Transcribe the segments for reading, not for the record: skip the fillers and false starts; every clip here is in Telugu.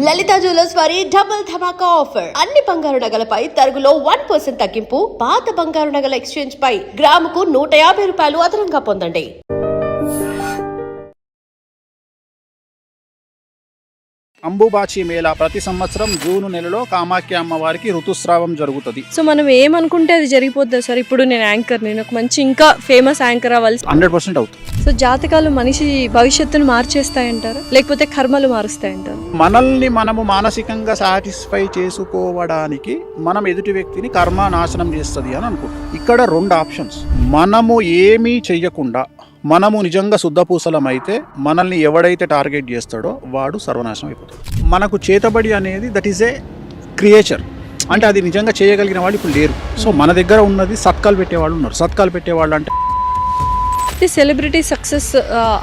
లలిత జ్యువెలర్స్ వారి డబుల్ ధమాకా ఆఫర్. అన్ని బంగారు నగలపై తరుగులో 1% తగ్గింపు. పాత బంగారు నగల ఎక్స్చేంజ్ పై గ్రాముకు 150 రూపాయలు అదనంగా పొందండి. అంబుబాచి మేళా ప్రతి సంవత్సరం జూన్ నెలలో కామాఖ్య అమ్మవారికి ఋతుస్రావం జరుగుతుంది. సో మనం ఏమనుకుంటే అది జరిగిపోతుంది సార్. ఇప్పుడు నేను యాంకర్, నేను ఒక మంచి ఇంకా ఫేమస్ యాంకర్ అవ్వాలి 100% అవుతుంది. సో జాతకాలు మనిషి భవిష్యత్తును మార్చేస్తాయంటారు, లేకపోతే కర్మలు మారుస్తాయంటారు? మనల్ని మనము మానసికంగా సాటిస్ఫై చేసుకోవడానికి మనం ఎదుటి వ్యక్తిని కర్మ నాశనం చేస్తుంది అని అనుకుంటాం. ఇక్కడ 2 ఆప్షన్స్. మనము ఏమీ చెయ్యకుండా మనము నిజంగా శుద్ధపూసలమైతే మనల్ని ఎవడైతే టార్గెట్ చేస్తాడో వాడు సర్వనాశనం అయిపోతాడు. మనకు చేతబడి అనేది దట్ ఈస్ ఏ క్రియేచర్, అంటే అది నిజంగా చేయగలిగిన వాళ్ళు ఇప్పుడు లేరు. సో మన దగ్గర ఉన్నది సత్కాలు పెట్టేవాళ్ళు ఉన్నారు. సత్కాలు పెట్టేవాళ్ళు అంటే సెలబ్రిటీ సక్సెస్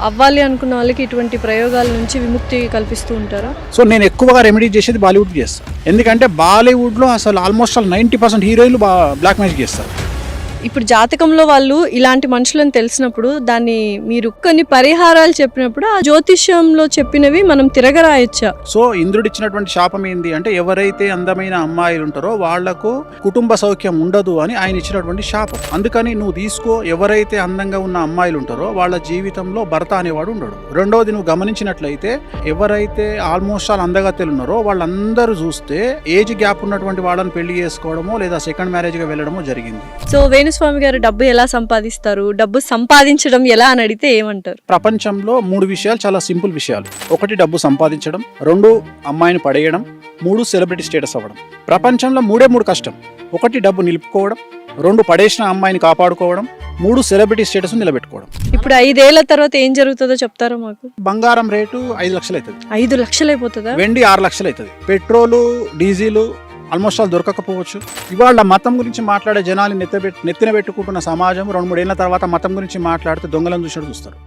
అవ్వాలి అనుకున్న వాళ్ళకి ఇటువంటి ప్రయోగాల నుంచి విముక్తి కల్పిస్తూ ఉంటారా? సో నేను ఎక్కువగా రెమెడీ చేసేది బాలీవుడ్కి చేస్తాను. ఎందుకంటే బాలీవుడ్లో అసలు ఆల్మోస్ట్ 90% హీరోయిన్లు బ్లాక్ మ్యాజిక్ చేస్తారు. ఇప్పుడు జాతకంలో వాళ్ళు ఇలాంటి మనుషులను తెలిసినప్పుడు దాన్ని మీరు కొన్ని పరిహారాలు చెప్పినప్పుడు ఆ జ్యోతిష్యంలో చెప్పినవి మనం తిరగరాయొచ్చా? సో ఇంద్రుడు ఇచ్చినటువంటి శాపం ఏంది అంటే ఎవరైతే అందమైన అమ్మాయిలు ఉంటారో వాళ్లకు కుటుంబ సౌఖ్యం ఉండదు అని ఆయన ఇచ్చినటువంటి శాపం. అందుకని నువ్వు తీసుకో, ఎవరైతే అందంగా ఉన్న అమ్మాయిలు ఉంటారో వాళ్ళ జీవితంలో భర్త అనేవాడు ఉండడు. రెండవది, నువ్వు గమనించినట్లయితే ఎవరైతే ఆల్మోస్ట్ ఆల్ అందగత్తెలు ఉన్నారో వాళ్ళందరూ చూస్తే ఏజ్ గ్యాప్ ఉన్నటువంటి వాళ్ళని పెళ్లి చేసుకోవడమో లేదా సెకండ్ మ్యారేజ్గా వెళ్ళడమో జరిగింది. సో వేణుస్వామి గారు డబ్బు ఎలా సంపాదిస్తారు, డబ్బు సంపాదించడం ఎలా అని అడిగితే ఏమంటారు? ప్రపంచంలో 3 విషయాలు చాలా సింపుల్ విషయాలు. 1 డబ్బు సంపాదించడం, 2 అమ్మాయిని పడేయడం, 3 సెలబ్రిటీ స్టేటస్ అవ్వడం. ప్రపంచంలో 3 కష్టం. 1 డబ్బు నిలుపుకోవడం, 2 పడేసిన అమ్మాయిని కాపాడుకోవడం, 3 సెలబ్రిటీ స్టేటస్ నిలబెట్టుకోవడం. ఇప్పుడు 5 ఏళ్ల తర్వాత ఏం జరుగుతుందో చెప్తారా మాకు? బంగారం రేటు 5 లక్షలు అవుతుంది. 5 లక్షలు అయిపోతుందా? వెండి 6 లక్షలు అవుతుంది. పెట్రోలు డీజిల్ ఆల్మోస్ట్ ఆల్ దొరకకపోవచ్చు. ఇవాళ మతం గురించి మాట్లాడే జనాలు నెత్తిన పెట్టుకుంటున్న సమాజం 2-3 ఏళ్ల తర్వాత మతం గురించి మాట్లాడితే దొంగలను చూస్తారు.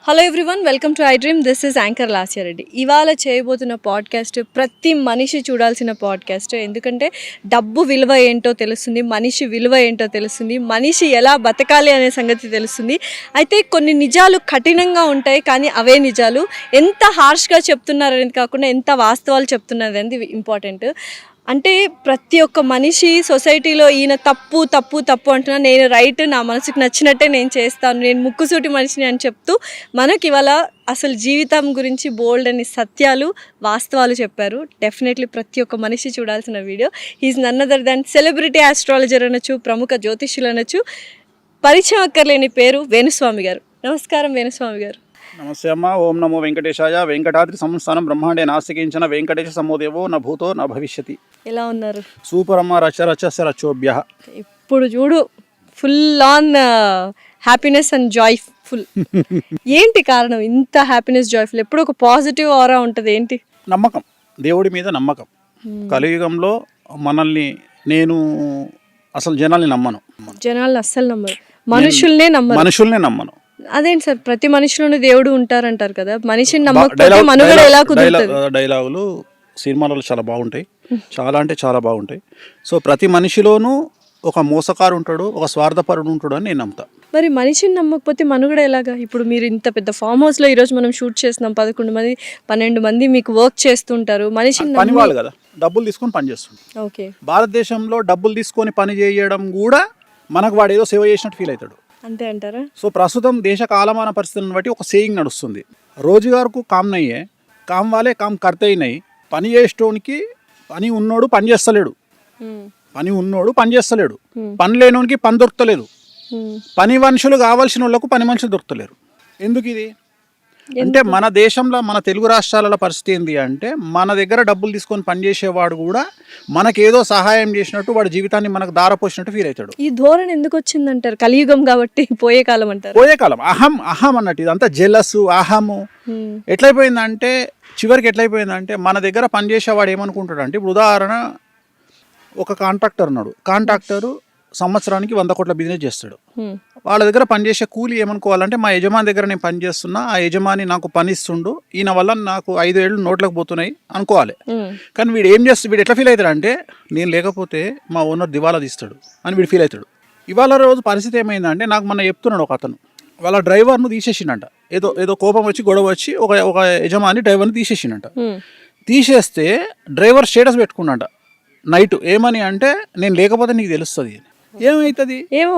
Hello everyone, welcome to I dream. This is anchor Lasya Reddy. ఇవాళ చేయబోతున్న పాడ్కాస్ట్ ప్రతి మనిషి చూడాల్సిన పాడ్కాస్ట్. ఎందుకంటే డబ్బు విలువ ఏంటో తెలుస్తుంది, మనిషి విలువ ఏంటో తెలుస్తుంది, మనిషి ఎలా బతకాలి అనే సంగతి తెలుస్తుంది. అయితే కొన్ని నిజాలు కఠినంగా ఉంటాయి, కానీ అవే నిజాలు. ఎంత హార్ష్గా చెప్తున్నారనేది కాకుండా ఎంత వాస్తవాలు చెప్తున్నారు అనేది ఇంపార్టెంట్. అంటే ప్రతి ఒక్క మనిషి సొసైటీలో ఈయన తప్పు తప్పు తప్పు అంటున్నా, నేను రైట్, నా మనసుకు నచ్చినట్టే నేను చేస్తాను, నేను ముక్కుసూటి మనిషిని అని చెప్తూ మనకి ఇవాళ అసలు జీవితం గురించి బోల్డ్ అని సత్యాలు వాస్తవాలు చెప్పారు. డెఫినెట్లీ ప్రతి ఒక్క మనిషి చూడాల్సిన video. He's none other than celebrity astrologer అనొచ్చు, ప్రముఖ జ్యోతిష్యులు అనొచ్చు. పరిచయం అక్కర్లేని పేరు వేణుస్వామి గారు. నమస్కారం వేణుస్వామి గారు. నమస్తే అమ్మ. ఓం నమో వెంకటేశాయ. వెంకటాద్రి సంస్థానం బ్రహ్మాండే నాస్తికించిన వెంకటేశ సమోదేవో నా భూతో నా భవిష్యతి. ఎలా ఉన్నారు? సూపర్ అమ్మ. రచరచస్య రచోభ్య. ఇప్పుడు చూడు, full on happiness and joyful. ఏంటి కారణం ఇంత హ్యాపీనెస్, జాయ్ఫుల్? ఎప్పుడు ఒక పాజిటివ్ ఆరా ఉంటుంది. ఏంటి? నమ్మకం, దేవుడి మీద నమ్మకం. కలియుగంలో మనల్ని నేను అసలు జనాల్ని నమ్మను. జనాల్ని అస్సలు నమ్మరు, మనుషుల్నే నమ్మను. అదేంటి సార్, ప్రతి మనిషిలోనూ దేవుడు ఉంటారంటారు కదా, మనిషిని నమ్మకపోతే మనుగడ ఎలా కుదురుతుంది? డైలాగులు సినిమాలలో చాలా బాగుంటాయి, చాలా అంటే చాలా బాగుంటాయి. సో ప్రతి మనిషిలోనూ ఒక మోసకారు ఉంటాడు, ఒక స్వార్థపరుడు ఉంటాడు అని నేను నమ్ముతా. మరి మనిషిని నమ్మకపోతే మనుగడ ఎలాగా? ఇప్పుడు మీరు ఇంత పెద్ద ఫామ్ హౌస్లో ఈరోజు మనం షూట్ చేస్తున్నాం, 11 మంది 12 మంది మీకు వర్క్ చేస్తుంటారు. మనిషిని పని వాళ్ళు కదా, డబ్బులు తీసుకొని పని చేస్తుంటారు. ఓకే, భారతదేశంలో డబ్బులు తీసుకొని పని చేయడం కూడా మనకు వాడు ఏదో సేవ చేసినట్టు ఫీల్ అవుతాడు. అంతే అంటారా? సో ప్రస్తుతం దేశ కాలమాన పరిస్థితులను బట్టి ఒక సేయింగ్ నడుస్తుంది, రోజుగారుకు కామ్ నయ్యే కామ్ వాలే కామ్ కర్తే నయ్యి. పని చేసేటోనికి పని ఉన్నోడు పని చేస్తలేడు, పని ఉన్నోడు పని చేస్తలేడు, పని లేనోనికి పని దొరకలేదు, పని మనుషులు కావాల్సిన వాళ్ళకు పని మనుషులు దొరకలేరు. ఎందుకు ఇది అంటే మన దేశంలో, మన తెలుగు రాష్ట్రాలలో పరిస్థితి ఏంటి అంటే మన దగ్గర డబ్బులు తీసుకొని పనిచేసేవాడు కూడా మనకేదో సహాయం చేసినట్టు వాడి జీవితాన్ని మనకు దారపోసినట్టు ఫీల్ అవుతాడు. ఈ ధోరణి ఎందుకు వచ్చిందంటారు? కలియుగం కాబట్టి పోయే కాలం అంటారు. పోయే కాలం, అహం అన్నట్టు ఇదంతా జెలస్, అహము ఎట్లయిపోయిందంటే చివరికి ఎట్లయిపోయిందంటే మన దగ్గర పనిచేసేవాడు ఏమనుకుంటాడు అంటే, ఇప్పుడు ఉదాహరణ ఒక కాంట్రాక్టర్ ఉన్నాడు. కాంట్రాక్టరు సంవత్సరానికి 100 కోట్ల బిజినెస్ చేస్తాడు. వాళ్ళ దగ్గర పనిచేసే కూలి ఏమనుకోవాలంటే, మా యజమాని దగ్గర నేను పని చేస్తున్నా, ఆ యజమాని నాకు పని ఇస్తుండు, ఈయన వల్ల నాకు 5 ఏళ్ళు నోట్లకు పోతున్నాయి అనుకోవాలి. కానీ వీడు ఏం చేస్తాడు, వీడు ఎట్లా ఫీల్ అవుతాడు అంటే, నేను లేకపోతే మా ఓనర్ దివాలా తీస్తాడు అని వీడు ఫీల్ అవుతాడు. ఇవాళ రోజు పరిస్థితి ఏమైందంటే, నాకు మొన్న చెప్తున్నాడు ఒక అతను, వాళ్ళ డ్రైవర్ను తీసేసిండంట. ఏదో ఏదో కోపం వచ్చి గొడవ వచ్చి ఒక యజమాని డ్రైవర్ని తీసేసిండట. తీసేస్తే డ్రైవర్ స్టేటస్ పెట్టుకున్నాడ నైట్, ఏమని అంటే నేను లేకపోతే నీకు తెలుస్తుంది. ఏమవుతుంది,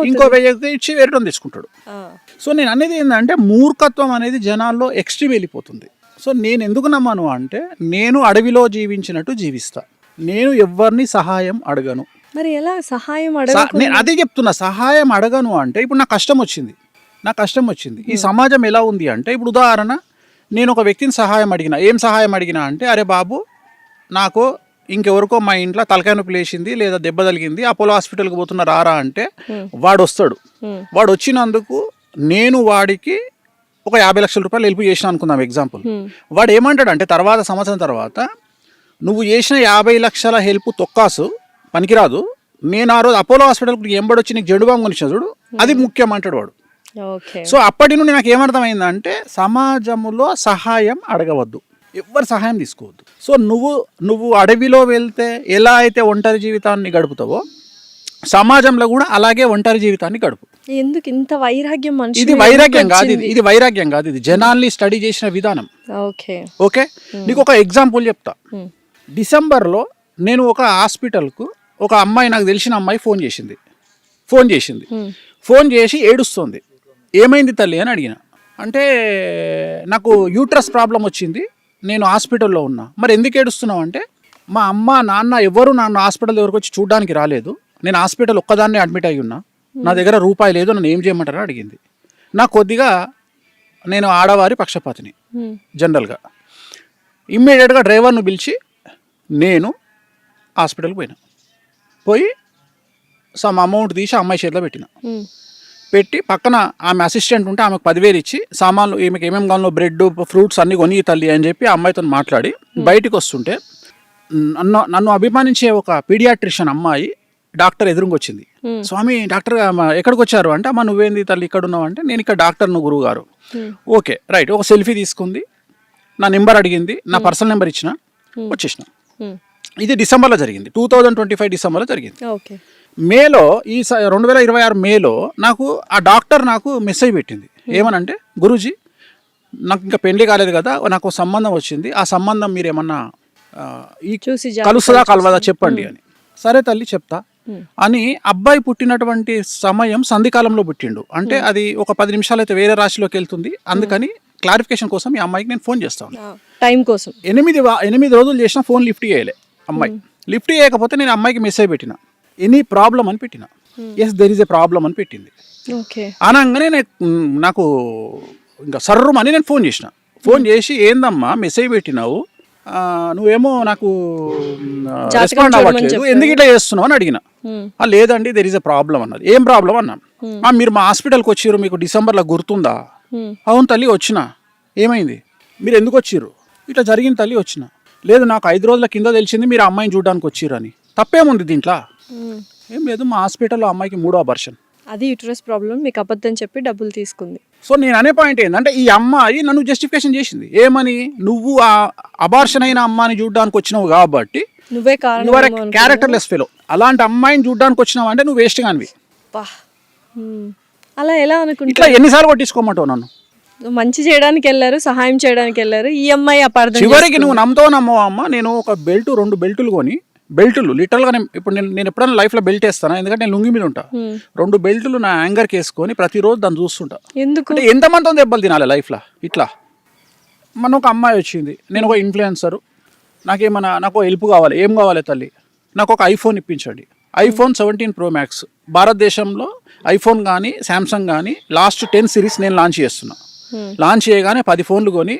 ఇంకో 1000 ఇచ్చి వేరటం తీసుకుంటాడు. సో నేను అనేది ఏంటంటే మూర్ఖత్వం అనేది జనాల్లో ఎక్స్ట్రీమ్ వెళ్ళిపోతుంది. సో నేను ఎందుకు నమ్మను అంటే నేను అడవిలో జీవించినట్టు జీవిస్తా, నేను ఎవరిని సహాయం అడగను. మరి ఎలా సహాయం నేను అదే చెప్తున్నా, సహాయం అడగను అంటే ఇప్పుడు నాకు కష్టం వచ్చింది. ఈ సమాజం ఎలా ఉంది అంటే ఇప్పుడు ఉదాహరణ, నేను ఒక వ్యక్తిని సహాయం అడిగినా, ఏం సహాయం అడిగినా అంటే అరే బాబు నాకు ఇంకెవరికో మా ఇంట్లో తలకాయ నొప్పి లేచింది లేదా దెబ్బ తగిలింది, అపోలో హాస్పిటల్కి పోతున్నా రారా అంటే వాడు వస్తాడు. వాడు వచ్చినందుకు నేను వాడికి ఒక 50 లక్షల రూపాయలు హెల్ప్ చేసిన అనుకుందాం ఎగ్జాంపుల్. వాడు ఏమంటాడు అంటే తర్వాత సంవత్సరం తర్వాత నువ్వు చేసిన 50 లక్షల హెల్ప్ తొక్కాసు పనికిరాదు, నేను ఆ రోజు అపోలో హాస్పిటల్కి ఎంబడొచ్చి నీకు జెండు బాంబు కొనిచ్చిన చూడు అది ముఖ్యం అంటాడు వాడు. సో అప్పటి నుండి నాకు ఏమర్థమైందంటే సమాజంలో సహాయం అడగవద్దు, ఎవ్వరు సహాయం తీసుకోవద్దు. సో నువ్వు అడవిలో వెళ్తే ఎలా అయితే ఒంటరి జీవితాన్ని గడుపుతావో సమాజంలో కూడా అలాగే ఒంటరి జీవితాన్ని గడుపు. ఎందుకు ఇంత వైరాగ్యం? ఇది వైరాగ్యం కాదు, ఇది జనాల్ని స్టడీ చేసిన విధానం. ఓకే, నీకు ఒక ఎగ్జాంపుల్ చెప్తా. డిసెంబర్లో నేను ఒక హాస్పిటల్కు ఒక అమ్మాయి, నాకు తెలిసిన అమ్మాయి ఫోన్ చేసి ఏడుస్తుంది. ఏమైంది తల్లి అని అడిగిన. అంటే నాకు యూట్రస్ ప్రాబ్లం వచ్చింది, నేను హాస్పిటల్లో ఉన్నా. మరి ఎందుకు ఏడుస్తున్నావు అంటే మా అమ్మ నాన్న ఎవరు నన్ను హాస్పిటల్ దగ్గరకు వచ్చి చూడడానికి రాలేదు, నేను హాస్పిటల్ ఒక్కదాన్నే అడ్మిట్ అయ్యి ఉన్నా, నా దగ్గర రూపాయి లేదు, నన్ను ఏం చేయమంటారని అడిగింది. నాకు కొద్దిగా నేను ఆడవారి పక్షపాతిని జనరల్గా. ఇమ్మీడియట్గా డ్రైవర్ను పిలిచి నేను హాస్పిటల్కి పోయి సమ్ అమౌంట్ తీసి అమ్మాయి చేతిలో పెట్టి పక్కన ఆమె అసిస్టెంట్ ఉంటే ఆమెకు 10,000 ఇచ్చి సామాన్లు ఈమెకి ఏమేమి కావాలో బ్రెడ్ ఫ్రూట్స్ అన్నీ కొని తల్లి అని చెప్పి ఆ అమ్మాయితో మాట్లాడి బయటికి వస్తుంటే నన్ను అభిమానించే ఒక పీడియాట్రిషియన్ అమ్మాయి డాక్టర్ ఎదురుగా వచ్చింది. స్వామి డాక్టర్ ఎక్కడికి వచ్చారు అంటే అమ్మ నువ్వేంది తల్లి ఇక్కడ ఉన్నావు అంటే నేను ఇక్కడ డాక్టర్ను గురువు గారు. ఓకే రైట్, ఒక సెల్ఫీ తీసుకుంది, నా నెంబర్ అడిగింది, నా పర్సనల్ నెంబర్ ఇచ్చిన, వచ్చేసిన. ఇది డిసెంబర్లో జరిగింది, 2025 డిసెంబర్లో జరిగింది. మేలో ఈ 2026 మేలో నాకు ఆ డాక్టర్ నాకు మెసేజ్ పెట్టింది. ఏమనంటే గురూజీ నాకు ఇంకా పెళ్లి కాలేదు కదా, నాకు సంబంధం వచ్చింది, ఆ సంబంధం మీరు ఏమన్నా కలుస్తుందా కలవదా చెప్పండి అని. సరే తల్లి చెప్తా అని. అబ్బాయి పుట్టినటువంటి సమయం సంధికాలంలో పుట్టిండు అంటే అది ఒక 10 నిమిషాలు అయితే వేరే రాశిలోకి వెళ్తుంది. అందుకని క్లారిఫికేషన్ కోసం ఈ అమ్మాయికి నేను ఫోన్ చేస్తాను టైం కోసం. 8 రోజులు చేసిన ఫోన్ లిఫ్ట్ చేయలే అమ్మాయి. లిఫ్ట్ చేయకపోతే నేను అమ్మాయికి మెసేజ్ పెట్టిన, ఎనీ ప్రాబ్లం అని పెట్టిన. Yes there is a problem అని పెట్టింది. అనగానే నాకు ఇంకా సర్రమని నేను ఫోన్ చేసి ఏందమ్మా మెసేజ్ పెట్టినావు, నువ్వేమో నాకు రెస్పాండ్ అవ్వట్లేదు, ఎందుకు ఇట్లా చేస్తున్నావు అని అడిగిన. లేదండి దెర్ ఈజ్ ఎ ప్రాబ్లం అన్నది. ఏం ప్రాబ్లం అన్నాను. మీరు మా హాస్పిటల్కి వచ్చిర్రు, మీకు డిసెంబర్లో గుర్తుందా? అవును తల్లి వచ్చిన. ఏమైంది, మీరు ఎందుకు వచ్చిర్రు? ఇట్లా జరిగింది తల్లి వచ్చిన. లేదు నాకు 5 రోజుల కింద తెలిసింది మీరు అమ్మాయిని చూడడానికి వచ్చిర్రు అని. తప్పేముంది దీంట్లో? ఏం లేదు, మా హాస్పిటల్లో అమ్మాయికి 3వ అబార్షన్, అది యూట్రస్ ప్రాబ్లం, మీకు అబద్ధం చెప్పి డబ్బులు తీసుకుంది. సో నేను అనే పాయింట్ ఏంటంటే ఈ అమ్మాయి నన్ను జస్టిఫికేషన్ చేసింది. ఏమని, నువ్వు ఆ అబార్షన్ అయిన అమ్మాయిని చూడడానికి వచ్చినావు కాబట్టి నువ్వే క్యారెక్టర్లెస్ ఫెలో, అలాంటి అమ్మాయిని చూడడానికి వచ్చినావు అంటే నువ్వు వేస్ట్ కానివి. అలా ఎలా అనుకుంటా? ఇట్లా ఎన్నిసార్లు కొట్టించుకోమంటావు నన్ను? మంచి చేయడానికి వెళ్ళారు, సహాయం చేయడానికి వెళ్ళారు, ఈ అమ్మాయి అపార్థం. చివరికి నువ్వు నమ్మవా అమ్మ, నేను ఒక 2 బెల్టులు కొని, బెల్టులు లిటరల్గా ఇప్పుడు నేను ఎప్పుడైనా లైఫ్లో బెల్ట్ వేస్తాను, ఎందుకంటే నేను లుంగి మీద ఉంటా. 2 బెల్టులు నా యాంగర్కి వేసుకొని ప్రతిరోజు దాన్ని చూస్తుంటా. ఎందుకంటే ఎంతమందితో దెబ్బలు తినాలి లైఫ్లో. ఇట్లా మన ఒక అమ్మాయి వచ్చింది, నేను ఒక ఇన్ఫ్లుయెన్సరు, నాకు హెల్ప్ కావాలి. ఏం కావాలి తల్లి? నాకు ఒక ఐఫోన్ ఇప్పించండి. iPhone 17 Pro Max భారతదేశంలో ఐఫోన్ కానీ శాంసంగ్ కానీ లాస్ట్ 10 సిరీస్ నేను లాంచ్ చేస్తున్నా. లాంచ్ చేయగానే 10 ఫోన్లు కొని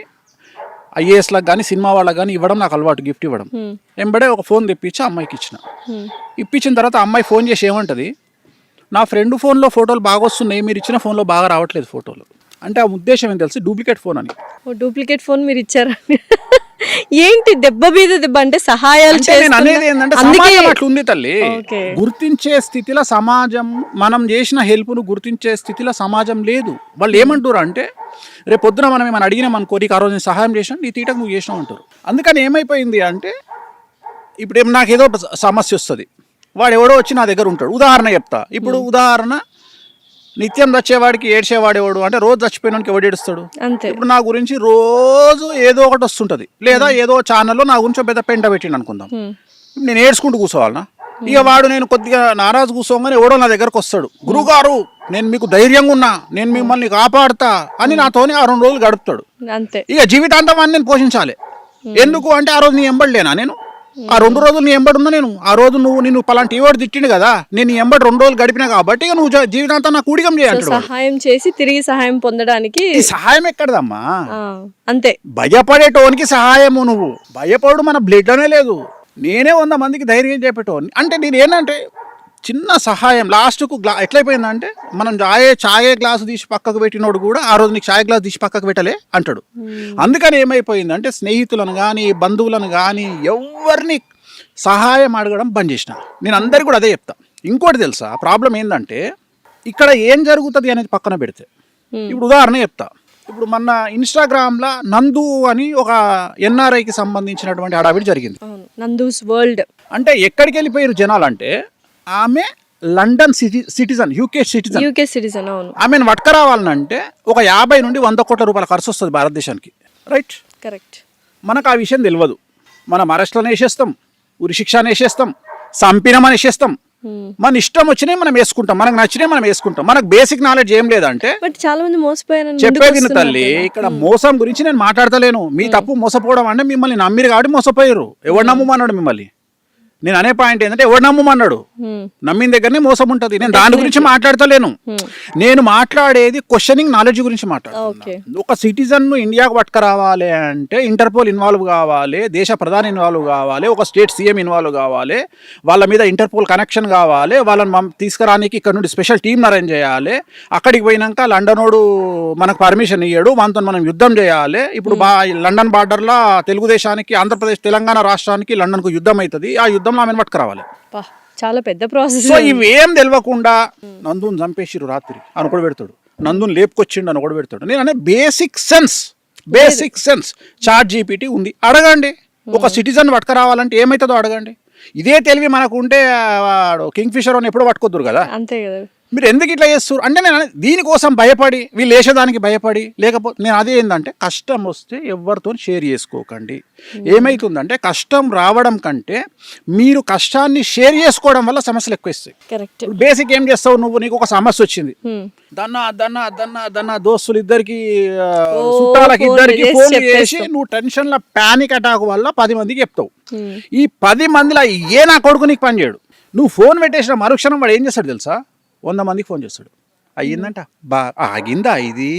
ఐఏఎస్లకు కానీ సినిమా వాళ్ళకి కానీ ఇవ్వడం నాకు అలవాటు, గిఫ్ట్ ఇవ్వడం. వెంబడే ఒక ఫోన్ తెప్పించి అమ్మాయికి ఇప్పించిన తర్వాత అమ్మాయి ఫోన్ చేసి ఏమంటది, నా ఫ్రెండ్ ఫోన్లో ఫోటోలు బాగా వస్తున్నాయి, మీరు ఇచ్చిన ఫోన్లో బాగా రావట్లేదు ఫోటోలు అంటే. ఆ ఉద్దేశం ఏం తెలిసి డూప్లికేట్ ఫోన్ అని. డూప్లికేట్ ఫోన్ మీరు ఇచ్చారా? ఏంటి దెబ్బ మీద దెబ్బ అంటే సహాయాలు అనేది ఏంటంటే సమాజం అట్లుంది తల్లి. గుర్తించే స్థితిలో సమాజం, మనం చేసిన హెల్ప్ ను గుర్తించే స్థితిలో సమాజం లేదు. వాళ్ళు ఏమంటారు అంటే రేపు పొద్దున మనం ఏమైనా అడిగినాం అనుకో, నీకు ఆ రోజు నేను సహాయం చేసినా నీ తీటకు నువ్వు చేసినావు అంటారు. అందుకని ఏమైపోయింది అంటే ఇప్పుడు నాకు ఏదో సమస్య వస్తుంది, వాడు ఎవడో వచ్చి నా దగ్గర ఉంటాడు. ఉదాహరణ చెప్తా. ఇప్పుడు ఉదాహరణ నిత్యం చచ్చేవాడికి ఏడ్చేవాడేవాడు అంటే రోజు చచ్చిపోయినానికి ఎవడు ఏడుస్తాడు? అంతే. ఇప్పుడు నా గురించి రోజు ఏదో ఒకటి వస్తుంటది, లేదా ఏదో ఛానల్లో నా గురించి పెద్ద పెంట పెట్టిండు అనుకుందాం, నేను ఏడ్చుకుంటూ కూర్చోవాలనా? ఇక వాడు నేను కొద్దిగా నారాజు కూర్చోగానే ఎవడో నా దగ్గరకు వస్తాడు, గురుగారు నేను మీకు ధైర్యంగా ఉన్నా, నేను మిమ్మల్ని కాపాడుతా అని నాతోనే ఆ 2 రోజులు గడుపుతాడు. అంతే. ఇక జీవితాంతం అని నేను పోషించాలి. ఎందుకు అంటే ఆ రోజు నీ ఎంబడలేనా నేను? ఆ 2 రోజులు నీ ఎంబడున్నా నేను. ఆ రోజు నిన్ను పలాంటి ఈవాడు తిట్టిండు కదా, నేను నీ ఎంబడి 2 రోజులు గడిపినా కాబట్టి ఇక నువ్వు జీవితాంతం నాకు కూడికం చేయాలి. సహాయం చేసి తిరిగి సహాయం పొందడానికి ఈ సహాయం ఎక్కడదమ్మా? అంతే. భయపడేటోనికి సహాయము. నువ్వు భయపడు మన బ్లడ్ అనే లేదు. నేనే 100 మందికి ధైర్యం చెప్పేటోని. అంటే నేను ఏంటంటే చిన్న సహాయం లాస్ట్కు ఎట్లయిపోయిందంటే మనం ఛాయ్ గ్లాసు తీసి పక్కకు పెట్టినోడు కూడా ఆ రోజు నీకు ఛాయ్ గ్లాస్ తీసి పక్కకు పెట్టలే అంటాడు. అందుకని ఏమైపోయిందంటే స్నేహితులను కానీ బంధువులను కానీ ఎవరిని సహాయం అడగడం బంద్ చేసిన. నేను అందరికీ కూడా అదే చెప్తా. ఇంకోటి తెలుసా ప్రాబ్లం ఏంటంటే ఇక్కడ ఏం జరుగుతుంది అనేది పక్కన పెడితే, ఇప్పుడు ఉదాహరణ చెప్తా. ఇప్పుడు మన ఇన్స్టాగ్రామ్లో నందు అని ఒక ఎన్ఆర్ఐకి సంబంధించినటువంటి హడావిడి జరిగింది. నందూస్ వరల్డ్ అంటే ఎక్కడికి వెళ్ళిపోయారు జనాలు అంటే, ఆమె లండన్ సిటిజన్, యూకే సిటిజన్. అవును. ఆమెను పట్టుకురావాలంటే ఒక 50 నుండి 100 కోట్ల రూపాయల ఖర్చు వస్తుంది భారతదేశానికి. Right, correct. మనకు ఆ విషయం తెలియదు. మనం అరెస్ట్లను వేసేస్తాం, ఉరి శిక్షను వేసేస్తాం, చంపినమని వేసేస్తాం, మన ఇష్టం వచ్చినాయి మనం వేసుకుంటాం, మనకు నచ్చినాయి మనం వేసుకుంటాం. మనకు బేసిక్ నాలెడ్జ్ ఏం లేదంటే బట్ చాలా మంది మోసపోయారు. చెప్పేది తల్లి, ఇక్కడ మోసం గురించి నేను మాట్లాడతలేను. మీ తప్పు మోసపోవడం అంటే మిమ్మల్ని నమ్మిరు కాబట్టి మోసపోయారు. ఎవడు నమ్మమన్నాడు మిమ్మల్ని? నేను అనే పాయింట్ ఏంటంటే ఎవడు నమ్మమన్నాడు? నమ్మిన దగ్గరనే మోసం ఉంటుంది. నేను దాని గురించి మాట్లాడతలేను. నేను మాట్లాడేది క్వశ్చనింగ్ నాలెడ్జ్ గురించి మాట్లాడుతున్నాను. ఒక సిటిజన్ ను ఇండియాకు పట్టుకురావాలి అంటే ఇంటర్పోల్ ఇన్వాల్వ్ కావాలి, దేశ ప్రధాని ఇన్వాల్వ్ కావాలి, ఒక స్టేట్ సీఎం ఇన్వాల్వ్ కావాలి, వాళ్ళ మీద ఇంటర్పోల్ కనెక్షన్ కావాలి, వాళ్ళని తీసుకురానికి ఇక్కడ నుండి స్పెషల్ టీమ్ అరేంజ్ చేయాలి. అక్కడికి పోయినాక లండనోడు మనకు పర్మిషన్ ఇయ్యాడు, మనతో మనం యుద్ధం చేయాలి. ఇప్పుడు లండన్ బార్డర్లో తెలుగుదేశానికి ఆంధ్రప్రదేశ్ తెలంగాణ రాష్ట్రానికి లండన్కు యుద్ధం అవుతుంది. ఆ యుద్ధంలో ఆమెను పట్టుకురావాలి. చాలా పెద్ద ప్రాసెస్. సో ఇవేం తెలియకుండా నందుని చంపేసిరు రాత్రి అని ఒకడు పెడతాడు, నందుని లేపుకొచ్చిండు అని ఒకడు పెడతాడు. నేను అనే బేసిక్ సెన్స్ చాట్ జీపీటీ ఉంది, అడగండి. ఒక సిటిజన్ పట్టుకురావాలంటే ఏమవుతుందో అడగండి. ఇదే తెలివి మనకు ఉంటే కింగ్ ఫిషర్ అని ఎప్పుడు పట్టుకోద్దురు కదా. అంతే కదా. మీరు ఎందుకు ఇట్లా చేస్తారు అంటే నేను దీనికోసం భయపడి, వీళ్ళు వేసేదానికి భయపడి, లేకపోతే నేను అదే ఏంటంటే కష్టం వస్తే ఎవరితో షేర్ చేసుకోకండి. ఏమవుతుందంటే కష్టం రావడం కంటే మీరు కష్టాన్ని షేర్ చేసుకోవడం వల్ల సమస్యలు ఎక్కువ వస్తాయి. కరెక్ట్. బేసిక్ ఏం చేస్తావు నువ్వు? నీకు ఒక సమస్య వచ్చింది, దన్నా దోస్తులు ఇద్దరికి చుట్టాలకి ఇద్దరికి ఫోన్ చేసి నువ్వు టెన్షన్ లో పానిక్ అటాక్ వల్ల 10 మందికి చెప్తావు. ఈ 10 మందిలో ఏ నా కొడుకు నీకు పని చేయడు. నువ్వు ఫోన్ పెట్టేసిన మరుక్షణం వాడు ఏం చేస్తాడు తెలుసా? 100 మందికి ఫోన్ చేస్తాడు. అయ్యిందంట, ఆగిందా ఇది,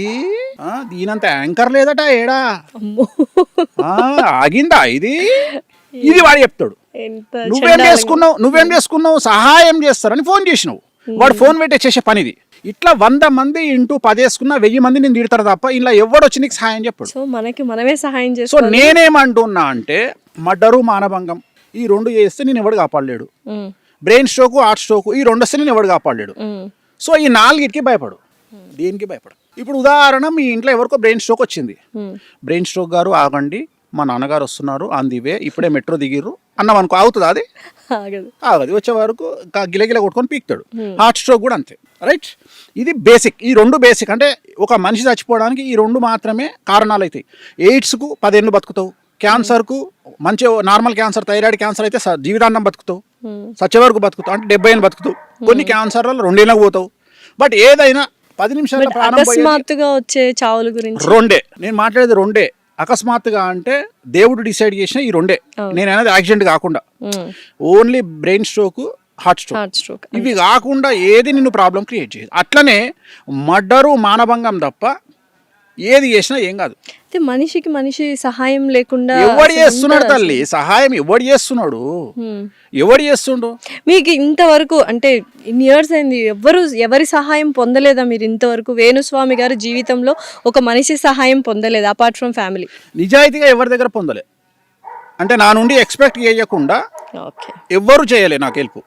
దీనంత యాంకర్ లేదట ఏడా, ఆగిందా ఇది వాడు చెప్తాడు. నువ్వేం చేసుకున్నావు? సహాయం చేస్తారని ఫోన్ చేసినావు. వాడు ఫోన్ పెట్టే చేసే పనిది. ఇట్లా 100 మంది ఇంటూ 10 వేసుకున్నా 1000 మంది నేను తిడతారు తప్ప ఇలా ఎవడు వచ్చి నీకు సహాయం చెప్పాడు. సో మనకి మనమే సహాయం చేస్తాం. సో నేనేమంటున్నా అంటే మర్డరు, మానభంగం ఈ 2 చేస్తే నేను ఎవడు కాపాడలేడు. బ్రెయిన్ స్ట్రోక్, హార్ట్ స్ట్రోక్ ఈ 2 వస్తే నేను ఎవడు కాపాడలేడు. సో ఈ 4కి భయపడు, దేనికి భయపడు. ఇప్పుడు ఉదాహరణ, మీ ఇంట్లో ఎవరికో బ్రెయిన్ స్ట్రోక్ వచ్చింది. బ్రెయిన్ స్ట్రోక్ గారు ఆగండి, మా నాన్నగారు వస్తున్నారు ఆన్ ది వే, ఇప్పుడే మెట్రో దిగిర్రు అన్నాం అనుకో, అవుతుంది? అది ఆగదు. వచ్చే వరకు గిలగిల కొట్టుకొని పీకుతాడు. హార్ట్ స్ట్రోక్ కూడా అంతే. రైట్, ఇది బేసిక్. ఈ 2 బేసిక్. అంటే ఒక మనిషి చచ్చిపోవడానికి ఈ 2 మాత్రమే కారణాలు అవుతాయి. ఎయిడ్స్కు 10 ఏళ్ళు బతుకుతావు, క్యాన్సర్కు మంచి నార్మల్ క్యాన్సర్, థైరాయిడ్ క్యాన్సర్ అయితే జీవితాంతం బతుకుతావు, సచ్చే వరకు బతుకుతావు, అంటే 70 ఏళ్ళు బతుకుతావు. కొన్ని క్యాన్సర్లలో 2 ఏళ్ళకు పోతావు. బట్ ఏదైనా 10 నిమిషాల అకస్మాత్తుగా వచ్చే చావుల గురించి 2. నేను మాట్లాడేది 2. అకస్మాత్తుగా అంటే దేవుడు డిసైడ్ చేసిన ఈ 2. నేను అనేది యాక్సిడెంట్ కాకుండా only brain stroke, heart stroke. ఇవి కాకుండా ఏది నిన్ను ప్రాబ్లం క్రియేట్ చేయదు. అట్లనే మర్డరు, మానభంగం తప్ప ఏది చేసినా ఏం కాదు. మనిషికి మనిషి సహాయం లేకుండా ఎవడు చేస్తున్నాడు తల్లి? సహాయం ఎవడు చేస్తున్నాడు? ఎవడు చేస్తుండు? మీకు ఇంతవరకు అంటే ఇన్ని ఇయర్స్ అయింది, ఎవరి సహాయం పొందలేదా మీరు ఇంతవరకు? వేణుస్వామి గారి జీవితంలో ఒక మనిషి సహాయం పొందలేదు అపార్ట్ ఫ్రమ్ ఫ్యామిలీ? నిజాయితీగా ఎవరి దగ్గర పొందలే. అంటే నా నుండి ఎక్స్పెక్ట్ చేయకుండా ఎవ్వరు చేయలే నాకు హెల్ప్.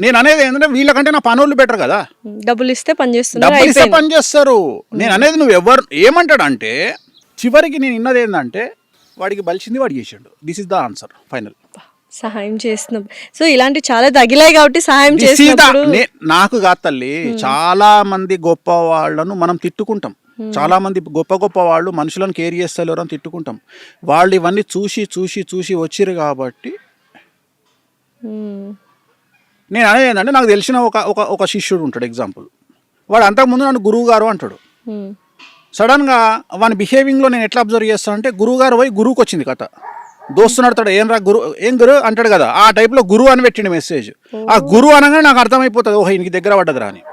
నేను అనేది ఏంటంటే వీళ్ళకంటే నా పనులు బెటర్ కదా. డబ్బులు ఇస్తే పని చేస్తారు. నేను అనేది నువ్వు ఎవరు ఏమంటాడు అంటే చివరికి నేను విన్నది ఏంటంటే వాడికి బలిసింది వాడు చేసాడు. This is the answer final. సహాయం చేస్తున్నాం. సో ఇలాంటి చాలా తగిలాయి కాబట్టి సహాయం This is the- చేసినప్పుడు నాకు కాదు తల్లి, చాలా మంది గొప్ప వాళ్ళను మనం తిట్టుకుంటాం. చాలా మంది గొప్ప గొప్ప వాళ్ళు మనుషులను కేర్ చేస్తలేరు అని తిట్టుకుంటాం. వాళ్ళు ఇవన్నీ చూసి చూసి చూసి వచ్చిర్రు కాబట్టి నేను అనేది ఏంటంటే, నాకు తెలిసిన ఒక ఒక ఒక శిష్యుడు ఉంటాడు. ఎగ్జాంపుల్, వాడు అంతకుముందు నన్ను గురువు గారు అంటాడు. సడన్గా వాని బిహేవింగ్లో నేను ఎట్లా అబ్జర్వ్ చేస్తాను అంటే, గురువు గారు పోయి గురువుకి వచ్చింది కథ. దోస్తు నడతాడు, ఏం రా గురు, ఏం గురు అంటాడు కదా, ఆ టైప్లో గురువు అని పెట్టిండు మెసేజ్. ఆ గురువు అనగానే నాకు అర్థమైపోతుంది, ఓహో ఈయనకి దగ్గర పడ్డదిరా అని.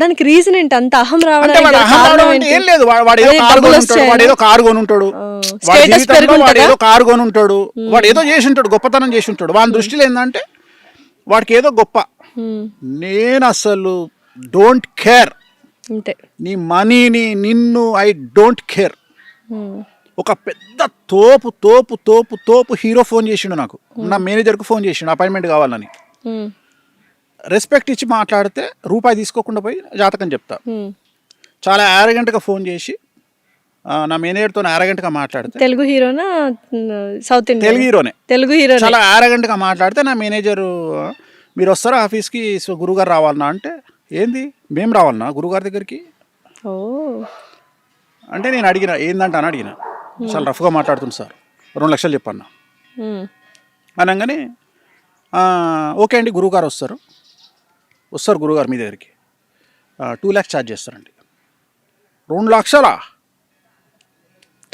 దానికి రీజన్ ఏంటి అంత అహం అంటే రావడానికి వాడు గల అహం కారణం రావడం అంటే ఏంటి? ఏం లేదు, వాడు ఏదో అదే కారు డబ్బులు కొనుంటాడు, వాడు ఏదో కారు కొనుంటాడు, వాడి Status జీవితంలో పెరుగుంటుందా? వాడు ఏదో కారు కొనుంటాడు, వాడు ఏదో చేసి ఉంటాడు, గొప్పతనం చేసి ఉంటాడు. వాని దృష్టిలో ఏంటంటే వాడికి ఏదో గొప్ప. నేను అసలు డోంట్ కేర్, అంతే. నీ మనీని నిన్ను ఐ డోంట్ కేర్. ఒక పెద్ద తోపు తోపు తోపు తోపు హీరో ఫోన్ చేసిండు నాకు, నా మేనేజర్కు ఫోన్ చేసిండు అపాయింట్మెంట్ కావాలని. రెస్పెక్ట్ ఇచ్చి మాట్లాడితే రూపాయి తీసుకోకుండా పోయి జాతకం చెప్తా. చాలా యారగెంట్గా ఫోన్ చేసి నా మేనేజర్తో యారగెంట్గా మాట్లాడితే, తెలుగు హీరోనా సౌత్ ఇండియన్? తెలుగు హీరోనే, తెలుగు హీరో. చాలా యారగెంట్గా మాట్లాడితే నా మేనేజరు, మీరు వస్తారా ఆఫీస్కి, సో గురుగారు రావాలన్నా అంటే, ఏంది మేము రావాలన్నా గురుగారి దగ్గరికి ఓ అంటే, నేను అడిగిన ఏందంట అని అడిగిన. చాలా రఫ్గా మాట్లాడుతుంది సార్, 2 లక్షలు చెప్పన్నా అనగానే, ఓకే అండి గురువుగారు వస్తారు గురువుగారు మీ దగ్గరికి, 2 lakhs ఛార్జ్ చేస్తారండి. 2 లక్షలా?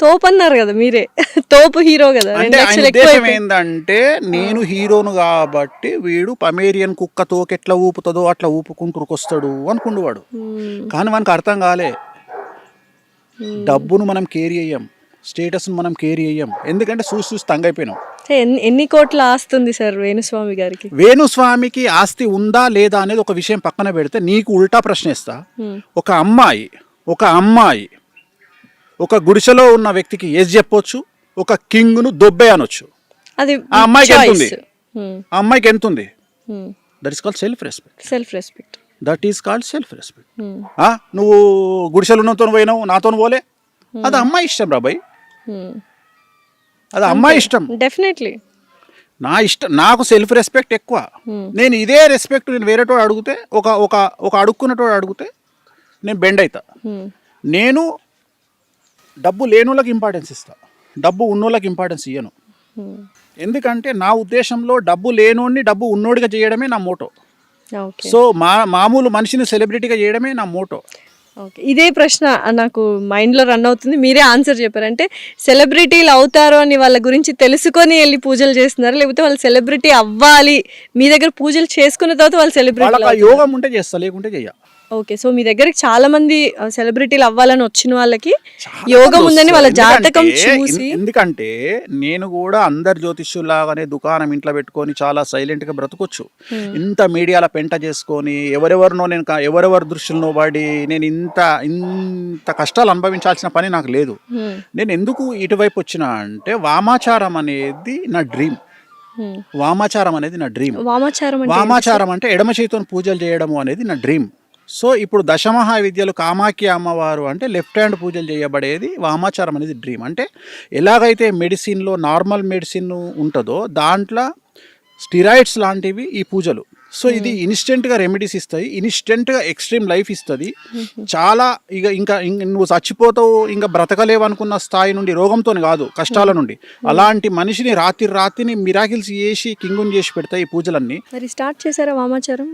తోపు అన్నారు కదా మీరే, తోపు హీరో కదా. 2 అంటే ఆయన లక్షలు ఎక్కువ ఉద్దేశం ఏంటంటే, నేను హీరోను కాబట్టి వీడు పమేరియన్ కుక్క తోకెట్లా ఊపుతుందో అట్లా ఊపుకుంటూరుకొస్తాడు అనుకుండు వాడు. కానీ మనకు అర్థం కాలే, డబ్బును మనం కేర్ చేయం, స్టేటస్ను మనం కేర్ చేయం. ఎందుకంటే చూసి తంగైపోయినాం. ఎన్ని కోట్ల ఆస్తుంది సార్ వేణుస్వామి గారికి? వేణుస్వామికి ఆస్తి ఉందా లేదా అనేది ఒక విషయం పక్కన పెడితే, నీకు ఉల్టా ప్రశ్న ఇస్తా. ఒక అమ్మాయి ఒక గుడిసెలో ఉన్న వ్యక్తికి ఎస్ చెప్పొచ్చు, ఒక కింగ్ను దొబ్బే అనొచ్చు. అది ఆ అమ్మాయికి ఎంత ఉంది? choice. ఆ అమ్మాయికి ఎంత ఉంది? That is called self respect. Self respect. That is called self respect. నువ్వు గుడిసెలు ఉన్నతో పోయినావు, నాతో పోలే, అది అమ్మాయి ఇష్టం రా బాయ్, అది అమ్మాయి ఇష్టం. డెఫినెట్లీ నా ఇష్టం, నాకు సెల్ఫ్ రెస్పెక్ట్ ఎక్కువ. నేను ఇదే రెస్పెక్ట్ నేను వేరేటోడు అడిగితే, ఒక అడుక్కున్నటోడు అడిగితే నేను బెండ్ అవుతా. నేను డబ్బు లేనోళ్ళకి ఇంపార్టెన్స్ ఇస్తా, డబ్బు ఉన్నోళ్ళకి ఇంపార్టెన్స్ ఇయ్యను. ఎందుకంటే నా ఉద్దేశంలో డబ్బు లేనోడిని డబ్బు ఉన్నోడిగా చేయడమే నా మోటో. సో మామూలు మనిషిని సెలబ్రిటీగా చేయడమే నా మోటో. ఓకే, ఇదే ప్రశ్న నాకు మైండ్లో రన్ అవుతుంది. మీరే ఆన్సర్ చెప్పారంటే, సెలబ్రిటీలు అవుతారు అని వాళ్ళ గురించి తెలుసుకొని వెళ్ళి పూజలు చేస్తున్నారు, లేకపోతే వాళ్ళు సెలబ్రిటీ అవ్వాలి మీ దగ్గర పూజలు చేసుకున్న తర్వాత వాళ్ళు సెలబ్రిటీ? వాళ్ళకి ఆ యోగం ఉంటే చేస్తా, లేకుంటే చెయ్య. ఓకే, సో మీ దగ్గరికి చాలా మంది సెలబ్రిటీలు అవ్వాలని వచ్చిన వాళ్ళకి యోగం ఉందని వాళ్ళ జాతకం చూసి. ఎందుకంటే నేను కూడా అందరు జ్యోతిష్యులాగానే దుకాణం ఇంట్లో పెట్టుకొని చాలా సైలెంట్గా బ్రతకొచ్చు. ఇంత మీడియాల పెంట చేసుకొని ఎవరెవరినో నేను ఎవరెవరి దృష్టిలో పడి నేను ఇంత కష్టాలు అనుభవించాల్సిన పని నాకు లేదు. నేను ఎందుకు ఇటువైపు వచ్చినా అంటే, వామాచారం అనేది నా డ్రీమ్. వామాచారం అంటే ఎడమ చేతితో పూజలు చేయడము అనేది నా డ్రీమ్. సో ఇప్పుడు దశమహా విద్యలు కామాఖ్య అమ్మవారు అంటే లెఫ్ట్ హ్యాండ్ పూజలు చేయబడేది వామాచారం అనేది డ్రీమ్. అంటే ఎలాగైతే మెడిసిన్లో నార్మల్ మెడిసిన్ ఉంటుందో దాంట్లో స్టిరాయిడ్స్ లాంటివి ఈ పూజలు. సో ఇది ఇన్స్టెంట్గా రెమెడీస్ ఇస్తాయి, ఇన్స్టెంట్గా ఎక్స్ట్రీమ్ లైఫ్ ఇస్తుంది. చాలా ఇంకా నువ్వు చచ్చిపోతావు, ఇంకా బ్రతకలేవు అనుకున్న స్థాయి నుండి, రోగంతో కాదు కష్టాల నుండి, అలాంటి మనిషిని రాత్రిని మిరాకిల్స్ చేసి కింగుని చేసి పెడతాయి ఈ పూజలన్నీ. మరి స్టార్ట్ చేశారా వామాచారం?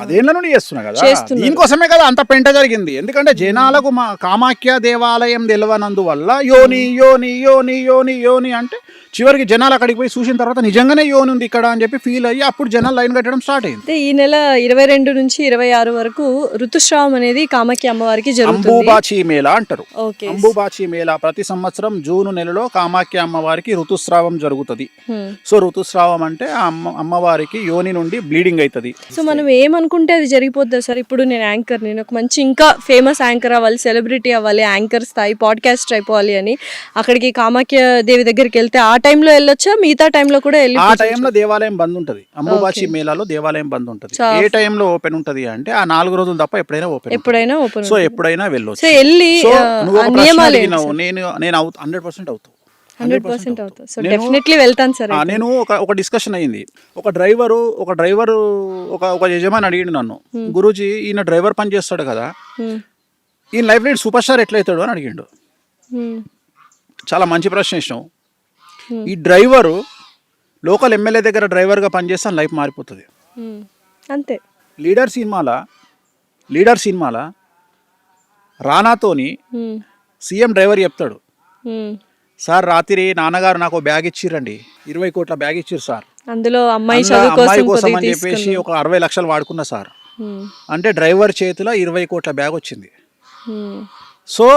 అదేళ్ళ నుండి చేస్తున్నా కదా, దీనికోసమే కదా అంత పెంట జరిగింది. ఎందుకంటే జనాలకు మా కామాఖ్య దేవాలయం తెలియనందువల్ల యోని యోని యోని యోని యోని అంటే, చివరికి జనాలు అక్కడికి పోయి చూసిన తర్వాత నిజంగానే యోని ఉంది ఇక్కడ అని చెప్పి ఫీల్ అయ్యి అప్పుడు జనాలు లైన్ కట్టడం స్టార్ట్ అయింది. ఈ నెల 22 నుంచి 26 వరకు ఋతుస్రావం అనేది కామాఖ్య అమ్మవారికి జరుగుతుంది. అంబుబాచి మేళా అంటారు. అంబుబాచి మేళా ప్రతి సంవత్సరం జూన్ నెలలో కామాఖ్య అమ్మవారికి ఋతుస్రావం జరుగుతుంది. సో ఋతుస్రావం అంటే అమ్మవారికి యోని నుండి బ్లీడింగ్ అవుతుంది. సో మనం ఏమనుకుంటే అది జరిగిపోతుంది సార్. ఇప్పుడు నేను యాంకర్, నేను ఒక మంచి ఇంకా ఫేమస్ యాంకర్ అవ్వాలి, సెలబ్రిటీ అవ్వాలి, యాంకర్ స్థాయి పాడ్కాస్ట్ అయిపోవాలి అని అక్కడికి కామాఖ్య దేవి దగ్గరికి వెళ్తే ఆ టైంలో వెళ్ళొచ్చా? మిగతా టైంలో కూడా వెళ్ళి? ఆ టైంలో దేవాలయం బంద్ ఉంటుంది. అంబుబాచి మేళాలో దేవాలయం బంద్ ఉంటుంది. ఏ టైంలో ఓపెన్ ఉంటుంది అంటే ఆ 4 రోజులు తప్ప ఎప్పుడైనా ఓపెన్. సో ఎప్పుడైనా వెళ్ళొచ్చు. వెళ్ళి నేను 100% అవుతావు. 100% అవుతుంది. సో డెఫినెట్లీ వెళ్తాను సార్. నేను ఒక డిస్కషన్ అయ్యింది. ఒక డ్రైవరు ఒక యజమాని అడిగిండు నన్ను, గురూజీ ఈయన డ్రైవర్ పని చేస్తాడు కదా, ఈయన లైఫ్ లో సూపర్ స్టార్ ఎట్లయితాడు అని అడిగిండు. చాలా మంచి ప్రశ్న వేసినావు. ఈ డ్రైవరు లోకల్ ఎమ్మెల్యే దగ్గర డ్రైవర్గా పనిచేస్తే లైఫ్ మారిపోతుంది. అంతే. లీడర్ సినిమాల రానాతోని సీఎం డ్రైవర్ చెప్తాడు, సార్ రాత్రి నాన్నగారు నాకు బ్యాగ్ ఇచ్చిరండి, 20 కోట్ల బ్యాగ్ ఇచ్చిర్రు సార్, అందులో అమ్మాయి కోసం అని చెప్పేసి ఒక 60 లక్షలు వాడుకున్నా సార్ అంటే డ్రైవర్ చేతిలో 20 కోట్ల బ్యాగ్ వచ్చింది. సో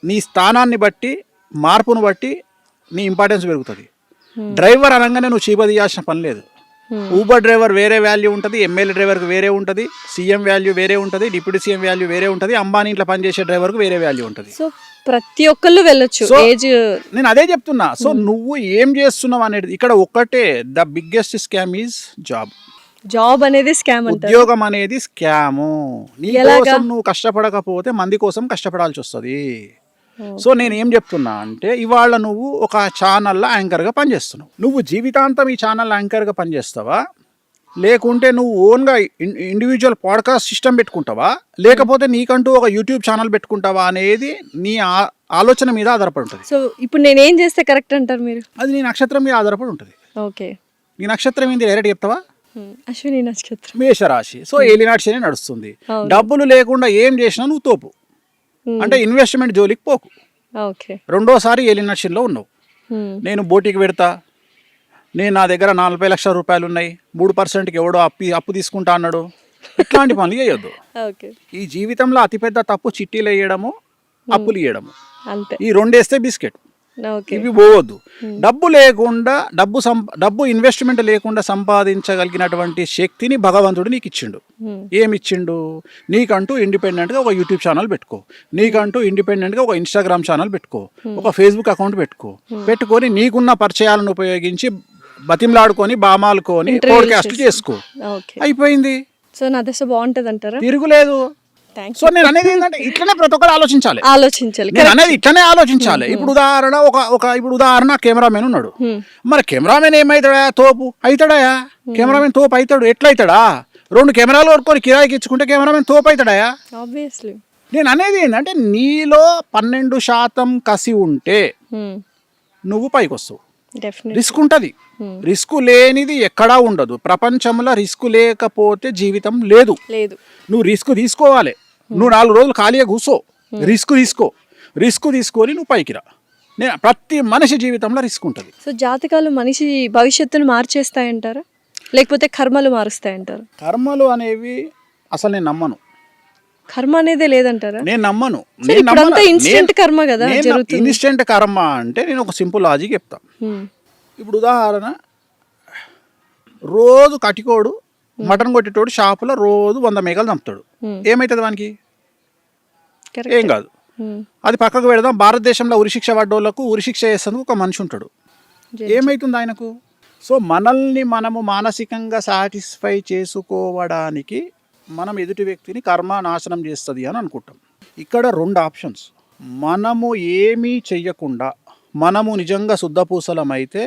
నీ స్థానాన్ని బట్టి, మార్పును బట్టి నీ ఇంపార్టెన్స్ పెరుగుతుంది. డ్రైవర్ అనగానే నువ్వు చీప తీయాల్సిన పని లేదు. ఊబర్ డ్రైవర్ వేరే వాల్యూ ఉంటుంది, ఎమ్మెల్యే డ్రైవర్కి వేరే ఉంటుంది, సీఎం వాల్యూ వేరే ఉంటుంది, డిప్యూటీ సీఎం వాల్యూ వేరే ఉంటుంది, అంబానీ ఇంట్లో పనిచేసే డ్రైవర్కి వేరే వాల్యూ ఉంటుంది. సో ప్రతి ఒక్కళ్ళు వెళ్ళొచ్చు. నేను అదే చెప్తున్నా. సో నువ్వు ఏం చేస్తున్నావు అనేది ఇక్కడ ఒక్కటే, the biggest scam is job అనేది స్కామ్. ఉద్యోగం అనేది స్కాము. నీ కోసం నువ్వు కష్టపడకపోతే మంది కోసం కష్టపడాల్సి వస్తుంది. సో నేను ఏం చెప్తున్నా అంటే, ఇవాళ నువ్వు ఒక ఛానల్లో యాంకర్గా పనిచేస్తున్నావు. నువ్వు జీవితాంతం ఈ ఛానల్ యాంకర్గా పనిచేస్తావా, లేకుంటే నువ్వు ఓన్గా ఇండివిజువల్ పాడ్కాస్ట్ సిస్టమ్ పెట్టుకుంటావా, లేకపోతే నీకంటూ ఒక యూట్యూబ్ ఛానల్ పెట్టుకుంటావా అనేది నీ ఆలోచన మీద ఆధారపడి ఉంటుంది. సో ఇప్పుడు నేను ఏం చేస్తే కరెక్ట్ అంటారు మీరు? అది నీ నక్షత్రం మీద ఆధారపడి ఉంటుంది. ఓకే. నీ నక్షత్రం ఏంది డైరెక్ట్ చెప్తావా? అశ్విని నక్షత్రం, మేషరాశి. సో ఏలినాటి శని నడుస్తుంది. డబ్బులు లేకుండా ఏం చేసినా నువ్వు తోపు, అంటే ఇన్వెస్ట్మెంట్ జోలికి పోకు. రెండోసారి ఏలినాటి శనిలో ఉన్నావు. నేను బోటికి పెడతా, నేను నా దగ్గర 40 లక్షల రూపాయలు ఉన్నాయి, 3%కి ఎవడో అప్పు తీసుకుంటా అన్నాడు, ఇట్లాంటి పనులు చేయొద్దు. ఈ జీవితంలో అతిపెద్ద తప్పు చిట్టీలు వేయడము, అప్పులు ఇవ్వడము. ఈ 2 వేస్తే బిస్కెట్, ఇవి పోవద్దు. డబ్బు లేకుండా డబ్బు ఇన్వెస్ట్మెంట్ లేకుండా సంపాదించగలిగినటువంటి శక్తిని భగవంతుడు నీకు ఇచ్చిండు. ఏమిచ్చిండు? నీకంటూ ఇండిపెండెంట్గా ఒక యూట్యూబ్ ఛానల్ పెట్టుకో, నీకంటూ ఇండిపెండెంట్గా ఒక ఇన్స్టాగ్రామ్ ఛానల్ పెట్టుకో, ఒక ఫేస్బుక్ అకౌంట్ పెట్టుకొని నీకున్న పరిచయాలను ఉపయోగించి బతిమలాడుకొని బామాలుకొని పోడ్కాస్ట్ చేసుకో, అయిపోయింది. సో నా దశ బాగుంటది అంటారా? తిరుగులేదు. సో నేను అనేది ఏంటంటే ఇట్లనే ప్రతి ఒక్కరు ఆలోచించాలి. నేను అనేది ఇట్లనే ఆలోచించాలి. ఇప్పుడు ఉదాహరణ కెమెరామెన్ ఉన్నాడు. మరి కెమెరామెన్ ఏమవుతాడా? తోపు అవుతాడా? కెమెరామెన్ తోపు అవుతాడు. ఎట్లయితాడా? 2 కెమెరాలు కొనుక్కొని కిరాయికి ఇచ్చుకుంటే కెమెరామెన్ తోపు అవుతాడా? ఆబ్వియస్లీ. నేను అనేది ఏంటంటే నీలో 12% కసి ఉంటే నువ్వు పైకి వస్తావు. రిస్క్ ఉంటుంది. రిస్క్ లేనిది ఎక్కడా ఉండదు. ప్రపంచంలో రిస్క్ లేకపోతే జీవితం లేదు. నువ్వు రిస్క్ తీసుకోవాలి. నువ్వు 4 రోజులు ఖాళీగా కూర్చో, రిస్క్ తీసుకొని నువ్వు పైకి రా. నేను ప్రతి మనిషి జీవితంలో రిస్క్ ఉంటుంది. సో జాతకాలు మనిషి భవిష్యత్తును మార్చేస్తాయంటారా, లేకపోతే కర్మలు మారుస్తాయంటారా? కర్మలు అనేవి అసలు నేను నమ్మను. కర్మ అనేదే లేదంటారా? నేను నమ్మను. ఇన్స్టెంట్ కర్మ కదా. ఇన్స్టెంట్ కర్మ అంటే నేను ఒక సింపుల్ లాజిక్ చెప్తా. ఇప్పుడు ఉదాహరణ, రోజు కటికోడు మటన్ కొట్టేటోడు షాపులో రోజు 100 మేకలు చంపుతాడు. ఏమవుతుంది వానికి? ఏం కాదు. అది పక్కకు పెడదాం. భారతదేశంలో ఉరిశిక్ష పడ్డోళ్లకు ఉరిశిక్ష చేసేందుకు ఒక మనిషి ఉంటాడు. ఏమవుతుంది ఆయనకు? సో మనల్ని మనము మానసికంగా సాటిస్ఫై చేసుకోవడానికి మనం ఎదుటి వ్యక్తిని కర్మ నాశనం చేస్తుంది అని అనుకుంటాం. ఇక్కడ 2 ఆప్షన్స్. మనము ఏమీ చెయ్యకుండా మనము నిజంగా శుద్ధపూసలమైతే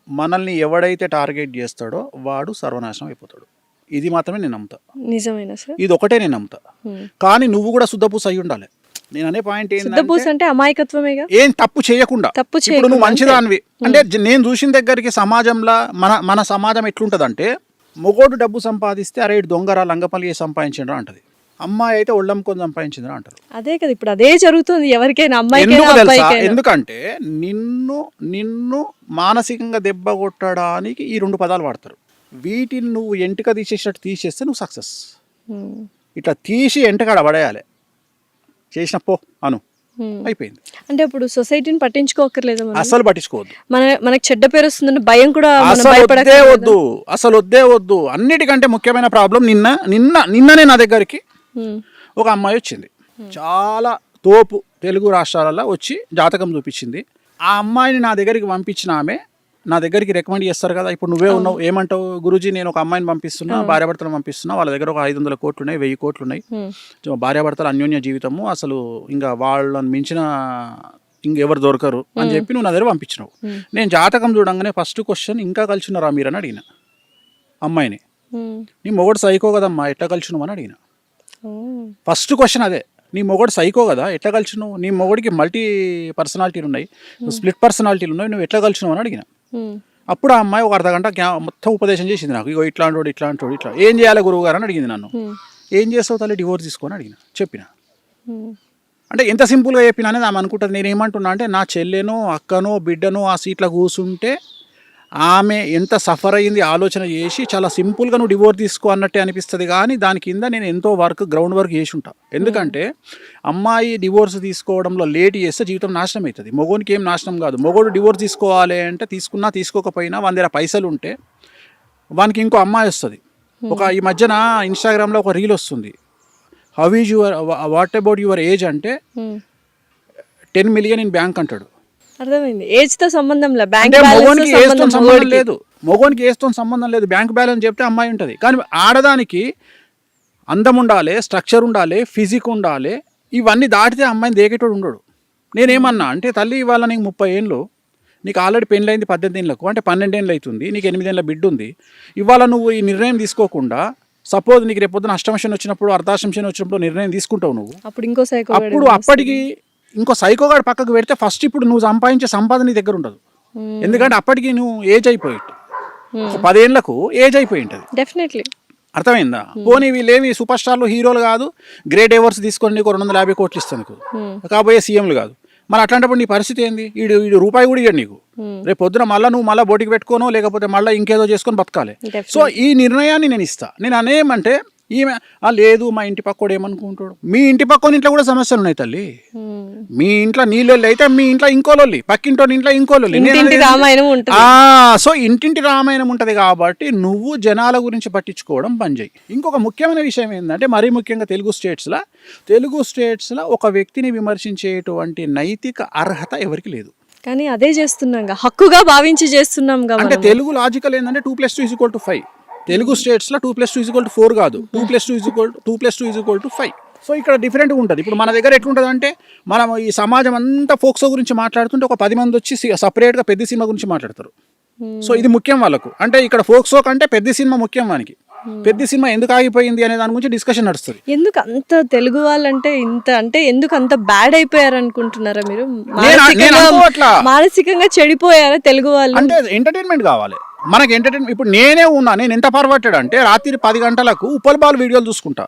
మనల్ని ఎవడైతే టార్గెట్ చేస్తాడో వాడు సర్వనాశనం అయిపోతాడు. ఇది మాత్రమే నేను నమ్ముతా. నిజమేనా సార్? ఇది ఒకటే నేను నమ్ముతా. కానీ నువ్వు కూడా శుద్ధపూస అయి ఉండాలి. నేను అనే పాయింట్ ఏంటంటే అమాయకత్వమేగా, ఏం తప్పు చేయకుండా. ఇప్పుడు నువ్వు మంచిదానివి అంటే నేను చూసిన దగ్గరికి సమాజంలో మన సమాజం ఎట్లుంటదంటే, మొగోడు డబ్బు సంపాదిస్తే అరే దొంగరా లంగపల్లి సంపాదించడం అంటది, అమ్మాయి అయితే ఒళ్ళమ్ముకొని సంపాదించిందని అంటారు. అదే కదా ఇప్పుడు అదే జరుగుతుంది ఎవరికైనా, ఎందుకంటే నిన్ను మానసికంగా దెబ్బ కొట్టడానికి ఈ 2 పదాలు వాడతారు. వీటిని నువ్వు ఎంటిక తీసేసినట్టు తీసేస్తే నువ్వు సక్సెస్. ఇట్లా తీసి ఎంటకాడ పడేయాలి, చేసిన పో అను, అయిపోయింది. అంటే ఇప్పుడు సొసైటీని పట్టించుకోకర్లేదు, అసలు పట్టించుకోవద్దు. మనకు చెడ్డ పేరు వస్తుందని భయం కూడా అసలు వద్దే వద్దు. అన్నిటికంటే ముఖ్యమైన ప్రాబ్లం, నిన్ననే నా దగ్గరికి ఒక అమ్మాయి వచ్చింది. చాలా తోపు తెలుగు రాష్ట్రాలలో వచ్చి జాతకం చూపించింది. ఆ అమ్మాయిని నా దగ్గరికి పంపించిన ఆమె నా దగ్గరికి రికమెండ్ చేస్తారు కదా. ఇప్పుడు నువ్వే ఉన్నావు, ఏమంటావు? గురూజీ నేను ఒక అమ్మాయిని పంపిస్తున్నా, భార్యాభర్తలు పంపిస్తున్నా, వాళ్ళ దగ్గర ఒక 500 కోట్లు ఉన్నాయి, 1000 కోట్లు ఉన్నాయి, భార్యాభర్తల అన్యోన్య జీవితము, అసలు ఇంకా వాళ్ళని మించిన ఇంకెవరు దొరకరు అని చెప్పి నువ్వు నా దగ్గర పంపించినావు. నేను జాతకం చూడంగానే ఫస్ట్ క్వశ్చన్ ఇంకా కలిసినారా మీరని అడిగిన అమ్మాయిని. నీ మొగడు సైకో కదమ్మా ఎట్లా కలిసినావు అని అడిగిన. ఫస్ట్ క్వశ్చన్ అదే, నీ మొగడు సైకో కదా ఎట్లా కలిసినావు, నీ మొగడికి మల్టీ పర్సనాలిటీలు ఉన్నాయి, స్ప్లిట్ పర్సనాలిటీలు ఉన్నాయి, నువ్వు ఎట్లా కలిసినావు అని అడిగిన. అప్పుడు ఆ అమ్మాయి ఒక అర్ధగంట మొత్తం ఉపదేశం చేసింది నాకు. ఇగో ఇట్లాంటోడు ఇట్లా ఏం చేయాలి గురువు గారు అని అడిగింది నన్ను. ఏం చేస్తావు తల్లి డివోర్స్ తీసుకొని అడిగిన. చెప్పిన అంటే ఎంత సింపుల్గా చెప్పిన అనేది ఆమె అనుకుంటుంది. నేను ఏమంటున్నా అంటే నా చెల్లెనో అక్కనో బిడ్డనో ఆ సీట్లో కూర్చుంటే ఆమె ఎంత సఫర్ అయ్యింది ఆలోచన చేసి చాలా సింపుల్గా నువ్వు డివోర్స్ తీసుకో అన్నట్టే అనిపిస్తుంది. కానీ దాని కింద నేను ఎంతో గ్రౌండ్ వర్క్ చేసి ఉంటా. ఎందుకంటే అమ్మాయి డివోర్స్ తీసుకోవడంలో లేట్ చేస్తే జీవితం నాశనం అవుతుంది. మొగోనికి ఏం నాశనం కాదు. మొగోడు డివోర్స్ తీసుకోవాలి అంటే తీసుకున్నా తీసుకోకపోయినా వాని దగ్గర పైసలు ఉంటే వానికి ఇంకో అమ్మాయి వస్తుంది. ఈ మధ్యన ఇన్స్టాగ్రామ్లో ఒక రీల్ వస్తుంది, how is your what about your age అంటే 10 million ఇన్ బ్యాంక్ అంటాడు. అర్థమైంది. ఏజ్ తో సంబంధం లేదు, బ్యాంక్ మొగోనికి ఏజ్తో సంబంధం లేదు, మొగోనికి ఏజ్తో సంబంధం లేదు. బ్యాంక్ బ్యాలెన్స్ చెప్తే అమ్మాయి ఉంటుంది. కానీ ఆడదానికి అందం ఉండాలి, స్ట్రక్చర్ ఉండాలి, ఫిజిక్ ఉండాలి. ఇవన్నీ దాటితే అమ్మాయిని దేకేటోడు ఉండడు. నేనేమన్నా అంటే తల్లి ఇవాళ నీకు 30 ఏళ్ళు, నీకు ఆల్రెడీ పెళ్ళైంది 18 ఏళ్ళకు, అంటే 12 ఏళ్ళు అవుతుంది, నీకు 8 ఏళ్ళ బిడ్డ ఉంది. ఇవాళ నువ్వు ఈ నిర్ణయం తీసుకోకుండా సపోజ్ నీకు రేపొద్దున అష్టమశని వచ్చినప్పుడు అర్ధాష్టమశని వచ్చినప్పుడు నిర్ణయం తీసుకుంటావు నువ్వు. అప్పుడు అప్పటికి ఇంకో సైకోగాడు పక్కకు పెడితే ఫస్ట్ ఇప్పుడు నువ్వు సంపాదించే సంపాదన నీ దగ్గర ఉండదు. ఎందుకంటే అప్పటికి నువ్వు ఏజ్ అయిపోయి 10 ఏళ్లకు ఏజ్ అయిపోయి ఉంటుంది. డెఫినెట్లీ అర్థమైందా? పోనీ వీళ్ళేమి సూపర్ స్టార్లు హీరోలు కాదు, గ్రేట్ అవార్డ్స్ తీసుకొని నీకు 250 కోట్లు ఇస్తాను నీకు, కాబోయే సీఎంలు కాదు. మరి అట్లాంటప్పుడు నీ పరిస్థితి ఏంది? వీడు రూపాయి కూడా ఇవ్వడు నీకు. రేపు పొద్దున నువ్వు మళ్ళీ బోటికి పెట్టుకోనో లేకపోతే మళ్ళీ ఇంకేదో చేసుకొని బతకాలి. సో ఈ నిర్ణయాన్ని నేను ఇస్తా. నేను అనేమంటే ఈమె లేదు మా ఇంటి పక్కోడు ఏమనుకుంటాడు. మీ ఇంటి పక్కన ఇంట్లో కూడా సమస్యలు ఉన్నాయి తల్లి. మీ ఇంట్లో నీళ్ళొల్లి అయితే మీ ఇంట్లో ఇంకోలొల్లి, పక్కింటో ఇంట్లో ఇంకోలొల్లి. సో ఇంటింటి రామాయణం ఉంటుంది. కాబట్టి నువ్వు జనాల గురించి పట్టించుకోవడం బంద్ చేయి. ఇంకొక ముఖ్యమైన విషయం ఏంటంటే మరీ ముఖ్యంగా తెలుగు స్టేట్స్లో ఒక వ్యక్తిని విమర్శించేటువంటి నైతిక అర్హత ఎవరికి లేదు. కానీ అదే చేస్తున్నాం, హక్కుగా భావించి చేస్తున్నాం. అంటే తెలుగు లాజికల్ ఏంటంటే 2+2 = 5. తెలుగు స్టేట్స్లో 2+2 = 4 కాదు, 2+2 = 5. సో ఇక్కడ డిఫరెంట్గా ఉంటుంది. ఇప్పుడు మన దగ్గర ఎట్లుంటుంది అంటే మనం ఈ సమాజం అంతా ఫోక్సో గురించి మాట్లాడుతుంటే ఒక 10 మంది వచ్చి సపరేట్గా పెద్ద సినిమా గురించి మాట్లాడతారు. సో ఇది ముఖ్యం వాళ్ళకు. అంటే ఇక్కడ ఫోక్సో కంటే పెద్ద సినిమా ముఖ్యం వానికి. పెద్ద సినిమా ఎందుకు ఆగిపోయింది అనే దాని గురించి డిస్కషన్ నడుస్తుంది. ఎందుకు అంత తెలుగు వాళ్ళంటే ఎందుకు అంత బ్యాడ్ అయిపోయారు అనుకుంటున్నారా మీరు? మానసికంగా చెడిపోయారా తెలుగు వాళ్ళు? అంటే ఎంటర్టైన్మెంట్ కావాలి మనకి. ఎంటర్టైన్మెంట్ ఇప్పుడు నేనే ఉన్నా, నేను ఎంత పర్వట్టాడు అంటే రాత్రి 10 గంటలకు ఉప్పల్ బాల్ వీడియోలు చూసుకుంటా,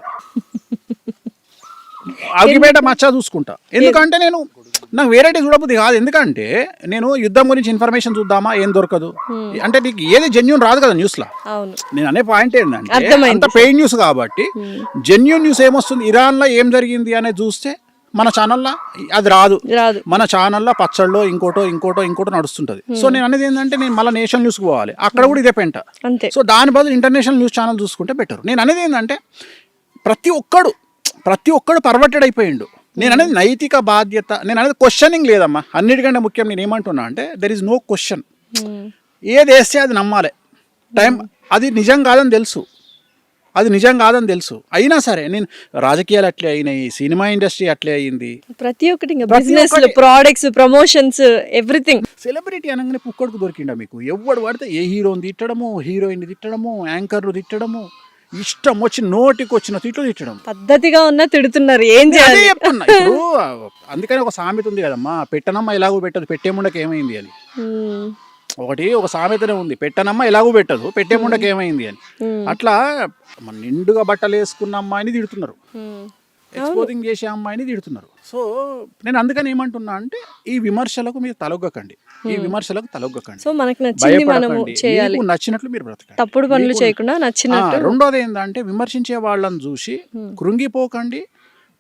అగిపేట మచ్చా చూసుకుంటా. ఎందుకంటే నాకు వెరైటీ చూడబుద్ది కాదు. ఎందుకంటే నేను యుద్ధం గురించి ఇన్ఫర్మేషన్ చూద్దామా ఏం దొరకదు. అంటే నీకు ఏది జెన్యూన్ రాదు కదా న్యూస్లో. నేను అనే పాయింట్ ఏంటంటే అంత పెయిడ్ న్యూస్ కాబట్టి జెన్యూన్ న్యూస్ ఏమొస్తుంది, ఇరాన్లో ఏం జరిగింది అనేది చూస్తే మన ఛానల్లో అది రాదు. మన ఛానల్లో పచ్చళ్ళలో ఇంకోటో నడుస్తుంటది. సో నేను అనేది ఏంటంటే నేను మళ్ళీ నేషనల్ న్యూస్కి పోవాలి, అక్కడ కూడా ఇదే పెంట. సో దాని బదులు ఇంటర్నేషనల్ న్యూస్ ఛానల్ చూసుకుంటే బెటర్. నేను అనేది ఏంటంటే ప్రతి ఒక్కడు పర్వర్టెడ్ అయిపోయిండు. నేను అనేది నైతిక బాధ్యత, నేను అనేది క్వశ్చనింగ్ లేదమ్మా. అన్నిటికంటే ముఖ్యం నేను ఏమంటున్నా అంటే దెర్ ఇస్ నో క్వశ్చన్. ఏది వేస్తే అది నమ్మాలి. అది నిజం కాదని తెలుసు, అయినా సరే నేను రాజకీయాలు అట్లే అయినాయి, సినిమా ఇండస్ట్రీ అట్లే అయింది, ప్రతి ఒక్కటి business, products, promotions, everything. Celebrity అనగానే పుక్కడికి దొరికిండా మీకు? ఎవడు పడితే ఏ హీరోని తిట్టడము, హీరోయిన్ తిట్టడము, యాంకర్లు తిట్టడము, ఇష్టం వచ్చి నోటికి వచ్చిన తిట్లు తిట్టడం. పద్ధతిగా ఉన్నా తిడుతున్నారు, ఏం చేయాలి చెప్తున్నా. ఇప్పుడు అందుకని ఒక సామెత ఉంది కదమ్మా, పెట్టనమ్మ ఎలాగో పెట్టదు పెట్టేముండకి ఏమైంది అని. ఒక సామెతనే ఉంది, పెట్టనమ్మ ఎలాగూ పెట్టదు పెట్టేముండకి ఏమైంది అని. అట్లా మన నిండుగా బట్టలు వేసుకున్న అమ్మాయిని తిడుతున్నారు, ఎక్స్పోజింగ్ చేసే అమ్మాయిని తిడుతున్నారు. సో నేను అందుకని ఏమంటున్నా అంటే ఈ విమర్శలకు మీరు తలొగ్గకండి. సో మనకు నచ్చింది మనము చేయాలి, నచ్చినట్లు మీరు బ్రతకండి, తప్పుడు పనులు చేయకుండా నచ్చినట్టు. రెండోది ఏంటంటే విమర్శించే వాళ్ళని చూసి కృంగిపోకండి,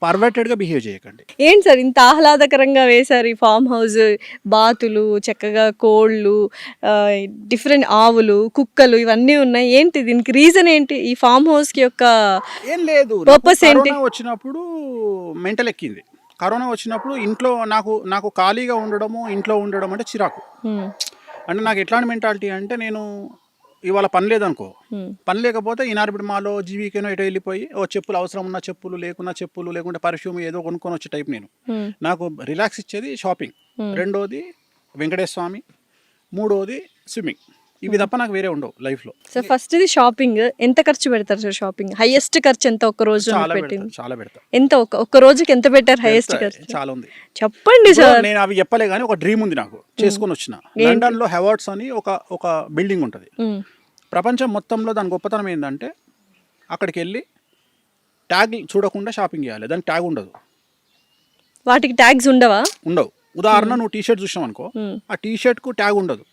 పర్వర్టెడ్గా బిహేవ్ చేయకండి. ఏంటి సార్ ఇంత ఆహ్లాదకరంగా వేశారు ఈ ఫామ్ హౌస్, బాతులు, చక్కగా కోళ్ళు, డిఫరెంట్ ఆవులు, కుక్కలు ఇవన్నీ ఉన్నాయి. ఏంటి దీనికి రీజన్ ఏంటి? ఈ ఫామ్ హౌస్కి యొక్క ఏం లేదు, పర్పస్ ఏంటి? వచ్చినప్పుడు మెంటల్ ఎక్కింది. కరోనా వచ్చినప్పుడు ఇంట్లో నాకు ఖాళీగా ఇంట్లో ఉండడం అంటే చిరాకు. అంటే నాకు ఎట్లాంటి మెంటాలిటీ అంటే నేను ఇవాళ పని లేదనుకో, పని లేకపోతే ఈనార్బిడ్ మాలో జీవికేనో ఎటో వెళ్ళిపోయి చెప్పులు అవసరం ఉన్న చెప్పులు, లేకున్నా చెప్పులు, లేకుంటే పర్ఫ్యూమ్ ఏదో కొనుక్కొని వచ్చే టైప్. నాకు రిలాక్స్ ఇచ్చేది షాపింగ్. రెండోది వెంకటేశ్వర స్వామి, మూడోది స్విమ్మింగ్. ఇవి తప్ప నాకు వేరే ఉండవు లైఫ్లో. సో ఫస్ట్ ఇది షాపింగ్. ఎంత ఖర్చు పెడతారు సార్ షాపింగ్? హైయెస్ట్ ఖర్చు ఎంత ఒక్క రోజు పెట్టింది? చాలా పెడతా. ఎంత ఒక్క రోజుకి ఎంత పెట్టారు హైయెస్ట్ ఖర్చు? చాలా ఉంది, చెప్పండి సార్. నేను అవి చెప్పలే కానీ ఒక డ్రీమ్ ఉంది నాకు, చేసుకొని వచ్చిన. లండన్ లో హెవార్డ్స్ అని ఒక బిల్డింగ్ ఉంటుంది. ప్రపంచం మొత్తంలో దాని గొప్పతనం ఏంటంటే అక్కడికి వెళ్ళి ట్యాగ్ చూడకుండా షాపింగ్ చేయాలి. దానికి ట్యాగ్ ఉండదు. వాటికి ట్యాగ్స్ ఉండవా? ఉండవు. ఉదాహరణ నువ్వు టీ షర్ట్ చూసావు అనుకో, ఆ టీ షర్ట్ కు ట్యాగ్ ఉండదు.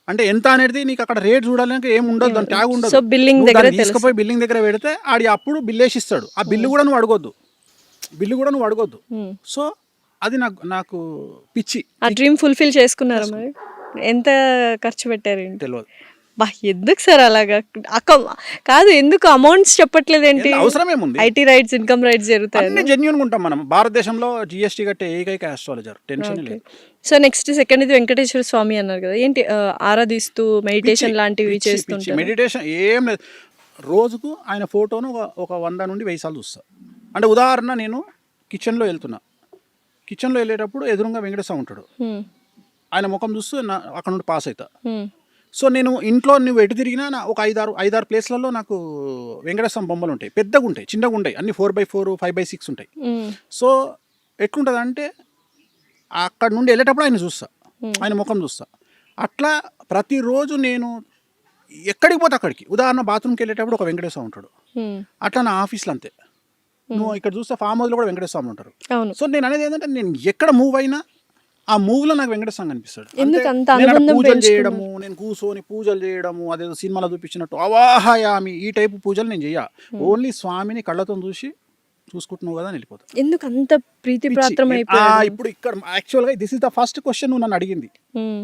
అంటే ఎంత అనేది నీకు అక్కడ రేట్ చూడాలంటే ఏం ఉండదు, దాని ట్యాగ్ ఉండదు. సో బిల్లింగ్ దగ్గర తీసుకుపోయి బిల్లింగ్ దగ్గర పెడితే ఆడి అప్పుడు బిల్ వేసి ఇస్తాడు. ఆ బిల్లు కూడా నువ్వు అడగొద్దు. సో అది నాకు పిచ్చి. ఆ డ్రీమ్ ఫుల్ఫిల్ చేసుకున్నారా మరి? ఎంత ఖర్చు పెట్టారు? తెలియదు. బా ఎందుకు సార్ అలాగా? కాదు, ఎందుకు అమౌంట్స్ చెప్పట్లేదు ఏంటి? అవసరం ఏముంది? ఐటీ రైట్స్, ఇన్కమ్ రైట్స్ జరుగుతాయి. అన్ని జెన్యూన్ ఉంటాం మనం. భారతదేశంలో జిఎస్టీ కట్టే ఏకైక ఆస్ట్రాలజర్. టెన్షన్ లేదు. సో నెక్స్ట్ సెకండ్ ఇది వెంకటేశ్వర స్వామి అన్నారు కదా, ఏంటి ఆరాధిస్తూ మెడిటేషన్ లాంటివి చేస్తుంటారు? మెడిటేషన్ ఏం లేదు. రోజుకు ఆయన ఫోటోను ఒక 100 నుండి 1000 సార్లు చూస్తా. అంటే ఉదాహరణ నేను కిచెన్లో వెళ్తున్నా, కిచెన్లో వెళ్ళేటప్పుడు ఎదురుగా వెంకటేశ్వర ఉంటాడు. ఆయన ముఖం చూస్తూ అక్కడ నుండి పాస్ అవుతా. సో నేను ఇంట్లో నువ్వు ఎటు తిరిగినా ఒక 5-6 ప్లేస్లలో నాకు వెంకటేశ్వర బొమ్మలు ఉంటాయి. పెద్దగా ఉంటాయి, చిన్నగా ఉంటాయి, అన్ని 4x4, 5x6 ఉంటాయి. సో ఎట్లుంటుంది అంటే అక్కడ నుండి వెళ్ళేటప్పుడు ఆయన చూస్తా, ఆయన ముఖం చూస్తా. అట్లా ప్రతిరోజు నేను ఎక్కడికి పోతే అక్కడికి, ఉదాహరణ బాత్రూమ్కి వెళ్ళేటప్పుడు ఒక వెంకటేశ్వర ఉంటాడు. అట్లా నా ఆఫీస్లో అంతే. నువ్వు ఇక్కడ చూస్తే ఫామ్ హౌస్లో కూడా వెంకటేశ్వర ఉంటారు. సో నేను అనేది ఏంటంటే నేను ఎక్కడ మూవ్ అయినా ఆ మూవ్లో నాకు వెంకటేశ్వర కనిపిస్తాడు. పూజలు చేయడము, నేను కూర్చొని పూజలు చేయడము, అదేదో సినిమాలో చూపించినట్టు అవాహయామి ఈ టైపు పూజలు నేను చెయ్య. ఓన్లీ స్వామిని కళ్ళతో చూసుకుంటున్నావు కదా అని వెళ్ళిపోతాను. ఎందుకు అంత ప్రీతి ప్రాత్రం అయిపోయింది? ఇప్పుడు ఇక్కడ యాక్చువల్గా this is the first question నువ్వు నన్ను అడిగింది.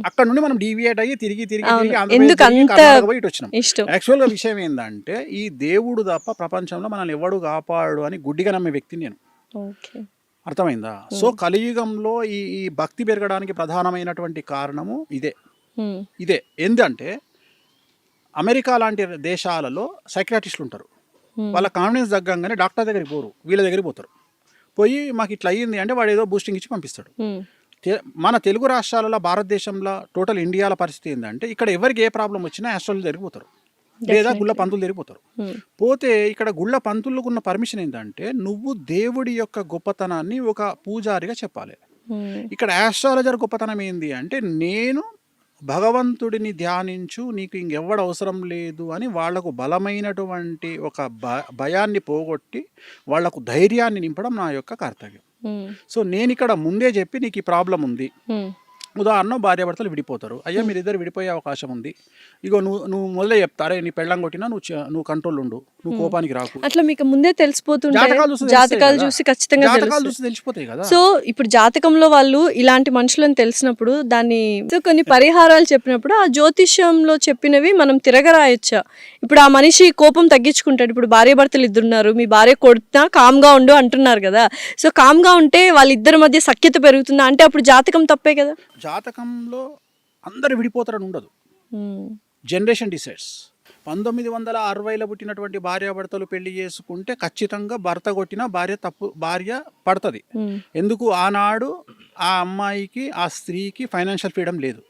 అక్కడ నుండి మనం డీవియేట్ అయ్యి తిరిగి ఇటు వచ్చినాం. యాక్చువల్గా విషయం ఏంటంటే ఈ దేవుడు తప్ప ప్రపంచంలో మనల్ని ఎవడు కాపాడు అని గుడ్డిగా నమ్మే వ్యక్తిని నేను. అర్థమైందా? సో కలియుగంలో ఈ భక్తి పెరగడానికి ప్రధానమైనటువంటి కారణము ఇదే. ఏంటంటే అమెరికా లాంటి దేశాలలో సైకియాట్రిస్టులు ఉంటారు. వాళ్ళ కాన్ఫిడెన్స్ తగ్గంగానే డాక్టర్ దగ్గరికి పోరు, వీళ్ళ దగ్గరికి పోతారు. పోయి మాకు ఇట్లా అయ్యింది అంటే వాడు ఏదో బూస్టింగ్ ఇచ్చి పంపిస్తాడు. మన తెలుగు రాష్ట్రాలలో, భారతదేశంలో, టోటల్ ఇండియాల పరిస్థితి ఏంటంటే ఇక్కడ ఎవరికి ఏ ప్రాబ్లం వచ్చినా ఆస్ట్రాలజీ దగ్గరికి పోతారు, లేదా గుళ్ళ పంతులు తిరిగిపోతారు. పోతే ఇక్కడ గుళ్ళ పంతులకు ఉన్న పర్మిషన్ ఏంటంటే నువ్వు దేవుడి యొక్క గొప్పతనాన్ని ఒక పూజారిగా చెప్పాలి. ఇక్కడ ఆస్ట్రాలజర్ గొప్పతనం ఏంది అంటే నేను భగవంతుడిని ధ్యానించు, నీకు ఇంకెవ్వడు అవసరం లేదు అని వాళ్లకు బలమైనటువంటి ఒక భయాన్ని పోగొట్టి వాళ్లకు ధైర్యాన్ని నింపడం నా యొక్క కర్తవ్యం. సో నేను ఇక్కడ ముందే చెప్పి నీకు ఈ ప్రాబ్లం ఉంది. ఉదాహరణ భార్యాభర్తలు విడిపోతారు. అయ్యా మీరిద్దరు విడిపోయే అవకాశం ఉంది, ఇగో నువ్వు మొదలే చెప్తారే నీ పెళ్ళం కొట్టినా నువ్వు కంట్రోల్ ఉండు, నువ్వు కోపానికి రాకు. అట్లా మీకు ముందే తెలిసిపోతుంది. జాతకాలు చూసి ఖచ్చితంగా తెలిసిపోతాయి కదా. సో ఇప్పుడు జాతకంలో వాళ్ళు ఇలాంటి మనుషులను తెలిసినప్పుడు దాన్ని కొన్ని పరిహారాలు చెప్పినప్పుడు ఆ జ్యోతిష్యంలో చెప్పినవి మనం తిరగరాయొచ్చా? ఇప్పుడు ఆ మనిషి కోపం తగ్గించుకుంటాడు. ఇప్పుడు భార్య భర్తలు ఇద్దరున్నారు, మీ భార్య కొడుతున్నా కామ్గా ఉండు అంటున్నారు కదా. సో కామ్గా ఉంటే వాళ్ళిద్దరి మధ్య సఖ్యత పెరుగుతుందా అంటే అప్పుడు జాతకం తప్పే కదా. జాతకంలో అందరు విడిపోతారని ఉండదు, జనరేషన్ డిసైడ్స్. 1960లో పుట్టినటువంటి భార్యాభర్తలు పెళ్లి చేసుకుంటే ఖచ్చితంగా భర్త కొట్టిన భార్య పడుతుంది. ఎందుకు? ఆనాడు ఆ అమ్మాయికి, ఆ స్త్రీకి ఫైనాన్షియల్ ఫ్రీడమ్ లేదు.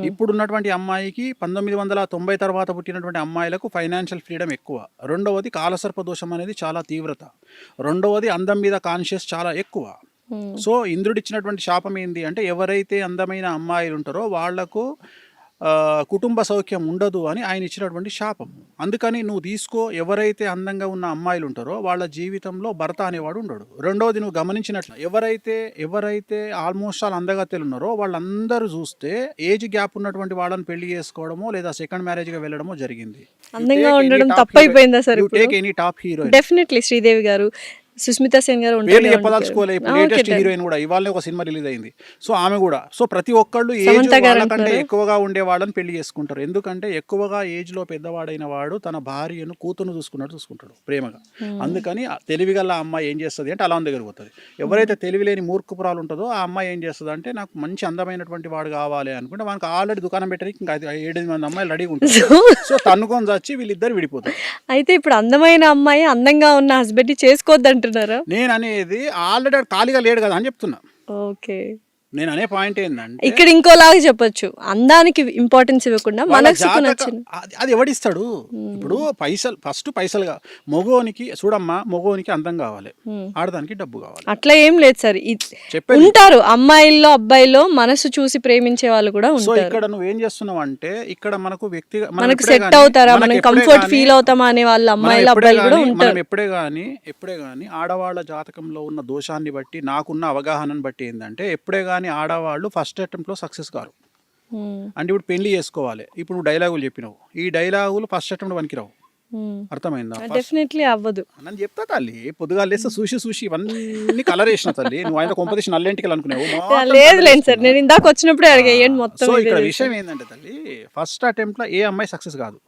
ఇప్పుడున్నటువంటి అమ్మాయికి 1990 తర్వాత పుట్టినటువంటి అమ్మాయిలకు ఫైనాన్షియల్ ఫ్రీడమ్ ఎక్కువ. రెండవది కాలసర్ప దోషం అనేది చాలా తీవ్రత. రెండవది అందం మీద కాన్షియస్ చాలా ఎక్కువ. సో ఇంద్రుడిచ్చినటువంటి శాపం ఏంది అంటే ఎవరైతే అందమైన అమ్మాయిలు ఉంటారో వాళ్లకు కుటుంబ సౌఖ్యం ఉండదు అని ఆయన ఇచ్చినటువంటి శాపం. అందుకని నువ్వు తీసుకో, ఎవరైతే అందంగా ఉన్న అమ్మాయిలు ఉంటారో వాళ్ళ జీవితంలో భర్త అనేవాడు ఉండడు. రెండవది నువ్వు గమనించినట్లు ఎవరైతే ఆల్మోస్ట్ ఆల్ అందగత్తెలు ఉన్నారో వాళ్ళందరూ చూస్తే ఏజ్ గ్యాప్ ఉన్నటువంటి వాళ్ళని పెళ్లి చేసుకోవడమో లేదా సెకండ్ మ్యారేజ్గా వెళ్ళడమో జరిగింది. అందంగా ఉండడం తప్పైపోయిందా sir? Take any top heroine, definitely Sridevi గారు, సుస్మితా సేన్ గారు చెప్పదలుచుకోలే. ఇప్పుడు లేటెస్ట్ హీరోయిన్ కూడా ఇవాళ ఒక సినిమా రిలీజ్ అయింది. సో ఆమె కూడా. సో ప్రతి ఒక్కళ్ళు ఏజ్ వాళ్ళకంటే ఎక్కువగా ఉండే వాళ్ళని పెళ్లి చేసుకుంటారు. ఎందుకంటే ఎక్కువగా ఏజ్ లో పెద్దవాడైన వాడు తన భార్యను కూతురు చూసుకుంటాడు ప్రేమగా. అందుకని తెలివిగల అమ్మాయి ఏం చేస్తుంది అంటే అలా దగ్గర పోతుంది. ఎవరైతే తెలివి లేని మూర్ఖపురాలు ఉంటుందో ఆ అమ్మాయి ఏం చేస్తుంది అంటే నాకు మంచి అందమైనటువంటి వాడు కావాలి అనుకుంటే మనకు ఆల్రెడీ దుకాణం పెట్టడానికి ఇంకా 7 మంది అమ్మాయిలు రెడీగా ఉంటారు. సో తన్నుకొని వచ్చి వీళ్ళిద్దరు విడిపోతారు. అయితే ఇప్పుడు అందమైన అమ్మాయి అందంగా ఉన్న హస్బెండ్ చేసుకోవద్దంట. నేను అనేది ఆల్రెడీ ఖాళీగా లేడు కదా అని చెప్తున్నా. ఓకే, నేను అనే పాయింట్ ఏంటంటే ఇక్కడ ఇంకోలాగా చెప్పొచ్చు, అందానికి ఇంపార్టెన్స్ ఇవ్వకుండా వాళ్ళ మనసుకు జాతక- నచ్చిన అది ఎవడిస్తాడు? ఇప్పుడు ఫస్ట్ పైసలుగా మగోనికి చూడమ్మా, మగోనికి అందం కావాలి, ఆడదానికి డబ్బు కావాలి. అట్లా ఏం లేదు సార్. చెప్పేది. ఉంటారు అమ్మాయిల్లో అబ్బాయిల్లో మనసు చూసి ప్రేమించే వాళ్ళు కూడా సో ఉంటారు. ఇక్కడ నువ్వేం చేస్తున్నావు అంటే ఇక్కడ మనకు వ్యక్తిగా మనకు సెట్ అవుతారా, మనం కంఫర్ట్ ఫీల్ అవుతామా అనే వాళ్ళు అమ్మాయిలు అబ్బాయిలు కూడా ఉంటారు. మనం ఎప్పుడే కానీ ఆడవాళ్ళ జాతకంలో ఉన్న దోషాన్ని బట్టి, నాకున్న అవగాహనను బట్టి ఏంటంటే ఎప్పుడే కానీ ఆడవాళ్ళు ఫస్ట్ అటెంప్ట్ లో సక్సెస్ కారు. అంటే ఇప్పుడు పెళ్లి చేసుకోవాలి, ఇప్పుడు నువ్వు డైలాగులు చెప్పినావు, ఈ డైలాగులు ఫస్ట్ అటెంప్ట్ పనికిరావు. అర్థమైందా? డెఫినెట్లీ అవ్వదు. నన్ను చెప్తా తల్లి, పొద్దుగా లేస్తే చూసి ఇవన్నీ కలర్ వేసిన తల్లి, నువ్వు ఆయన కొంపదీసి నల్లెంటికి అనుకున్నావు. లేదులేండి సార్, నేను ఇందాక వచ్చినప్పుడే అడిగేయండి మొత్తం. సో ఇక్కడ విషయం ఏంటంటే తల్లి, ఫస్ట్ అటెంప్ట్ లో ఏ అమ్మాయి సక్సెస్ కాదు.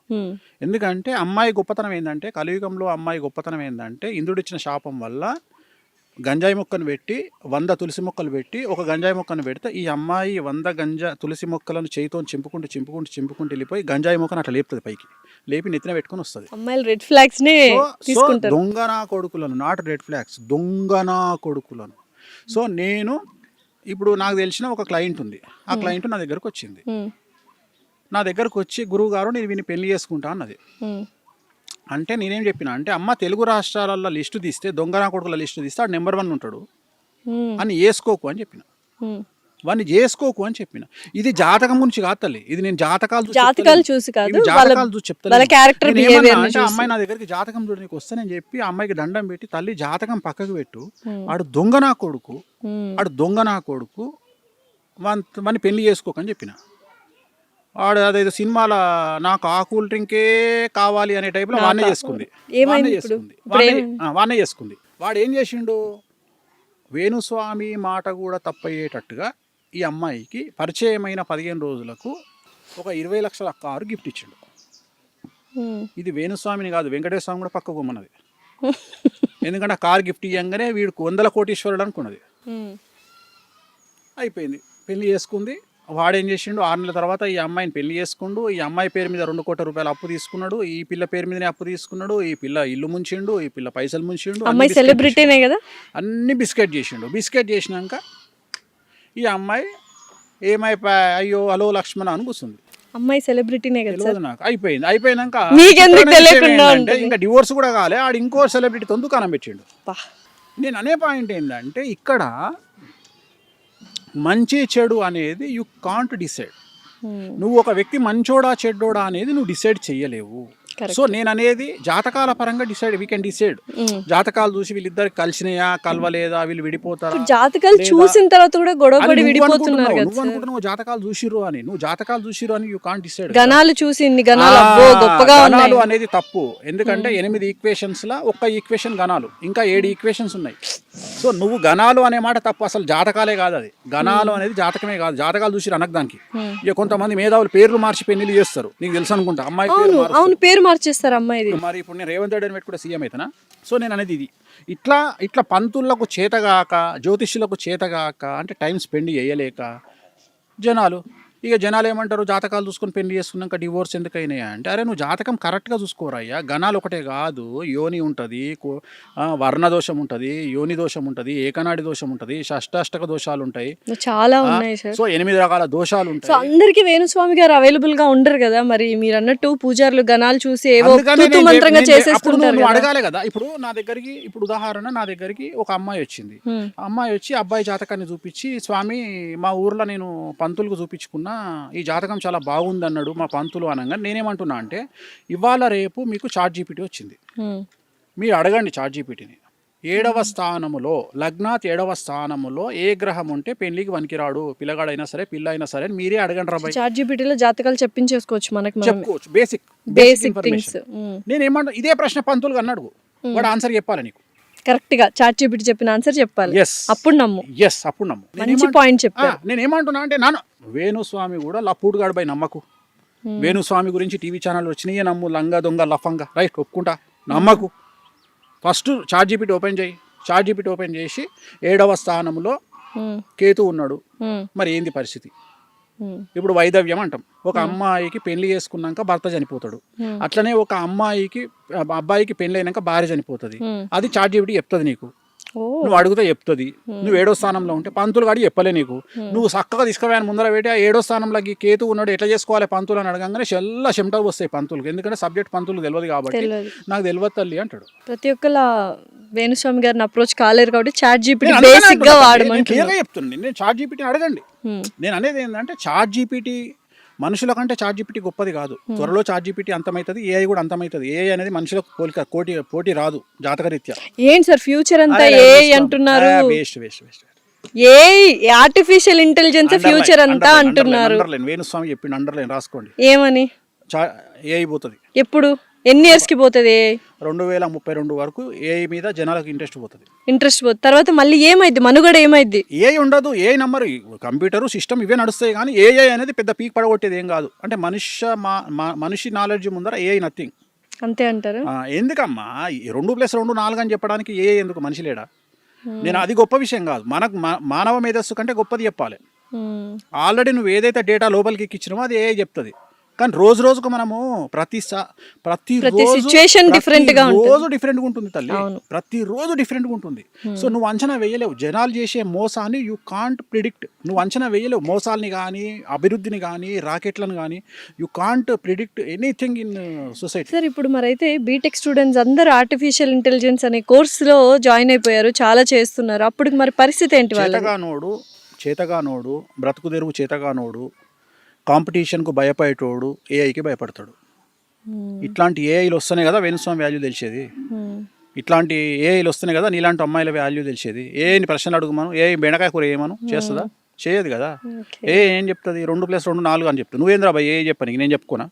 ఎందుకంటే అమ్మాయి గొప్పతనం ఏంటంటే, కలియుగంలో అమ్మాయి గొప్పతనం ఏంటంటే, ఇంద్రుడిచ్చిన శాపం వల్ల గంజాయి మొక్కను పెట్టి 100 తులసి మొక్కలు పెట్టి ఒక గంజాయి మొక్కను పెడితే ఈ అమ్మాయి 100 తులసి మొక్కలను చేయితో చింపుకుంటూ వెళ్ళిపోయి గంజాయి మొక్కను అట్లా లేపుతుంది, పైకి లేపి నెత్తిన పెట్టుకొని వస్తుంది. అమ్మాయిలు రెడ్ ఫ్లాగ్స్ ని తీసుకుంటారు. దొంగనా కొడుకులను, నాట్ రెడ్ ఫ్లాగ్స్, దొంగనా కొడుకులను. సో నేను ఇప్పుడు నాకు తెలిసిన ఒక క్లయింట్ ఉంది, ఆ క్లయింట్ నా దగ్గరకు వచ్చింది. నా దగ్గరకు వచ్చి, గురువు గారు నేను వీని పెళ్లి చేసుకుంటా అన్నది. అంటే నేనేం చెప్పిన అంటే, అమ్మ తెలుగు రాష్ట్రాలలో లిస్టు తీస్తే, దొంగనా కొడుకుల లిస్టు తీస్తే ఆడు నెంబర్ 1 ఉంటాడు అని వేసుకోకు అని చెప్పిన, వాడిని చేసుకోకు అని చెప్పిన. ఇది జాతకం గురించి కాదు తల్లి, ఇది నేను జాతకాలు చూసి చెప్తాను. అంటే అమ్మాయి నా దగ్గరికి జాతకం చూడడానికి వస్తానని చెప్పి ఆ అమ్మాయికి దండం పెట్టి, తల్లి జాతకం పక్కకు పెట్టు, ఆడు దొంగనా కొడుకు వాడిని పెళ్లి చేసుకోకు అని చెప్పిన. వాడు అదేదో సినిమాల నాకు ఆ కూల్ డ్రింకే కావాలి అనే టైప్లో వాడినే చేసుకుంది. వాడు ఏం చేసిండు, వేణుస్వామి మాట కూడా తప్పయ్యేటట్టుగా ఈ అమ్మాయికి పరిచయమైన 15 రోజులకు ఒక 20 లక్షల కారు గిఫ్ట్ ఇచ్చిండు. ఇది వేణుస్వామిని కాదు, వెంకటేశ్వర స్వామి కూడా పక్కకు పోమన్నది. ఎందుకంటే ఆ కారు గిఫ్ట్ ఇవ్వగానే వీడికి 100 కోటీశ్వరుడు అనుకున్నది. అయిపోయింది, పెళ్లి చేసుకుంది. వాడేం చేసిండు, 6 నెలల తర్వాత ఈ అమ్మాయిని పెళ్లి చేసుకుండు. ఈ అమ్మాయి పేరు మీద 2 కోట్ల రూపాయలు అప్పు తీసుకున్నాడు. ఈ పిల్ల పేరు మీదనే అప్పు తీసుకున్నాడు. ఈ పిల్ల ఇల్లు ముంచిండు, ఈ పిల్ల పైసలు ముంచిండు. అమ్మాయి సెలబ్రిటీనే కదా, అన్ని బిస్కెట్ చేసిండు. బిస్కెట్ చేసినాక ఈ అమ్మాయి ఏమైపోయా, అయ్యో హలో లక్ష్మణ అని కూర్చుంది. అమ్మాయి సెలబ్రిటీనే కదా తెలియదు నాకు. అయిపోయినాక ఇంకా డివోర్స్ కూడా కాలే, ఆడు ఇంకో సెలబ్రిటీతో దుకాణం పెట్టిండు. నేను అనే పాయింట్ ఏంటంటే, ఇక్కడ మంచి చెడు అనేది యు కాంట్ డిసైడ్. నువ్వు ఒక వ్యక్తి మంచోడా చెడ్డోడా అనేది నువ్వు డిసైడ్ చెయ్యలేవు. సో నేను అనేది జాతకాల పరంగా వీ కెన్ డిసైడ్. జాతకాలు చూసి వీళ్ళిద్దరు కలిసినాయా కలవలేదా, వీళ్ళు విడిపోతారా, జాతకాలు చూసిన తర్వాత కూడా గొడవపడి విడిపోతున్నారు కదా. నువ్వు అనుకుంటున్నావు జాతకాలు చూసిరు అని యూ కాంట్ డిసైడ్. గణాలు చూసి ఇన్ని గణాలు గొప్పగా గణాలు అనేది తప్పు. ఎందుకంటే 8 ఈక్వేషన్స్ లా ఒక్క ఈక్వేషన్ గణాలు, ఇంకా 7 ఈక్వేషన్స్ ఉన్నాయి. సో నువ్వు గణాలు అనే మాట తప్పు, అసలు జాతకాలే కాదు అది. గణాలు అనేది జాతకమే కాదు, జాతకాలు చూసి అనకు దానికి. ఇక కొంతమంది మేధావులు పేర్లు మార్చి పెళ్లి చేస్తారు, నీకు తెలుసు అనుకుంటా. అమ్మాయి పేరు మార్చేస్తారు అమ్మాయి. మరి ఇప్పుడు నేను రేవంత్ రెడ్డి అని పెట్టి కూడా సీఎం అవుతానా? సో నేను అనేది ఇది ఇట్లా పంతులకు చేతగాక, జ్యోతిష్యులకు చేతగాక, అంటే టైం స్పెండ్ చేయలేక జనాలు ఏమంటారు, జాతకాలు చూసుకొని పెళ్లి చేసుకున్నాక డివోర్స్ ఎందుకైనాయా అంటే, అరే నువ్వు జాతకం కరెక్ట్గా చూసుకోరయ్యా. గణాలు ఒకటే కాదు, యోని ఉంటుంది, వర్ణ దోషం ఉంటుంది, యోని దోషం ఉంటుంది, ఏకనాడి దోషం ఉంటుంది, షష్టాష్టక దోషాలు ఉంటాయి, చాలా ఉన్నాయి సార్. సో 8 రకాల దోషాలు ఉంటాయి. సో అందరికి వేణుస్వామి గారు అవైలబుల్ గా ఉండరు కదా, మరి మీరు అన్నట్టు పూజారులు గణాలు చూసి ఏవో మంత్రంగా చేసేసుకుంటారు. నువ్వు అడగాలి కదా. ఇప్పుడు నా దగ్గరికి, ఇప్పుడు ఉదాహరణ, నా దగ్గరికి ఒక అమ్మాయి వచ్చింది. అమ్మాయి వచ్చి అబ్బాయి జాతకాన్ని చూపించి, స్వామి మా ఊర్లో నేను పంతులకు చూపించుకున్నా, ఈ జాతకం చాలా బాగుంది అన్నాడు మా పంతులు అనగా, నేనేమంటున్నా అంటే, ఇవాళ రేపు మీకు ChatGPT వచ్చింది, మీరు అడగండి ChatGPTని. 7వ స్థానములో, లగ్నాత్ 7వ స్థానములో ఏ గ్రహం ఉంటే పెళ్లికి వనికిరాడు, పిల్లగాడైనా సరే పిల్ల అయినా సరే మీరే అడగండి రా. ChatGPTలో జాతకాలు చెప్పించేసుకోవచ్చు, మనకి చెప్పుకోవచ్చు, బేసిక్ ఇన్ఫర్మేషన్. నేనేమంటా, ఇదే ప్రశ్న పంతులుగా అన్నాడు, వాడు ఆన్సర్ చెప్పాలి నీకు కరెక్ట్ గా. ChatGPT చెప్పిన ఆన్సర్ చెప్పాలి, అప్పుడు నమ్ము. మంచి పాయింట్ చెప్పారు. నేను ఏమంటున్నా అంటే, వేణుస్వామి కూడా లప్పుడుగాడు బై నమ్మకు. వేణుస్వామి గురించి టీవీ ఛానల్ వచ్చినాయే నమ్ము, లంగా దొంగ లఫంగా, రైట్ ఒప్పుకుంటా, నమ్మకు. ఫస్ట్ ChatGPT ఓపెన్ చేయి. ChatGPT ఓపెన్ చేసి 7వ స్థానంలో కేతు ఉన్నాడు, మరి ఏంది పరిస్థితి? ఇప్పుడు వైదవ్యం అంటాం. ఒక అమ్మాయికి పెళ్లి చేసుకున్నాక భర్త చనిపోతాడు, అట్లనే ఒక అబ్బాయికి పెళ్లి అయినాక భార్య చనిపోతుంది. అది ChatGPT చెప్తుంది నీకు. నువ్వు అడిగితే చెప్తుంది. నువ్వు 7వ స్థానంలో ఉంటే పంతులు గాడి చెప్పలే నీకు. నువ్వు చక్కగా తీసుకుపోయాను ముందర పెట్టి ఆ 7వ స్థానంలోకి కేతు ఉన్నాడు ఎట్లా చేసుకోవాలి పంతులు అని అడగంగానే చెల్లా చెమటలు వస్తాయి పంతులకు. ఎందుకంటే సబ్జెక్ట్ పంతులు తెలియదు కాబట్టి నాకు తెలియదు తల్లి అంటాడు. ప్రతి ఒక్కలా వేణుస్వామి గారిని అప్రోచ్ కాలేరు కాబట్టి చాట్ జీపీటీ బేసిక్ గా వాడమంటున్నాను. క్లియర్గా చెప్తున్నాను. నేను చాట్ జీపీటీని అడగండి. నేను అనేది ఏంటంటే చాట్ జీపీటీ మనుషుల కంటే చాట్ జీపీటీ గొప్పది కాదు. త్వరలో చాట్ జీపీటీ అంతమవుతుంది, ఏఐ కూడా అంతమవుతుంది. ఏఐ అనేది మనుషులకు పోటీ రాదు జాతకరీత్యా. ఏంటి సార్ ఫ్యూచర్ అంతా ఏఐ అంటున్నారు? Waste AI artificial intelligence future అంతా అంటున్నారు. వేణుస్వామి చెప్పిండు, అండర్లైన్ రాసుకోండి. ఏమని? ఏఐ పోతుంది. ఎప్పుడు, ఎన్ని ఇయర్స్ కి పోతుంది? 2032 వరకు ఏఐ మీద జనాలకు ఇంట్రెస్ట్ పోతుంది. తర్వాత మళ్ళీ ఏమైంది? మనుగడ ఏమైంది? ఏఐ ఉండదు. ఏఐ నంబర్ కంప్యూటర్ సిస్టమ్ ఇవే నడుస్తాయి కానీ ఏఐ అనేది పెద్ద పీక్ పడగొట్టేది ఏం కాదు. అంటే మనిషి నాలెడ్జ్ ముందర ఏఐ నథింగ్. అంతే అంటారు. ఎందుకమ్మా 2+2 4 అని చెప్పడానికి ఏఐ ఎందుకు? మనిషి లేడా? నేను అది గొప్ప విషయం కాదు. మనకు మానవ మేధస్సు కంటే గొప్పది చెప్పాలి. ఆల్రెడీ నువ్వు ఏదైతే డేటా లోపలికి ఎక్కించినావో అది ఏఐ చెప్తుంది. కానీ రోజుకు మనము ప్రతి సిచ్యుయేషన్ డిఫరెంట్ గా ఉంటుంది తల్లి. ప్రతిరోజు డిఫరెంట్గా ఉంటుంది. సో నువ్వు అంచనా వేయలేవు. జనాలు చేసే మోసాన్ని యూ కాంట్ ప్రిడిక్ట్. నువ్వు అంచనా వేయలేవు మోసాలని కానీ అభివృద్ధిని కానీ రాకెట్లను కానీ. You can't predict anything in society. Sir ఇప్పుడు మరైతే బీటెక్ స్టూడెంట్స్ అందరూ ఆర్టిఫిషియల్ ఇంటెలిజెన్స్ అనే కోర్సులో జాయిన్ అయిపోయారు, చాలా చేస్తున్నారు. అప్పుడు మరి పరిస్థితి ఏంటి? చేతగానోడు బ్రతుకు తెరువు చేతగానోడు కాంపిటీషన్కు భయపడేటోడు ఏఐకి భయపడతాడు. ఇట్లాంటి ఏఐలు వస్తేనే కదా వేణుస్వామి వాల్యూ తెలిసేది. ఇట్లాంటి ఏఐలు వస్తేనే కదా నీలాంటి అమ్మాయిల వాల్యూ తెలిసేది. ఏఐని ప్రశ్నలు అడుగుమను, ఏఐ బెండకాయ కూర ఏమను చేస్తుందా? చేయదు కదా. ఏం చెప్తుంది? 2+2 4 అని చెప్తుంది. నువ్వేంద్రా బాయ్ ఏఐ చెప్పని నేను చెప్పుకోనా?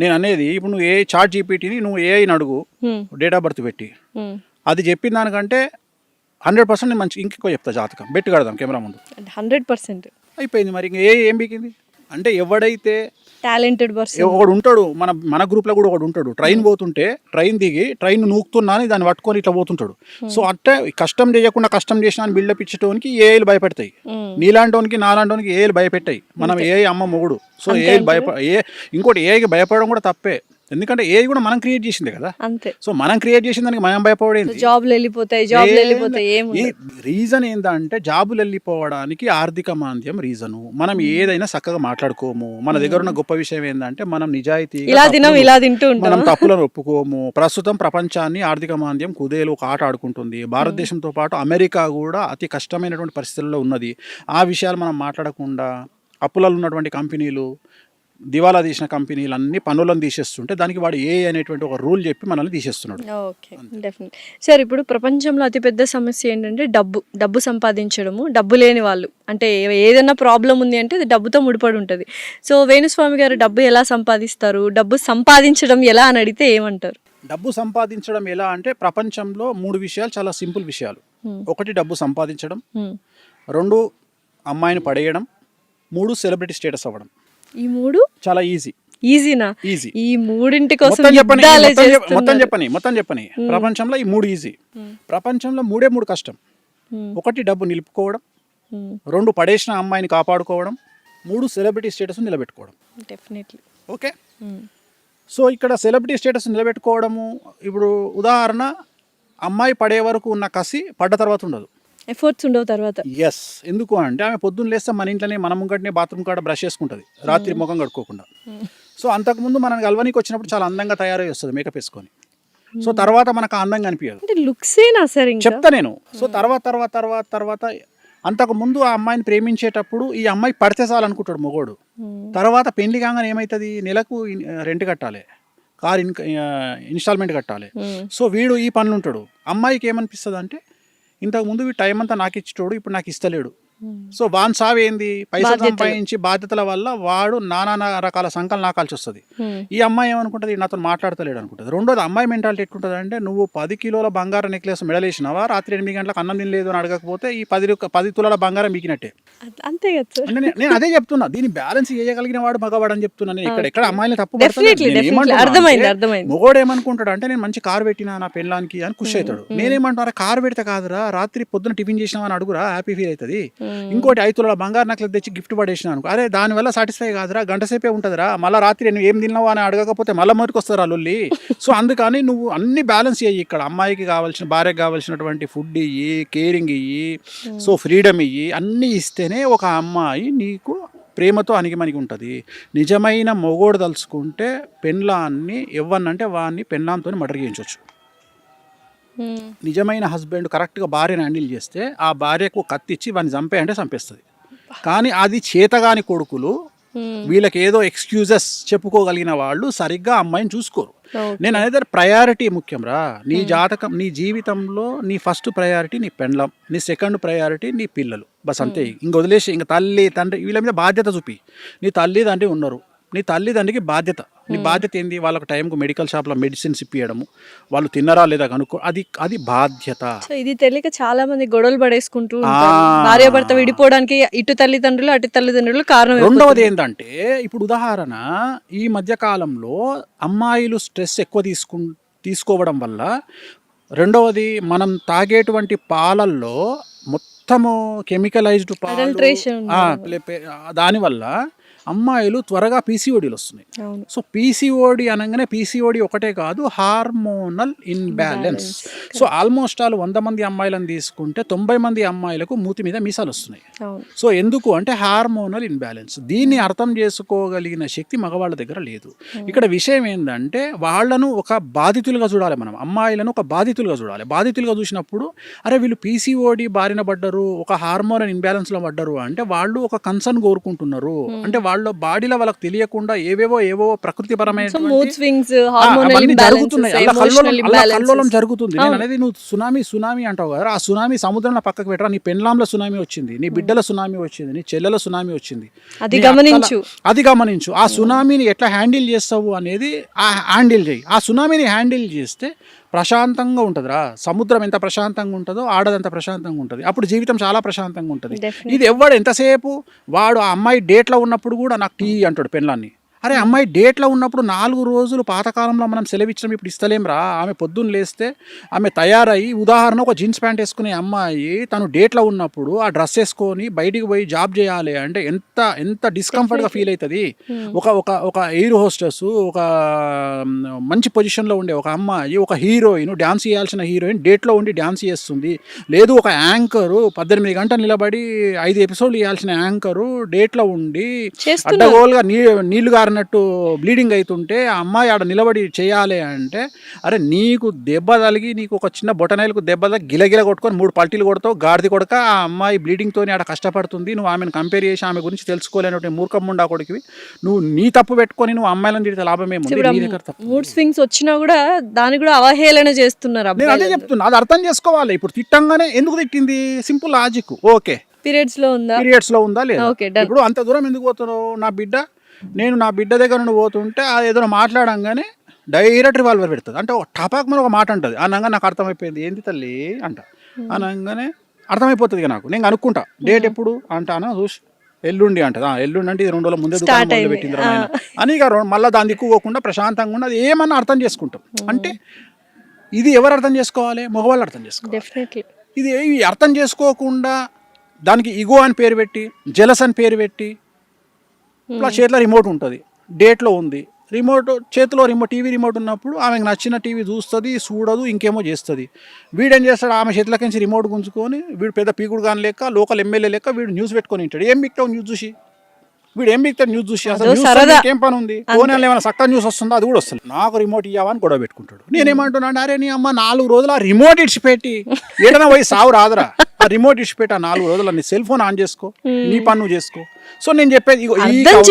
నేను అనేది ఇప్పుడు నువ్వు చాట్ జీపీటీని నువ్వు ఏఐని అడుగు, డేట్ ఆఫ్ బర్త్ పెట్టి అది చెప్పిన దానికంటే 100% నేను మంచి ఇంకెక్కువ చెప్తా. జాతకం బెట్టు కడదాం కెమెరా ముందు. 100% అయిపోయింది. మరి ఇంక ఏం బీకింది అంటే ఎవడైతే టాలెంటెడ్ పర్సన్ ఒకడు ఉంటాడు, మన గ్రూప్లో కూడా ఒకడు ఉంటాడు. ట్రైన్ పోతుంటే ట్రైన్ దిగి ట్రైన్ నూకుతున్నా అని దాన్ని పట్టుకొని ఇట్లా పోతుంటాడు. సో అట్టే కష్టం చేయకుండా కష్టం చేసిన అని బిల్డప్ ఇచ్చేటోనికి ఏఐలు భయపెడతాయి. నీలాంటోనికి నాలాంటోనికి ఏఐలు భయపెట్టాయి. మనం ఏఐ అమ్మ మొగుడు. సో ఏఐలు ఇంకోటి ఏఐకి భయపడడం కూడా తప్పే. ఎందుకంటే ఏఐ కూడా మనం క్రియేట్ చేసిందే కదా. అంతే. సో మనం క్రియేట్ చేసిన దానికి మనం భయపడేది. జాబ్లు వెళ్ళిపోతాయి. రీజన్ ఏంటంటే జాబులు వెళ్ళిపోవడానికి ఆర్థిక మాంద్యం రీజను. మనం ఏదైనా చక్కగా మాట్లాడుకోము. మన దగ్గర ఉన్న గొప్ప విషయం ఏంటంటే మనం నిజాయితీ మనం తప్పులను ఒప్పుకోము. ప్రస్తుతం ప్రపంచాన్ని ఆర్థిక మాంద్యం కుదేలు ఒక ఆట ఆడుకుంటుంది. భారతదేశంతో పాటు అమెరికా కూడా అతి కష్టమైనటువంటి పరిస్థితుల్లో ఉన్నది. ఆ విషయాలు మనం మాట్లాడకుండా అప్పులలో ఉన్నటువంటి కంపెనీలు, దివాలా తీసిన కంపెనీలు అన్ని పన్నులను తీసేస్తుంటే దానికి వాడు ఏ అనేటువంటి ఒక రూల్ చెప్పి మనల్ని తీసేస్తున్నాడు. Okay, definite. సార్ ఇప్పుడు ప్రపంచంలో అతిపెద్ద సమస్య ఏంటంటే డబ్బు సంపాదించడము. డబ్బు లేని వాళ్ళు అంటే ఏదైనా ప్రాబ్లం ఉంది అంటే అది డబ్బుతో ముడిపడి ఉంటుంది. సో వేణుస్వామి గారు డబ్బు ఎలా సంపాదిస్తారు, డబ్బు సంపాదించడం ఎలా అని అడిగితే ఏమంటారు? డబ్బు సంపాదించడం ఎలా అంటే ప్రపంచంలో 3 విషయాలు చాలా సింపుల్ విషయాలు. 1 డబ్బు సంపాదించడం, 2 అమ్మాయిని పడేయడం, 3 సెలబ్రిటీ స్టేటస్ అవ్వడం. ఈ 3 చాలా ఈజీనా? ఈజీ. ఈ 3 కోసం మొత్తం చెప్పని ప్రపంచంలో ఈ 3 ఈజీ. ప్రపంచంలో 3 కష్టం. 1 డబ్బు నిలుపుకోవడం, 2 పడేసిన అమ్మాయిని కాపాడుకోవడం, 3 సెలబ్రిటీ స్టేటస్ నిలబెట్టుకోవడం. డెఫినెట్లీ. ఓకే. సో ఇక్కడ సెలబ్రిటీ స్టేటస్ నిలబెట్టుకోవడము, ఇప్పుడు ఉదాహరణ అమ్మాయి పడే వరకు ఉన్న కసి పడ్డ తర్వాత ఉండదు. ఎఫర్ట్స్ ఉండవు తర్వాత. ఎస్. ఎందుకు అంటే ఆమె పొద్దున్న లేస్తే మన ఇంట్లోనే మన ముంగటనే బాత్రూమ్ కాడ బ్రష్ చేసుకుంటుంది రాత్రి ముఖం కడుక్కోకుండా. సో అంతకుముందు మనం గల్వనికి వచ్చినప్పుడు చాలా అందంగా తయారై వస్తుంది మేకప్ వేసుకొని. సో తర్వాత మనకు అందంగా అనిపించదు. చెప్తా నేను. సో తర్వాత అంతకుముందు ఆ అమ్మాయిని ప్రేమించేటప్పుడు ఈ అమ్మాయి పడితే చాలనుకుంటాడు మొగోడు. తర్వాత పెళ్లి కాగానే ఏమవుతుంది, నెలకు రెంట్ కట్టాలి, కార్ ఇన్స్టాల్మెంట్ కట్టాలి. సో వీడు ఈ పనులు ఉంటాడు. అమ్మాయికి ఏమనిపిస్తుంది అంటే ఇంతకుముందు టైం అంతా నాకు ఇచ్చేటోడు ఇప్పుడు నాకు ఇస్తలేడు. సో వాన్ సావేంది, పైసలు సంపాదించి బాధ్యతల వల్ల వాడు నానా రకాల సంకలు నాకాల్సి వస్తుంది. ఈ అమ్మాయి ఏమనుకుంటుంది, నాతో మాట్లాడతలేడు అనుకుంటుంది. రెండోది అమ్మాయి మెంటాలిటీ ఎట్లుంటుంది అంటే నువ్వు 10 కిలోల బంగారం నెక్లెస్ మెడలేసినావా, రాత్రి 8 గంటలకు అన్నం తినలేదు అని అడగకపోతే ఈ 10 తులాల బంగారం మీకినట్టే. అంతే కదా. నేను అదే చెప్తున్నా, దీన్ని బ్యాలెన్స్ చేయగలిగిన వాడు మగవాడు అని చెప్తున్నా. నేను ఎక్కడ అమ్మాయిని తప్పు మొగోడు ఏమనుకుంటాడు అంటే నేను మంచి కారు పెట్టినా నా పెళ్ళానికి అని ఖుషి అవుతాడు. నేనేమంటారా, కారు పెడితే కాదురా, రాత్రి పొద్దున టిఫిన్ చేసినావా అని అడుగురా, హ్యాపీ ఫీల్ అవుతుంది. ఇంకోటి 5 తులాల బంగారు నక్లెస్ తెచ్చి గిఫ్ట్ పడేసిన అనుకో, అరే దానివల్ల సాటిస్ఫై కాదురా, గంట సేపే ఉంటుందిరా, మళ్ళీ రాత్రి నువ్వు ఏం తిన్నావా అని అడగకపోతే మళ్ళీ మొదటికి వస్తారా లొల్లి. సో అందుకని నువ్వు అన్ని బ్యాలెన్స్ చేయి. ఇక్కడ అమ్మాయికి కావాల్సిన, భార్యకి కావాల్సినటువంటి ఫుడ్ ఇయ్యి, కేరింగ్ ఇయ్యి, సో ఫ్రీడమ్ ఇయ్యి, అన్నీ ఇస్తేనే ఒక అమ్మాయి నీకు ప్రేమతో అణిగిమణిగి ఉంటుంది. నిజమైన మొగోడు తలుచుకుంటే పెళ్ళాన్ని ఎవ్వనంటే వాడిని పెళ్ళాంతో మర్డర్ చేయించవచ్చు. నిజమైన హస్బెండ్ కరెక్ట్గా భార్యను హ్యాండిల్ చేస్తే ఆ భార్యకు కత్తిచ్చి వాడిని చంపే అంటే చంపేస్తుంది. కానీ అది చేతగాని కొడుకులు, వీళ్ళకి ఏదో ఎక్స్క్యూజెస్ చెప్పుకోగలిగిన వాళ్ళు సరిగ్గా అమ్మాయిని చూసుకోరు. నేను అనేది ప్రయారిటీ ముఖ్యం రా. నీ జాతకం, నీ జీవితంలో నీ ఫస్ట్ ప్రయారిటీ నీ పెండ్లం, నీ సెకండ్ ప్రయారిటీ నీ పిల్లలు, బస్ అంతే. ఇంక వదిలేసి ఇంక తల్లి తండ్రి వీళ్ళ మీద బాధ్యత చూపి. నీ తల్లి తండ్రి ఉన్నారు, నీ తల్లిదండ్రికి బాధ్యత. నీ బాధ్యత ఏంది? వాళ్ళకి టైంకు మెడికల్ షాప్లో మెడిసిన్స్ ఇప్పియడము, వాళ్ళు తిన్నరా లేదా కనుక్కో, అది బాధ్యత. సో ఇది తెలియక చాలా మంది గొడవలు పడేసుకుంటూ భార్యాభర్త విడిపోవడానికి ఇటు తల్లిదండ్రులు అటు తల్లిదండ్రులు కారణం. రెండవది ఏంటంటే, ఇప్పుడు ఉదాహరణ ఈ మధ్య కాలంలో అమ్మాయిలు స్ట్రెస్ ఎక్కువ తీసుకోవడం వల్ల, రెండవది మనం తాగేటువంటి పాలల్లో మొత్తము కెమికలైజ్డ్ దానివల్ల అమ్మాయిలు త్వరగా పీసీఓడీలు వస్తున్నాయి. సో పీసీఓడి అనగానే పీసీఓడి ఒకటే కాదు, హార్మోనల్ ఇన్బ్యాలెన్స్. సో ఆల్మోస్ట్ 100 మంది అమ్మాయిలను తీసుకుంటే 90 మంది అమ్మాయిలకు మూతి మీద మీసాలు వస్తున్నాయి. సో ఎందుకు అంటే హార్మోనల్ ఇన్బ్యాలెన్స్. దీన్ని అర్థం చేసుకోగలిగిన శక్తి మగవాళ్ళ దగ్గర లేదు. ఇక్కడ విషయం ఏంటంటే, వాళ్ళను ఒక బాధితులుగా చూడాలి మనం, అమ్మాయిలను ఒక బాధితులుగా చూడాలి. బాధితులుగా చూసినప్పుడు అరే వీళ్ళు పీసీఓడి బారిన పడ్డరు, ఒక హార్మోనల్ ఇన్బ్యాలెన్స్లో పడ్డరు అంటే వాళ్ళు ఒక కన్సర్న్ కోరుకుంటున్నారు. అంటే వాళ్ళ బాడీలో వాళ్ళకి తెలియకుండా ఏవో ప్రకృతిపరమైన జరుగుతున్నాయి, కల్లోలం జరుగుతుంది. నేను అనేది, నువ్వు సునామీ అంటావు కదా, ఆ సునామీ సముద్రంలో పక్కకు పెట్టరా. నీ పెండ్లాంలో సునామీ వచ్చింది, నీ బిడ్డల సునామీ వచ్చింది, నీ చెల్లెల సునామీ వచ్చింది, అది గమనించు. ఆ సునామీని ఎట్లా హ్యాండిల్ చేస్తావు అనేది హ్యాండిల్ చేయి. ఆ సునామీని హ్యాండిల్ చేస్తే ప్రశాంతంగా ఉంటుందిరా. సముద్రం ఎంత ప్రశాంతంగా ఉంటుందో ఆడదంత ప్రశాంతంగా ఉంటుంది. అప్పుడు జీవితం చాలా ప్రశాంతంగా ఉంటుంది. ఇది ఎవడు ఎంతసేపు వాడు ఆ అమ్మాయి డేట్లో ఉన్నప్పుడు కూడా నాకు టీ అంటాడు పెళ్ళాన్ని. అరే అమ్మాయి డేట్లో ఉన్నప్పుడు 4 రోజులు పాతకాలంలో మనం సెలవిచ్చినాం, ఇప్పుడు ఇస్తలేం రా. ఆమె పొద్దున్న లేస్తే ఆమె తయారయ్యి, ఉదాహరణ ఒక జీన్స్ ప్యాంట్ వేసుకునే అమ్మాయి తను డేట్లో ఉన్నప్పుడు ఆ డ్రెస్ వేసుకొని బయటికి పోయి జాబ్ చేయాలి అంటే ఎంత డిస్కంఫర్ట్గా ఫీల్ అవుతుంది. ఒక ఎయిర్ హోస్టెస్, ఒక మంచి పొజిషన్లో ఉండే ఒక అమ్మాయి, ఒక హీరోయిన్, డ్యాన్స్ చేయాల్సిన హీరోయిన్ డేట్లో ఉండి డ్యాన్స్ చేస్తుంది. లేదు ఒక యాంకరు 18 గంటలు నిలబడి 5 ఎపిసోడ్లు ఇవ్వాల్సిన యాంకరు డేట్లో ఉండి అడ్డగోలుగా నీళ్లు అన్నట్టు బ్లీడింగ్ అవుతుంటే ఆ అమ్మాయి ఆడ నిలబడి చేయాలి అంటే, అరే నీకు దెబ్బ తగిలి, నీకు ఒక చిన్న బొటనైలకు దెబ్బ తగిలి గిలగిల కొట్టుకొని 3 పల్టీలు కొడతావు, గాడిది కొడక ఆ అమ్మాయి బ్లీడింగ్తోనే ఆడ కష్టపడుతుంది. నువ్వు ఆమెను కంపేర్ చేసి ఆమె గురించి తెలుసుకోలేనటువంటి మూర్ఖమ్ముండా కొడుకువి. నువ్వు నీ తప్పు పెట్టుకొని నువ్వు అమ్మాయిలను తిడితే లాభమేమో. మూడ్ స్వింగ్స్ వచ్చినా కూడా దాన్ని కూడా అవహేళన చేస్తున్నారు. నేను అదే చెప్తున్నా, అది అర్థం చేసుకోవాలి. ఇప్పుడు తిట్టంగానే ఎందుకు తిట్టింది, సింపుల్ లాజిక్. ఓకే, పీరియడ్స్ లో ఉందా లేదా, ఇప్పుడు అంత దూరం ఎందుకు పోతున్నావు? నేను నా బిడ్డ దగ్గర నుండి పోతుంటే అది ఏదైనా మాట్లాడంగానే డైరెక్ట్ రివాల్వర్ పెడుతుంది. అంటే ఒక టపాక్ మీద ఒక మాట అంటుంది. అనగా నాకు అర్థమైపోయింది, ఏంది తల్లి అంట. అనగానే అర్థమైపోతుంది నాకు. నేను అనుకుంటా డేట్ ఎప్పుడు అంటాను, చూసి ఎల్లుండి అంటది. ఎల్లుండి అంటే 2 రోజుల ముందే దుకాణం పెట్టింది అని ఇక మళ్ళీ దాన్ని దిక్కుపోకుండా ప్రశాంతంగా ఉన్నది ఏమన్నా అర్థం చేసుకుంటాం. అంటే ఇది ఎవరు అర్థం చేసుకోవాలి? మగవాళ్ళు అర్థం చేసుకోవాలి. ఇది అర్థం చేసుకోకుండా దానికి ఇగో అని పేరు పెట్టి, జెలస్ అని పేరు పెట్టి, ఇట్లా చేతిలో రిమోట్ ఉంటుంది, డేట్లో ఉంది చేతిలో టీవీ రిమోట్ ఉన్నప్పుడు ఆమెకు నచ్చిన టీవీ చూస్తుంది, చూడదు, ఇంకేమో చేస్తుంది. వీడేం చేస్తాడు, ఆమె చేతిలోకించి రిమోట్ గుంజుకొని వీడు పెద్ద పీకుడు కానీ లెక్క, లోకల్ ఎమ్మెల్యే లెక్క వీడు న్యూస్ పెట్టుకొని ఉంటాడు. ఏం బిక్తావు న్యూస్ చూసి? వీడు ఏం బిక్తాడు న్యూస్ చూసి? అసలు ఏం పని ఉంది? ఫోన్లో ఏమైనా చక్కగా న్యూస్ వస్తుందో అది కూడా వస్తుంది. నాకు రిమోట్ ఇవ్వవా అని గొడవ పెట్టుకుంటాడు. నేనేమంటున్నాను, అరే నీ అమ్మ 4 రోజులు ఆ రిమోట్ ఇడిచిపెట్టి ఏదైనా పోయి సావు రాదురా. ఆ రిమోట్ ఇడిచిపెట్టి ఆ 4 రోజులు నీ సెల్ ఫోన్ ఆన్ చేసుకో, నీ పని నువ్వు చేసుకో. సో నేను చెప్పేది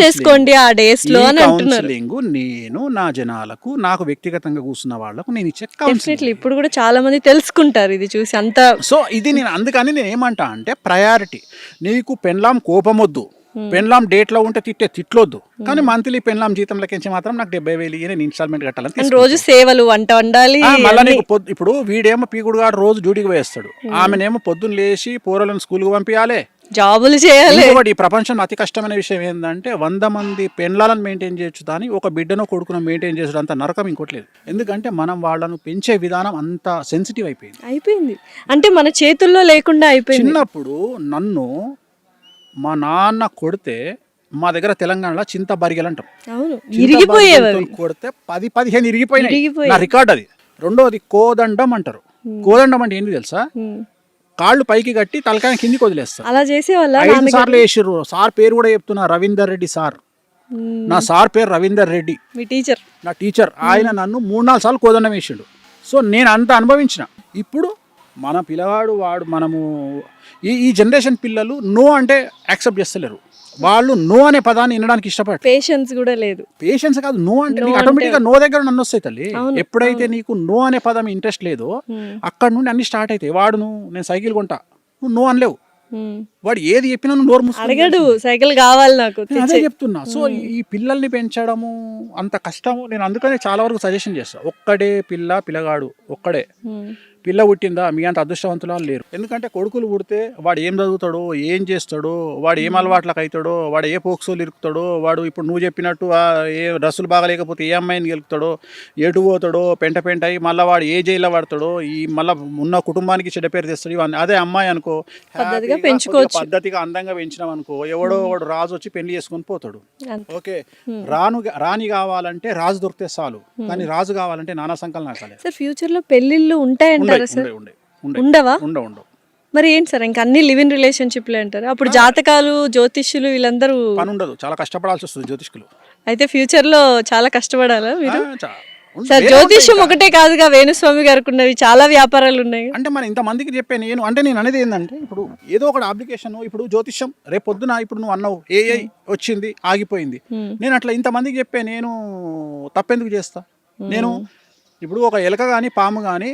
చేసుకోండి. ఆ డేస్ లో కౌన్సిలింగ్ నేను నా జనాలకు, నాకు వ్యక్తిగతంగా కూర్చున్న వాళ్ళకు నేను ఇచ్చే కౌన్సిలింగ్ ఇప్పుడు కూడా చాలా మంది తెలుసుకుంటారు ఇది చూసి అంత. సో ఇది నేను అందుకని నేను ఏమంటా అంటే, ప్రయారిటీ. నీకు పెండ్లాం కోపమొద్దు, పెండ్లాం డేట్లో ఉంటే తిట్లొద్దు, కానీ మంత్లీ పెండ్లాం జీతం లెక్కించి మాత్రం నాకు 70,000 నేను ఇన్స్టాల్మెంట్ కట్టాలని. రోజు సేవలు, వంట వండాలి. మళ్ళీ నీకు ఇప్పుడు వీడేమో పీకుడు గాడు రోజు డ్యూటీకి వేస్తాడు, ఆమెనేమో పొద్దున్న లేచి పోరలను స్కూల్కి పంపించాలి, జాబులు చేయాలి. ఈ ప్రపంచం అతి కష్టమైన విషయం ఏంటంటే 100 మంది పెండ్లాలను మెయింటైన్ చేయొచ్చు, కానీ ఒక బిడ్డను కొడుకును మెయింటైన్ చేసడం అంత నరకం ఇంకోటి లేదు. ఎందుకంటే మనం వాళ్ళను పెంచే విధానం అంత సెన్సిటివ్ అయిపోయింది. అంటే మన చేతుల్లో లేకుండా అయిపోయింది. చిన్నప్పుడు నన్ను మా నాన్న కొడితే మా దగ్గర తెలంగాణలో చింత బరిగెలు అంటాం. అవును, చింత ఇరిగిపోయేవి బరిగెలతో అవి. కొడితే 10-15 ఇరిగిపోయినాయి. ఇరిగిపోయాయి. నా రికార్డ్ అది. రెండోది కోదండం అంటారు. కోదండం అంటే ఏంటి తెలుసా? కాళ్ళు పైకి కట్టి తలకాయ కిందికి వదిలేస్తారు. అలా చేసేవాళ్ళ 5 సార్లు వేసిర్రు. సార్ పేరు కూడా చెప్తున్నా, రవీందర్ రెడ్డి సార్. నా సార్ పేరు రవీందర్ రెడ్డి, మీ టీచర్. నా టీచర్. ఆయన నన్ను 3-4 సార్లు కోదండం వేసిండు. సో నేను అంత అనుభవించిన. ఇప్పుడు మన పిల్లవాడు వాడు మనము ఈ జనరేషన్ పిల్లలు నో అంటే యాక్సెప్ట్ చేస్తలేరు. వాళ్ళు నో అనే పదాన్ని వినడానికి ఇష్టపడరు. పేషెన్స్ కూడా లేదు. పేషెన్స్ కాదు, నో అంటే No ఆటోమేటిక్గా నో దగ్గర నన్ను వస్తాయి తల్లి. అవును, ఎప్పుడైతే నీకు నో అనే పదం ఇంట్రెస్ట్ లేదో అక్కడ నుండి అన్ని స్టార్ట్ అవుతాయి. వాడు నేను సైకిల్ కొంటా, నువ్వు నో అనలేవు. వాడు ఏది చెప్పినా నువ్వు నోరు మూసుకొని అడగడు, సైకిల్ కావాలి నాకు. నేను అదే చెప్తున్నా. సో ఈ పిల్లల్ని పెంచడము అంత కష్టము. నేను అందుకనే చాలా వరకు సజెషన్ చేస్తా, ఒక్కడే పిల్లగాడు ఒక్కడే. పిల్ల పుట్టిందా మీ అంత అదృష్టవంతులు లేరు. ఎందుకంటే కొడుకులు పుడితే వాడు ఏం చదువుతాడో, ఏం చేస్తాడో, వాడు ఏం అలవాట్లకు అవుతాడో, వాడు ఏ పోక్సోలు ఇరుకుతాడో, వాడు ఇప్పుడు నువ్వు చెప్పినట్టు ఏ డ్రెస్సులు బాగలేకపోతే ఏ అమ్మాయిని గెలుపుతాడో, ఎటు పోతాడో, పెంట అయ్యి మళ్ళీ వాడు ఏ జైల్లో పడతాడో, ఈ మళ్ళీ ఉన్న కుటుంబానికి చెడ్డ పేరు తెస్తాడు. ఇవన్నీ అదే అమ్మాయి అనుకో, పద్ధతిగా పెంచుకోవచ్చు, పద్ధతిగా అందంగా పెంచినాం అనుకో, ఎవడో వాడు రాజు వచ్చి పెళ్లి చేసుకొని పోతాడు. ఓకే, రాణి కావాలంటే రాజు దొరికితే చాలు, కానీ రాజు కావాలంటే నానా సంకలనం కాలేదు. సార్ ఫ్యూచర్ లో పెళ్లిళ్ళు ఉంటాయంటారా సార్? ఉండవా? ఉండవు. మరి ఏంటి సార్, ఇంకా అన్ని లివ్ ఇన్ రిలేషన్షిప్లే అంటారు? అప్పుడు జాతకాలు, జ్యోతిష్యులు వీళ్ళందరూ పని ఉండదు, చాలా కష్టపడాల్సి వస్తుంది జ్యోతిష్కులు. అయితే ఫ్యూచర్ లో చాలా కష్టపడాలా మీరు? సార్ వేరే జ్యోతిష్యం ఉంటాయి ఒకటే కాదుగా, వేణుస్వామి గారికి ఉన్నవి చాలా వ్యాపారాలు ఉన్నాయి. అంటే మన ఇంతమందికి చెప్పాను నేను అనేది ఏంటంటే, ఇప్పుడు ఏదో ఒక అప్లికేషన్, ఇప్పుడు జ్యోతిష్యం రేపు పొద్దున ఇప్పుడు నువ్వు అన్నావు ఏఐ వచ్చింది ఆగిపోయింది, నేను అట్లా ఇంతమందికి చెప్పే నేను తప్పెందుకు చేస్తా? నేను ఇప్పుడు ఒక ఎలక కానీ పాము కానీ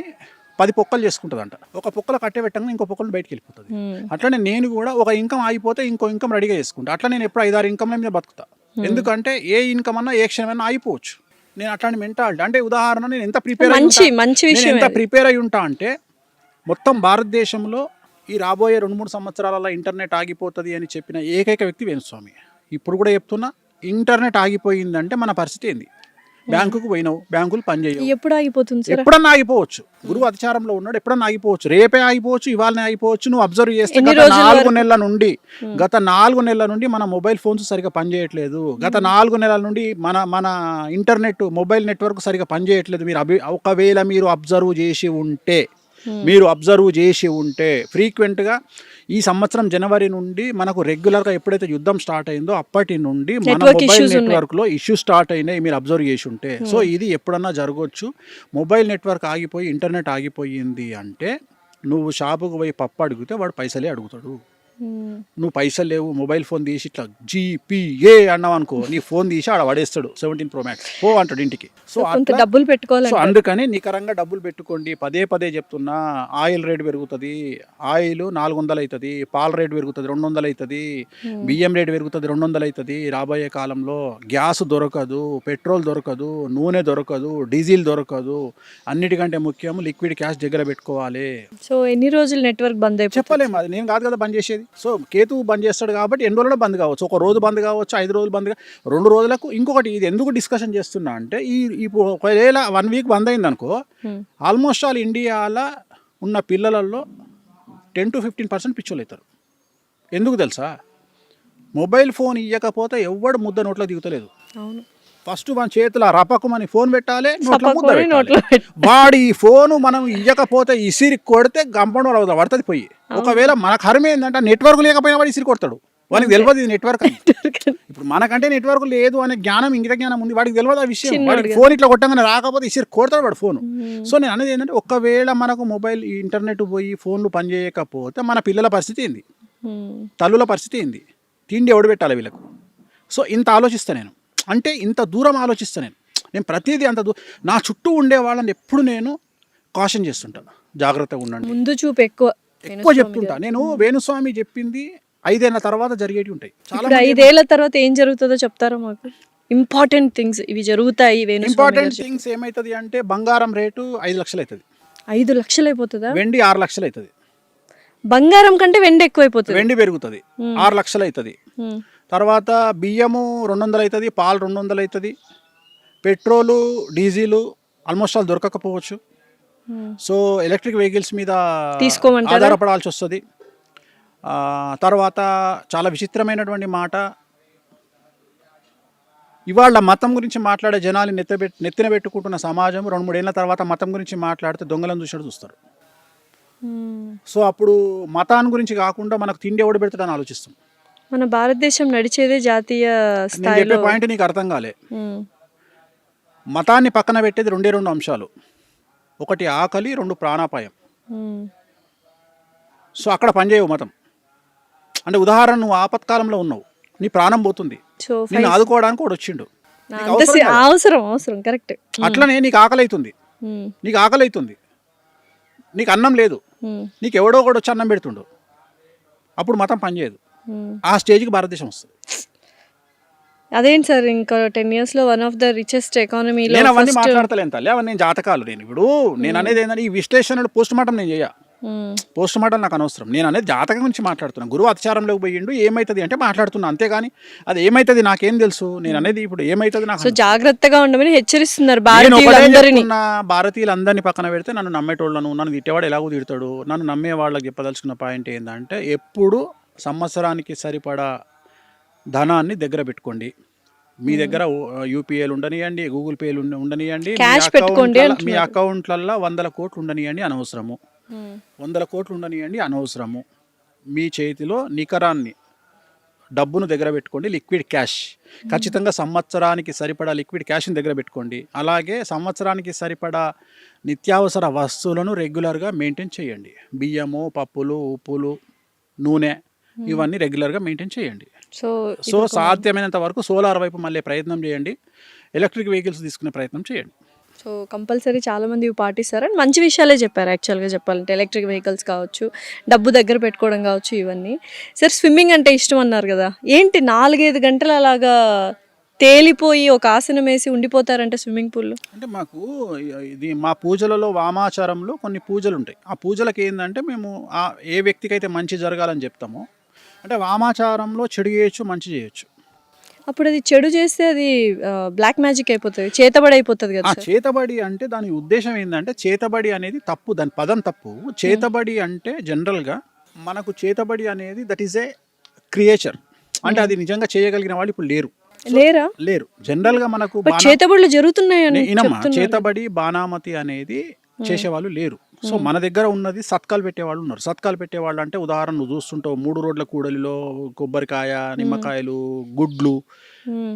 10 పొక్కలు చేసుకుంటుందంట. ఒక పొక్కలు కట్టే పెట్టంగా ఇంకో పొక్కలు బయటికి వెళ్ళిపోతుంది. అట్లనే నేను కూడా ఒక ఇన్కమ్ ఆగిపోతే ఇంకో ఇన్కమ్ రెడీగా చేసుకుంటా. అట్లా నేను ఎప్పుడు 5-6 ఇన్కమ్ల మీద బతుకుతా. ఎందుకంటే ఏ ఇన్కమ్ అన్నా ఏ క్షణమైనా ఆగిపోవచ్చు. నేను అట్లాంటి మెంటాలిటీ. అంటే ఉదాహరణ, నేను ఎంత ప్రిపేర్ అయి ఉంటా అంటే, మొత్తం భారతదేశంలో ఈ రాబోయే 2-3 సంవత్సరాలలో ఇంటర్నెట్ ఆగిపోతుంది అని చెప్పిన ఏకైక వ్యక్తి వేణుస్వామి. ఇప్పుడు కూడా చెప్తున్నా, ఇంటర్నెట్ ఆగిపోయిందంటే మన పరిస్థితి ఏంది? బ్యాంకుకు పోయినావు, బ్యాంకులు పనిచేయవు. ఎప్పుడు ఆగిపోతుంది? ఎప్పుడన్నా ఆగిపోవచ్చు. గురువు అధిచారంలో ఉన్నాడు, ఎప్పుడన్నా ఆగిపోవచ్చు. రేపే ఆగిపోవచ్చు, ఇవాళనే ఆగిపోవచ్చు. నువ్వు అబ్జర్వ్ చేస్తే గత 4 నెలల నుండి మన మొబైల్ ఫోన్స్ సరిగా పనిచేయట్లేదు. గత 4 నెలల నుండి మన ఇంటర్నెట్ మొబైల్ నెట్వర్క్ సరిగా పనిచేయట్లేదు. ఒకవేళ మీరు అబ్జర్వ్ చేసి ఉంటే ఫ్రీక్వెంట్గా ఈ సంవత్సరం జనవరి నుండి మనకు రెగ్యులర్గా ఎప్పుడైతే యుద్ధం స్టార్ట్ అయిందో అప్పటి నుండి మన మొబైల్ నెట్వర్క్లో ఇష్యూస్ స్టార్ట్ అయినాయి, మీరు అబ్జర్వ్ చేసి ఉంటే. సో ఇది ఎప్పుడన్నా జరగవచ్చు. మొబైల్ నెట్వర్క్ ఆగిపోయి ఇంటర్నెట్ ఆగిపోయింది అంటే, నువ్వు షాపుకు పోయి పప్పు అడిగితే వాడు పైసలే అడుగుతాడు. నువ్వు పైసలు లేవు, మొబైల్ ఫోన్ తీసి ఇట్లా GPA అన్నావు అనుకో, నీ ఫోన్ తీసి ఆడ పడేస్తాడు. 17 Pro Max పో అంటాడు ఇంటికి. సో డబ్బులు పెట్టుకోవాలి. సో అందుకని నికరంగా డబ్బులు పెట్టుకోండి. పదే చెప్తున్నా, ఆయిల్ రేట్ పెరుగుతుంది, ఆయిల్ 400 అవుతుంది, పాల రేట్ పెరుగుతుంది 200 అవుతుంది, బియ్యం రేట్ పెరుగుతుంది 200 అవుతుంది. రాబోయే కాలంలో గ్యాస్ దొరకదు, పెట్రోల్ దొరకదు, నూనె దొరకదు, డీజిల్ దొరకదు. అన్నిటికంటే ముఖ్యం లిక్విడ్ క్యాష్ దగ్గర పెట్టుకోవాలి. సో ఎన్ని రోజులు నెట్వర్క్ బంద్ అయిపోతుంది? చెప్పలేము, అది నేను కాదు కదా బంద్ చేసేది. సో కేతు బంద్ చేస్తాడు కాబట్టి ఎన్ని రోజుల్లో బంద్ కావచ్చు. ఒక రోజు బంద్ కావచ్చు, 5 రోజులు బంద్ 2 రోజులకు. ఇంకొకటి, ఇది ఎందుకు డిస్కషన్ చేస్తున్నా అంటే, ఇప్పుడు ఒకవేళ 1 వీక్ బంద్ అయింది అనుకో, ఆల్మోస్ట్ ఆల్ ఇండియాలో ఉన్న పిల్లలలో 10-15% పిచ్చోళ్ళు అవుతారు. ఎందుకు తెలుసా? మొబైల్ ఫోన్ ఇవ్వకపోతే ఎవ్వడు ముద్ద నోట్లో దిగుతలేదు. ఫస్ట్ మన చేతిలో రపకమని ఫోన్ పెట్టాలి, నోట్లో ముద్ద పెట్టాలి. వాడి ఈ ఫోను మనం ఇవ్వకపోతే ఇసిరి కొడితే గంపండు పడుతుంది పోయి. ఒకవేళ మన కర్మ ఏంటంటే నెట్వర్క్ లేకపోయినా వాడు ఇసిరి కొడతాడు. వాడికి తెలియదు ఇది నెట్వర్క్ అని. ఇప్పుడు మనకంటే నెట్వర్క్ లేదు అనే జ్ఞానం, ఇంగిత జ్ఞానం ఉంది, వాడికి తెలియదు ఆ విషయం. వాడికి ఫోన్ ఇట్లా కొట్టగానే రాకపోతే ఇసిరి కొడతాడు వాడు ఫోను. సో నేను అనేది ఏంటంటే, ఒకవేళ మనకు మొబైల్ ఇంటర్నెట్ పోయి ఫోన్లు పనిచేయకపోతే మన పిల్లల పరిస్థితి ఏంది, తల్లుల పరిస్థితి ఏంది, తిండి ఎవడు పెట్టాలి వీళ్ళకు? సో ఇంత ఆలోచిస్తా నేను. అంటే ఇంత దూరం ఆలోచిస్తా నేను ప్రతిదీ అంత నా చుట్టూ ఉండే వాళ్ళని ఎప్పుడు నేను కాషన్ చేస్తుంటాను, జాగ్రత్తగా ఉండండి, ముందు చూపు ఎక్కువ చెప్తుంటా. నేను వేణుస్వామి చెప్పింది 5 ఏళ్ల తర్వాత జరిగేవి ఉంటాయి. చాలా 5 ఏళ్ల తర్వాత ఏం జరుగుతుందో చెప్తారా మాకు? ఇంపార్టెంట్ థింగ్స్ ఇవి జరుగుతాయి. ఇంపార్టెంట్ థింగ్స్ ఏమవుతుంది అంటే, బంగారం రేటు 5 లక్షలు అవుతుంది. 5 లక్షలు అయిపోతుందా? వెండి 6 లక్షలు అవుతుంది. బంగారం కంటే వెండి ఎక్కువ అయిపోతుంది. వెండి పెరుగుతుంది, 6 లక్షలు అవుతుంది. తర్వాత బియ్యము 200 అవుతుంది, పాలు 200 అవుతుంది, పెట్రోలు డీజిలు ఆల్మోస్ట్ ఆల్ దొరకకపోవచ్చు. సో ఎలక్ట్రిక్ వెహికల్స్ మీద ఆధారపడాల్సి వస్తుంది. తర్వాత చాలా విచిత్రమైనటువంటి మాట, ఇవాళ మతం గురించి మాట్లాడే జనాలు నెత్తిన పెట్టుకుంటున్న సమాజం 2-3 ఏళ్ళ తర్వాత మతం గురించి మాట్లాడితే దొంగలను చూసినట్టు చూస్తారు. సో అప్పుడు మతాన్ని గురించి కాకుండా మనకు తిండి ఎవడు పెడతాడని ఆలోచిస్తాం. మన భారతదేశం నడిచేదే జాతీయ నేను చెప్పే స్థాయిలో. పాయింట్ నీకు అర్థం కాలే. మతాన్ని పక్కన పెట్టేది 2 అంశాలు, ఒకటి ఆకలి, 2 ప్రాణాపాయం. సో అక్కడ పనిచేయవు మతం. అంటే ఉదాహరణ, నువ్వు ఆపత్కాలంలో ఉన్నావు, నీ ప్రాణం పోతుంది, సో నిన్ను ఆదుకోవడానికి ఒకడు వచ్చిండు, నీకు అవసరం కాదు. అవసరం కరెక్ట్. అట్లనే నీకు ఆకలి అవుతుంది, నీకు అన్నం లేదు, నీకు ఎవడో ఒకడు వచ్చి అన్నం పెడుతుండు, అప్పుడు మతం పనిచేయదు. ఆ స్టేజ్కి భారతదేశం వస్తుంది. అదేంటి సార్, ఇంకా 10 years లో వన్ ఆఫ్ ద రిచెస్ట్ ఎకానమీలో. నేను అవన్నీ మాట్లాడతలేను తల్లి, అవన్నీ నేను జాతకాలు. నేను అనేది ఏంటంటే ఈ విశ్లేషణలు పోస్ట్ మార్టం నేను చేయ, పోస్ట్ మార్టం నాకు అనవసరం. నేను అనేది జాతకం గురించి మాట్లాడుతున్నాను. గురువు అతిచారంలోకి పోయిండు, ఏమవుతుంది అంటే మాట్లాడుతున్నా, అంతేగాని అది ఏమవుతుంది నాకేం తెలుసు. నేను అనేది ఇప్పుడు ఏమవుతుంది నాకు. సో జాగ్రత్తగా ఉండమని హెచ్చరిస్తున్నారు భారతీయులందరినీ పక్కన పెడితే నన్ను నమ్మేటోళ్ళను, నన్ను తిట్టేవాడు ఎలాగో తిడతాడు, నన్ను నమ్మే వాళ్ళకి చెప్పదలుచుకున్న పాయింట్ ఏంటంటే, ఎప్పుడు సంవత్సరానికి సరిపడా ధనాన్ని దగ్గర పెట్టుకోండి. మీ దగ్గర యూపీఐలు ఉండనియండి, గూగుల్ పేలు ఉండనియండి, మీ అకౌంట్లలో 100 కోట్లు ఉండనియండి అనవసరము, 100 కోట్లు ఉండనియండి అనవసరము. మీ చేతిలో నికరాన్ని డబ్బును దగ్గర పెట్టుకోండి, లిక్విడ్ క్యాష్. ఖచ్చితంగా సంవత్సరానికి సరిపడా లిక్విడ్ క్యాష్ని దగ్గర పెట్టుకోండి. అలాగే సంవత్సరానికి సరిపడా నిత్యావసర వస్తువులను రెగ్యులర్గా మెయింటైన్ చేయండి. బియ్యము, పప్పులు, ఉప్పులు, నూనె, ఇవన్నీ రెగ్యులర్గా మెయింటైన్ చేయండి. సో సాధ్యమైనంత వరకు సోలార్ వైపు మళ్ళీ ప్రయత్నం చేయండి, ఎలక్ట్రిక్ వెహికల్స్ తీసుకునే ప్రయత్నం చేయండి. సో కంపల్సరీ చాలామంది ఇవి పాటిస్తారు. అండ్ మంచి విషయాలే చెప్పారు యాక్చువల్గా చెప్పాలంటే. ఎలక్ట్రిక్ వెహికల్స్ కావచ్చు, డబ్బు దగ్గర పెట్టుకోవడం కావచ్చు, ఇవన్నీ. సార్ స్విమ్మింగ్ అంటే ఇష్టం అన్నారు కదా, ఏంటి 4-5 గంటలు అలాగా తేలిపోయి ఒక ఆసనం వేసి ఉండిపోతారంటే స్విమ్మింగ్ పూల్లో? అంటే మాకు ఇది మా పూజలలో, వామాచారంలో కొన్ని పూజలు ఉంటాయి. ఆ పూజలకి ఏంటంటే మేము ఏ వ్యక్తికి అయితే మంచి జరగాలని చెప్తామో, అంటే వామాచారంలో చెడు చేయొచ్చు, మంచి చేయొచ్చు. అప్పుడు అది చెడు చేస్తే అది బ్లాక్ మ్యాజిక్ అయిపోతుంది, చేతబడి అయిపోతుంది కదా. చేతబడి అంటే దాని ఉద్దేశం ఏంటంటే, చేతబడి అనేది తప్పు, దాని పదం తప్పు. చేతబడి అంటే జనరల్గా మనకు చేతబడి అనేది దట్ ఈస్ ఏ క్రియేచర్. అంటే అది నిజంగా చేయగలిగిన వాళ్ళు ఇప్పుడు లేరు. జనరల్గా మనకు చేతబడులు జరుగుతున్నాయని చేతబడి, బాణామతి అనేది చేసేవాళ్ళు లేరు. సో మన దగ్గర ఉన్నది సత్కాలు పెట్టేవాళ్ళు ఉన్నారు. సత్కాలు పెట్టేవాళ్ళు అంటే ఉదాహరణ నువ్వు చూస్తుంటావు, 3 రోడ్ల కూడలిలో కొబ్బరికాయ, నిమ్మకాయలు, గుడ్లు,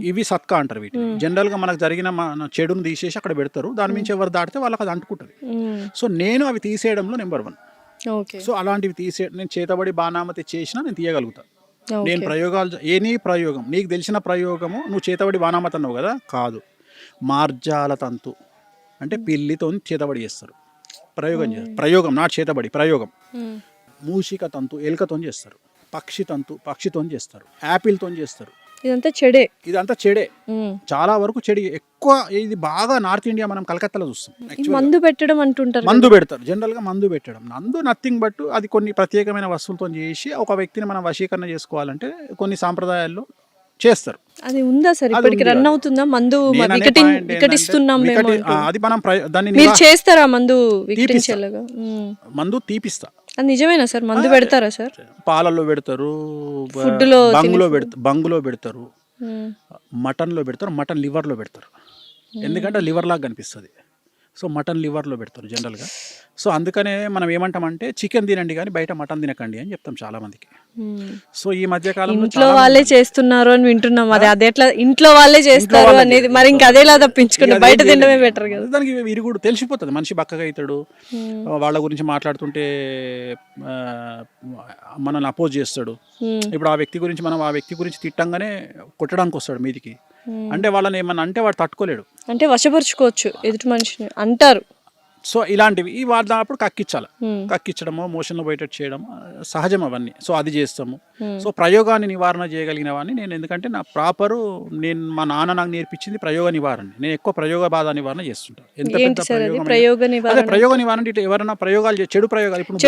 ఇవి సత్కా అంటారు. వీటిని జనరల్గా మనకు జరిగిన చెడును తీసేసి అక్కడ పెడతారు. దాని నుంచి ఎవరు దాటితే వాళ్ళకి అది అంటుకుంటుంది. సో నేను అవి తీసేయడంలో నెంబర్ 1. సో అలాంటివి నేను చేతబడి, బాణామతి చేసినా నేను తీయగలుగుతాను. నేను ప్రయోగాలు, ప్రయోగం నీకు తెలిసిన ప్రయోగము, నువ్వు చేతబడి బాణామతి అన్నావు కదా, కాదు, మార్జాల తంతు అంటే పిల్లితో చేతబడి చేస్తారు. ప్రయోగం నాట్ చేతబడి, ప్రయోగం. మూషిక తంతు ఎలుకతో చేస్తారు, పక్షి తంతు పక్షితో చేస్తారు, యాపిల్తో చేస్తారు. ఇదంతా చెడే, చాలా వరకు చెడి. ఎక్కువ ఇది బాగా నార్త్ ఇండియా, మనం కలకత్తాలో చూస్తాం. మందు పెట్టడం అంటుంటారు, మందు పెడతారు. జనరల్గా మందు పెట్టడం, నథింగ్ బట్ అది కొన్ని ప్రత్యేకమైన వస్తువులతో చేసి ఒక వ్యక్తిని మనం వశీకరణ చేసుకోవాలంటే కొన్ని సాంప్రదాయాల్లో చేస్తారు. అది ఉందా సార్, ఇప్పటికి రన్ అవుతుందా? మందు వికటిస్తున్నాం అది మనం దాన్ని మీరు చేస్తారా? మందు తీపిస్తా. అది నిజమేనా సార్? మందు పెడతారా సార్? పాలల్లో పెడతారు, బంగులో పెడతారు, మటన్లో పెడతారు, మటన్ లివర్లో పెడతారు. ఎందుకంటే లివర్ లాగా కనిపిస్తుంది. సో మటన్ లివర్లో పెడతారు జనరల్గా. సో అందుకనే మనం ఏమంటామంటే, చికెన్ తినండి కానీ బయట మటన్ తినకండి అని చెప్తాం చాలా మందికి. సో ఈ మధ్య కాలంలో ఇంట్లో వాళ్ళే చేస్తున్నారు అని వింటున్నాం. అది ఎట్లా ఇంట్లో వాళ్ళే చేస్తారు అనేది, మరి ఇంకా అదేలా తప్పించుకుని బయట తినడమే బెటర్ కదా. దానికి విరుగుడు తెలిసిపోతుంది, మనిషి బక్కగా అవుతాడు. వాళ్ళ గురించి మాట్లాడుతుంటే మనల్ని అపోజ్ చేస్తాడు. ఇప్పుడు ఆ వ్యక్తి గురించి తిట్టంగానే కొట్టడానికి వస్తాడు మీదికి. అంటే వాళ్ళని ఏమన్నా అంటే వాడు తట్టుకోలేడు, అంటే వశపరుచుకోవచ్చు ఎదుటి మనిషిని అంటారు. సో ఇలాంటివి వాడినప్పుడు కక్కించడము, మోషన్లో పోయేటట్టు చేయడం సహజం అవన్నీ. సో అది చేస్తాము. సో ప్రయోగాన్ని నివారణ చేయగలిగినవన్నీ నేను, ఎందుకంటే నా మా నాన్న నాకు నేర్పించింది ప్రయోగ నివారణ. నేను ఎక్కువ ప్రయోగ బాధ నివారణ చేస్తుంటాను. ఎంత పెద్ద ప్రయోగ నివారణ అంటే ఎవరైనా చెడు ప్రయోగాలు, ఇప్పుడు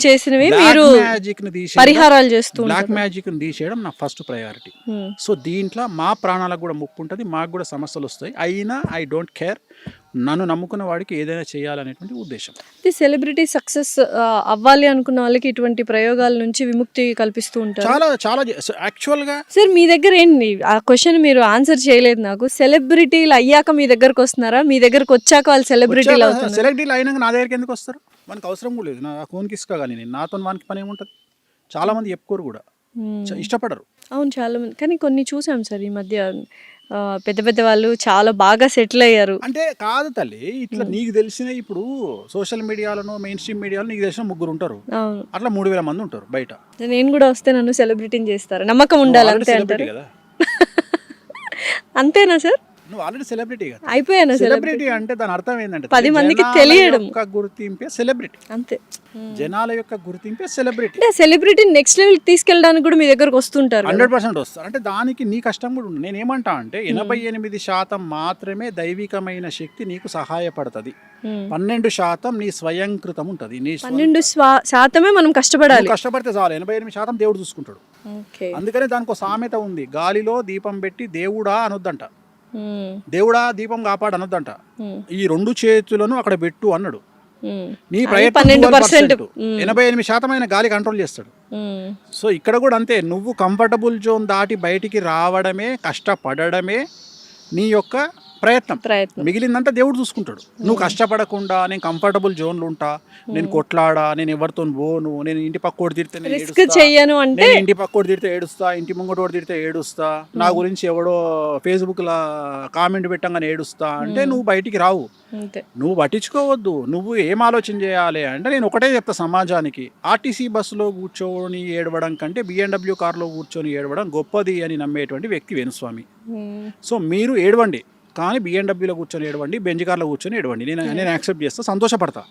చేసినవి మ్యాజిక్ని తీసేయడం, బ్లాక్ మ్యాజిక్ని తీసేయడం నా ఫస్ట్ ప్రయారిటీ. సో దీంట్లో మా ప్రాణాలకు కూడా ముప్పు ఉంటుంది, మాకు కూడా సమస్యలు వస్తాయి. అయినా ఐ డోంట్ కేర్. నన్ను నమ్ముకున్న వాడికి ఏదైనా చేయాలనేటువంటి ఉద్దేశం. ఇది సెలబ్రిటీ సక్సెస్ అవ్వాలి అనుకున్న వాళ్ళకి ఇటువంటి ప్రయోగాల నుంచి విముక్తి కల్పిస్తూ ఉంటారు. చాలా చాలా యాక్చువల్గా సార్ మీ దగ్గర ఏంటి ఆ క్వశ్చన్ మీరు ఆన్సర్ చేయలేదు నాకు. సెలబ్రిటీలు అయ్యాక మీ దగ్గరకు వస్తున్నారా, మీ దగ్గరకు వచ్చాక వాళ్ళు సెలబ్రిటీలు అవుతున్నారు? సెలబ్రిటీలు అయినాక నా దగ్గరికి ఎందుకు వస్తారు? మనకు అవసరం కూడా లేదు. నా ఫోన్కి ఇసుక కానీ నేను నాతో వానికి పని ఏముంటుంది? చాలా మంది చెప్పుకోరు కూడా, ఇష్టపడరు. అవును చాలా మంది, కానీ కొన్ని చూసాం సార్ ఈ మధ్య పెద్ద పెద్ద వాళ్ళు చాలా బాగా సెటిల్ అయ్యారు. అంటే కాదు తల్లి, ఇట్లా నీకు తెలిసిన ఇప్పుడు సోషల్ మీడియాలను మెయిన్ స్ట్రీమ్ మీడియాలో నీకు తెలిసిన 3 ఉంటారు, అవును అట్లా 3000 మంది ఉంటారు బయట. నేను కూడా వస్తే నన్ను సెలబ్రిటీని చేస్తారు, నమ్మకం ఉండాలి అంతే సెలబ్రిటీ అంటారు. కదా, అంతేనా సార్? నువ్వు ఆల్రెడీ సెలబ్రిటీ కదా. అయిపోయాను సెలబ్రిటీ అంటే దాని అర్థం ఏంటంటే 10 మందికి తెలియడం, గుర్తింపే సెలబ్రిటీ. అంతే, జనాల యొక్క గుర్తింపే సెలబ్రిటీ. అంటే సెలబ్రిటీ నెక్స్ట్ లెవెల్ తీసుకెళ్ళడానికి కూడా మీ దగ్గరకు వస్తుంటారు. 100% వస్తారు. అంటే దానికి నీ కష్టం కూడా ఉంది. నేను ఏమంటా అంటే 88% మాత్రమే దైవికమైన శక్తి నీకు సహాయపడుతుంది, 12% నీ స్వయంకృతం ఉంటుంది. నీ 12% మనం కష్టపడాలి. కష్టపడితే చాలు, 88% దేవుడు చూసుకుంటాడు. అందుకనే దానికి ఒక సామెత ఉంది, గాలిలో దీపం పెట్టి దేవుడా అనొద్దంట, దేవుడా దీపం కాపాడు అనొద్దంట, ఈ 2 చేతులను అక్కడ పెట్టు అన్నాడు. నీ ప్రయత్నం 12%, 88% ఆయన గాలి కంట్రోల్ చేస్తాడు. సో ఇక్కడ కూడా అంతే, నువ్వు కంఫర్టబుల్ జోన్ దాటి బయటికి రావడమే, కష్టపడడమే నీ యొక్క ప్రయత్నం. మిగిలిందంతా దేవుడు చూసుకుంటాడు. నువ్వు కష్టపడకుండా నేను కంఫర్టబుల్ జోన్లు ఉంటా, నేను కొట్లాడా, నేను ఎవరితో పోను, నేను ఇంటి పక్కోడు తిడితే చెయ్యను అంటే, ఇంటి పక్కోడు తిడితే ఏడుస్తా, ఇంటి ముంగటోడు తిడితే ఏడుస్తా, నా గురించి ఎవడో ఫేస్బుక్లో కామెంట్ పెట్టంగానే ఏడుస్తా అంటే నువ్వు బయటికి రావు. నువ్వు పట్టించుకోవద్దు. నువ్వు ఏం ఆలోచన చేయాలి అంటే, నేను ఒకటే చెప్తా సమాజానికి, ఆర్టీసీ బస్సులో కూర్చొని ఏడవడం కంటే BMW కార్లో కూర్చొని ఏడవడం గొప్పది అని నమ్మేటువంటి వ్యక్తి వేణుస్వామి. సో మీరు ఏడవండి, కానీ BMW లో కూర్చొని ఏడవండి, బెంజ్ కార్లో కూర్చొని ఏడవండి, నేను యాక్సెప్ట్ చేస్తా, సంతోషపడతా.